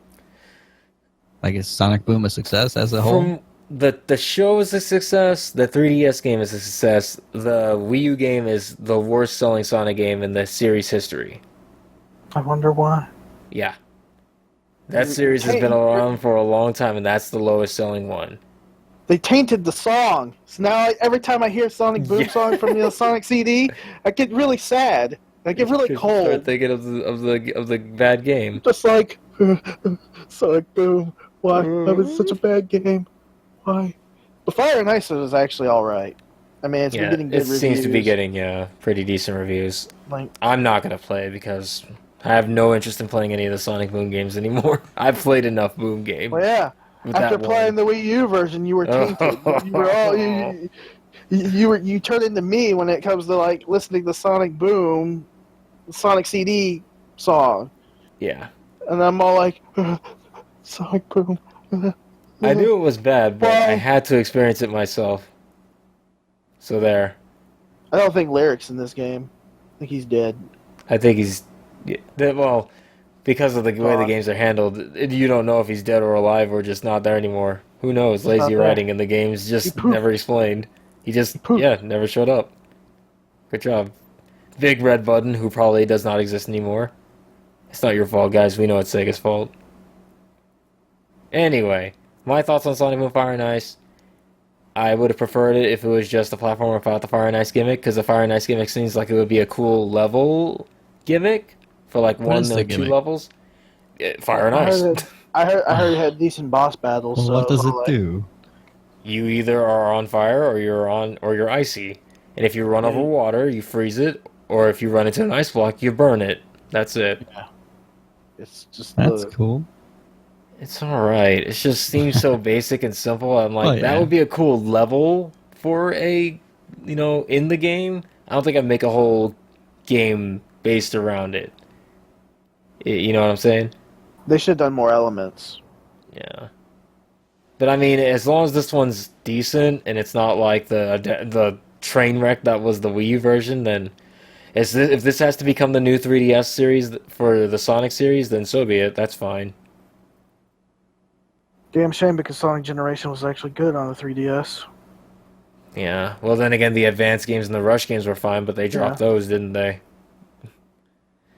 Like, is Sonic Boom a success as a whole? The show is a success, the 3DS game is a success, the Wii U game is the worst selling Sonic game in the series history. I wonder why. Yeah. That series has been around for a long time, and that's the lowest selling one. They tainted the song. So now every time I hear Sonic Boom song from the Sonic CD, I get really sad. I get really cold. Start thinking of the bad game. Just like Sonic Boom. Why? That was such a bad game. Why? The Fire and Ice is actually all right. I mean, it's been getting good reviews. It seems to be getting pretty decent reviews. Like, I'm not gonna play because I have no interest in playing any of the Sonic Boom games anymore. I've played enough Boom games. Well, yeah. After playing the Wii U version, you were tainted. You were all you turn into me when it comes to like listening to Sonic Boom, the Sonic CD song. Yeah. And I'm all like, Sonic Boom. I knew it was bad, but I had to experience it myself. So there. I don't think Lyric's in this game. I think he's dead. I think he's well. Because of the way the games are handled, you don't know if he's dead or alive or just not there anymore. Who knows? Lazy writing in the games just never explained. He just, never showed up. Good job. Big Red Button, who probably does not exist anymore. It's not your fault, guys. We know it's Sega's fault. Anyway, my thoughts on Sonic Boom Fire and Ice. I would have preferred it if it was just a platformer without the Fire and Ice gimmick, because the Fire and Ice gimmick seems like it would be a cool level gimmick. For like 1 or 2 levels, Fire and Ice. I heard it had decent boss battles. Well, so what does it do? You either are on fire or you're icy, and if you run over water, you freeze it, or if you run into an ice block, you burn it. That's it. Yeah. It's just that's cool. It's all right. It just seems so basic and simple. I'm like, that would be a cool level for in the game. I don't think I'd make a whole game based around it. You know what I'm saying? They should have done more elements. Yeah. But I mean, as long as this one's decent and it's not like the train wreck that was the Wii U version, then if this has to become the new 3DS series for the Sonic series, then so be it. That's fine. Damn shame, because Sonic Generation was actually good on the 3DS. Yeah. Well, then again, the advanced games and the Rush games were fine, but they dropped those, didn't they?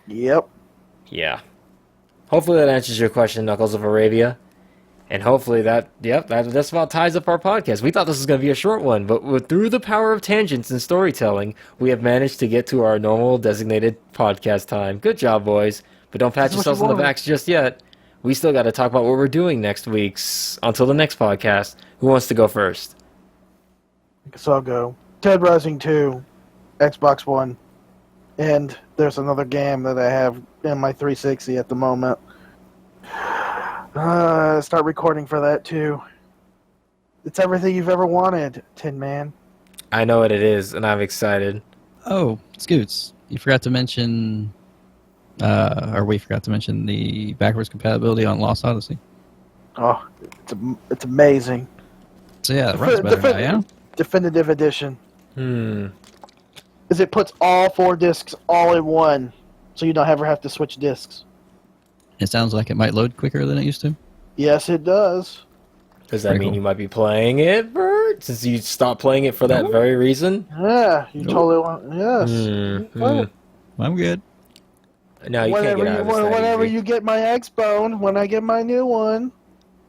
Yep. Yeah. hopefully that answers your question, Knuckles of Arabia. And hopefully that just about ties up our podcast. We thought this was going to be a short one, but through the power of tangents and storytelling, we have managed to get to our normal designated podcast time. Good job, boys. But don't pat yourselves on the backs just yet. We still got to talk about what we're doing next week's until the next podcast. Who wants to go first? I guess I'll go. Dead Rising 2, Xbox One, and there's another game that I have in my 360 at the moment. Start recording for that too. It's everything you've ever wanted, Tin Man. I know what it is, and I'm excited. Oh, Scoots, you forgot to mention, or we forgot to mention the backwards compatibility on Lost Odyssey. Oh, it's amazing. So yeah, it runs better now, yeah? Definitive edition. Is it puts all 4 discs all in one, so you don't ever have to switch discs. It sounds like it might load quicker than it used to. Yes, it does. Does that mean you might be playing it, Bert? Since you stopped playing it for that very reason? Yeah, you totally want. Yes. I'm good. No, you can't get out of this whenever you get my X-Bone, when I get my new one.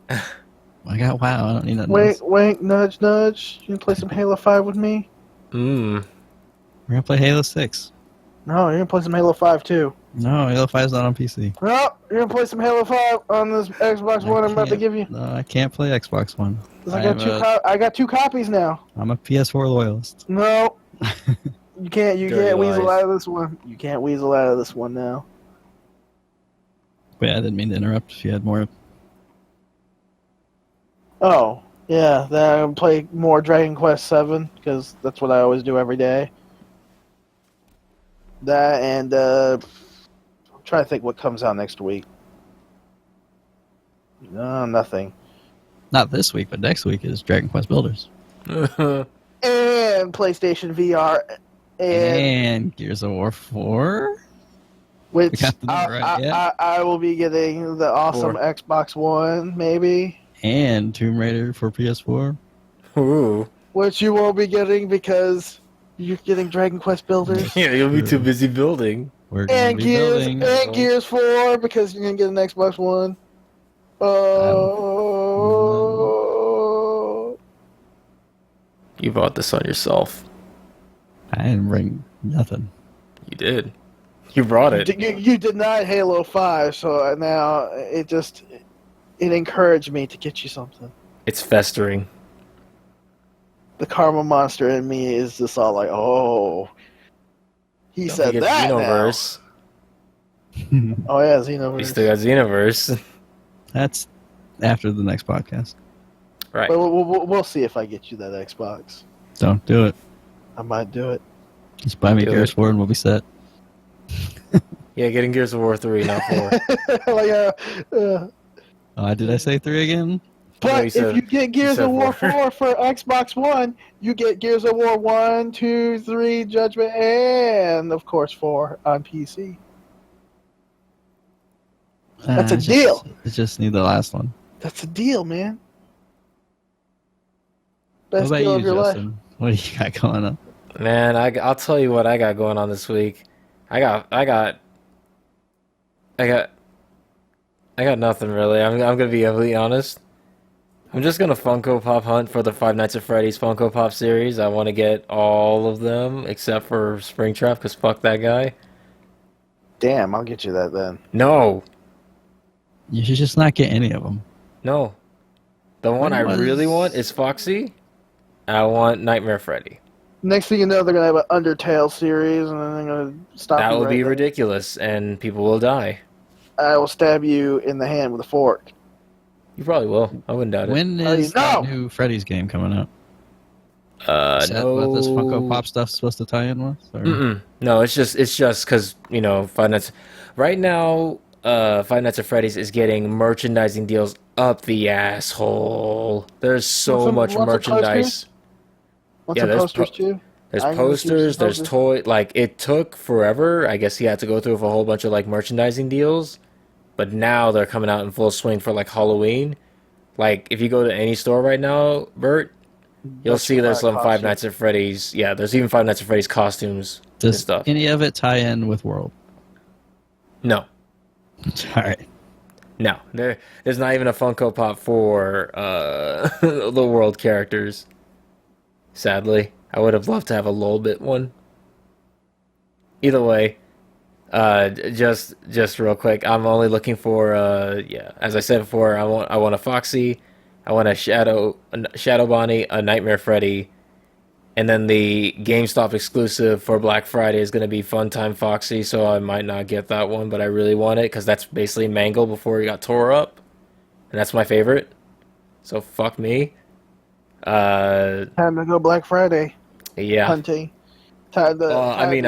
I got WoW. I don't need nothing. Wink, nudge, nudge. You can play some Halo 5 with me? We're gonna play Halo 6. No, you're gonna play some Halo 5 too. No, Halo 5 is not on PC. No, you're gonna play some Halo 5 on this Xbox One I'm about to give you. No, I can't play Xbox One. I got 2 copies now. I'm a PS4 loyalist. No. You can't weasel out of this one. You can't weasel out of this one now. Wait, I didn't mean to interrupt if you had more. Oh, yeah, then I'm gonna play more Dragon Quest 7, because that's what I always do every day. That and I'm trying to think what comes out next week. No, nothing. Not this week, but next week is Dragon Quest Builders. And PlayStation VR and Gears of War 4. Which I will be getting the awesome Xbox One, maybe. And Tomb Raider for PS4. Ooh. Which you won't be getting because you're getting Dragon Quest Builders. Yeah, you'll be too busy building. And Gears 4 because you're going to get an Xbox One. Oh. You bought this on yourself. I didn't bring nothing. You did. You brought it. You denied Halo 5, so now it encouraged me to get you something. It's festering. The karma monster in me is just all like, oh. He said that Xenoverse. Oh yeah, Xenoverse. You still got Xenoverse. That's after the next podcast. Right. But we'll see if I get you that Xbox. Don't do it. I might do it. Just buy me Gears 4 and we'll be set. Yeah, getting Gears of War 3, not 4. Did I say 3 again? But if you get Gears of War 4 for Xbox One, you get Gears of War 1, 2, 3, Judgment, and, of course, 4 on PC. That's a deal. I just need the last one. That's a deal, man. Best deal of your life. What do you got going on? Man, I'll tell you what I got going on this week. I got nothing really. I'm gonna be completely honest. I'm just gonna Funko Pop hunt for the Five Nights at Freddy's Funko Pop series. I want to get all of them except for Springtrap, because fuck that guy. Damn, I'll get you that then. No. You should just not get any of them. No. The one I really want is Foxy. I want Nightmare Freddy. Next thing you know, they're gonna have an Undertale series, and then they're gonna stop. That will be ridiculous, and people will die. I will stab you in the hand with a fork. You probably will. I wouldn't doubt it. When is that new Freddy's game coming out? Is that what this Funko Pop stuff's supposed to tie in with? Or? No, it's just because Five Nights. Right now, Five Nights at Freddy's is getting merchandising deals up the asshole. There's so much merchandise. There's posters too. There's posters. There's toy. Like, it took forever. I guess he had to go through with a whole bunch of like merchandising deals, but now they're coming out in full swing for like Halloween. Like, if you go to any store right now, Bert, you'll see there's some Five Nights at Freddy's. Yeah, there's even Five Nights at Freddy's costumes and stuff. Any of it tie in with World? No. All right. No, there's not even a Funko Pop for the world characters. Sadly, I would have loved to have a little bit one. Either way, just real quick, I'm only looking for yeah, as I said before, I want a Foxy, I want a Shadow Bonnie, a Nightmare Freddy, and then the GameStop exclusive for Black Friday is going to be Funtime Foxy, so I might not get that one, but I really want it because that's basically Mangle before he got tore up, and that's my favorite. So fuck me. Time to go Black Friday Yeah. hunting. I mean,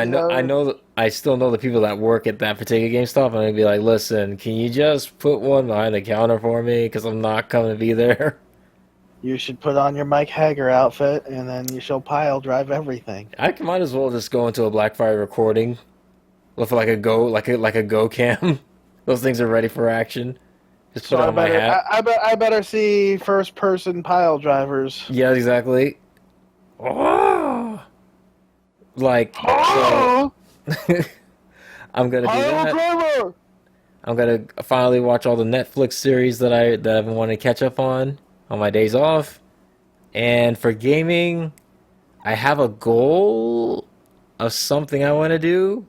I still know the people that work at that particular GameStop. I'm gonna be like, listen, can you just put one behind the counter for me? Because I'm not coming to be there. You should put on your Mike Hager outfit, and then you shall pile drive everything. I might as well just go into a Black Friday recording with like a go cam. Those things are ready for action. Just put on my hat. I better see first person pile drivers. Yeah, exactly. Oh, like so, I'm gonna do that. Driver! I'm gonna finally watch all the Netflix series that I've been wanting to catch up on my days off. And for gaming, I have a goal of something I want to do.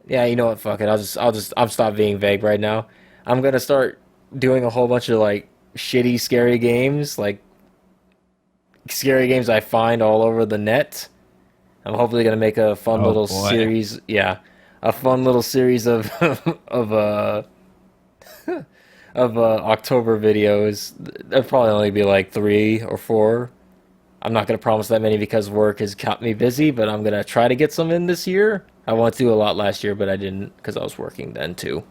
Yeah, you know what? Fuck it. I'll stop being vague right now. I'm gonna start doing a whole bunch of like shitty, scary games, like scary games I find all over the net. I'm hopefully gonna make a fun little series. Yeah, a fun little series of of October videos. There'll probably only be like 3 or 4. I'm not gonna promise that many because work has kept me busy, but I'm gonna try to get some in this year. I wanted to do a lot last year, but I didn't because I was working then too.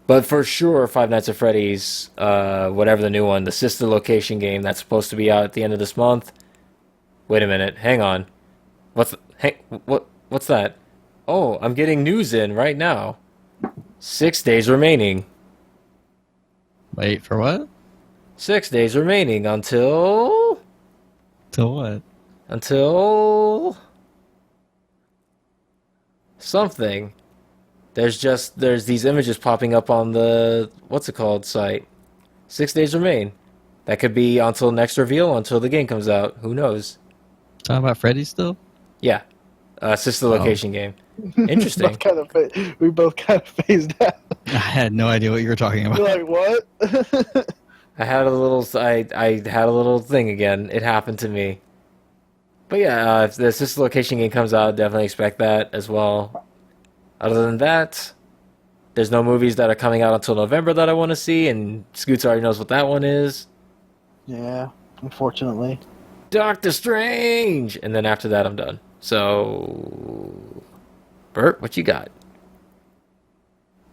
But for sure, Five Nights at Freddy's, whatever the new one, the sister location game that's supposed to be out at the end of this month. Wait a minute, hang on. What's that? Oh, I'm getting news in right now. 6 days remaining. Wait, for what? 6 days remaining until... Till what? Until... something. There's these images popping up on the... what's it called site. 6 days remain. That could be until next reveal, until the game comes out. Who knows? Talking about Freddy still? Yeah. Sister location game. Interesting. We both kind of phased out. I had no idea what you were talking about. You're like, what? I had a little thing again. It happened to me. But yeah, if the sister location game comes out, definitely expect that as well. Other than that, there's no movies that are coming out until November that I want to see, and Scoots already knows what that one is. Yeah, unfortunately. Doctor Strange! And then after that, I'm done. So... Bert, what you got?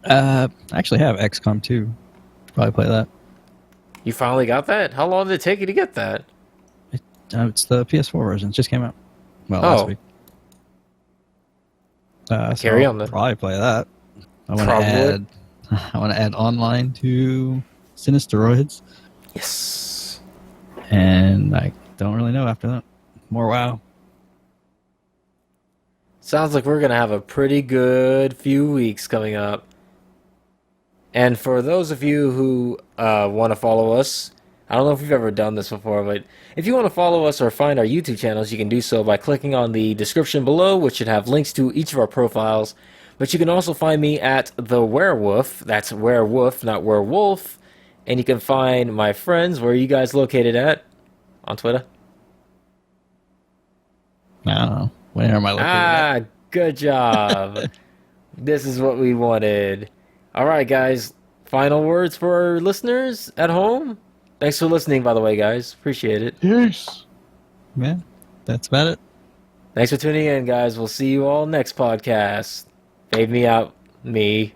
I actually have XCOM 2. Probably play that. You finally got that? How long did it take you to get that? It's the PS4 version. It just came out. Well, last week. Carry on then. Probably play that. I want to add online to Sinisteroids. Yes. And I don't really know after that. More WoW. Sounds like we're going to have a pretty good few weeks coming up. And for those of you who want to follow us, I don't know if we've ever done this before, but if you want to follow us or find our YouTube channels, you can do so by clicking on the description below, which should have links to each of our profiles. But you can also find me at The Werewolf. That's werewolf, not werewolf. And you can find my friends. Where are you guys located at? On Twitter? I don't know. Where am I located at? Good job. This is what we wanted. All right, guys. Final words for our listeners at home? Thanks for listening, by the way, guys. Appreciate it. Peace. Yeah, that's about it. Thanks for tuning in, guys. We'll see you all next podcast. Fade me out. Me.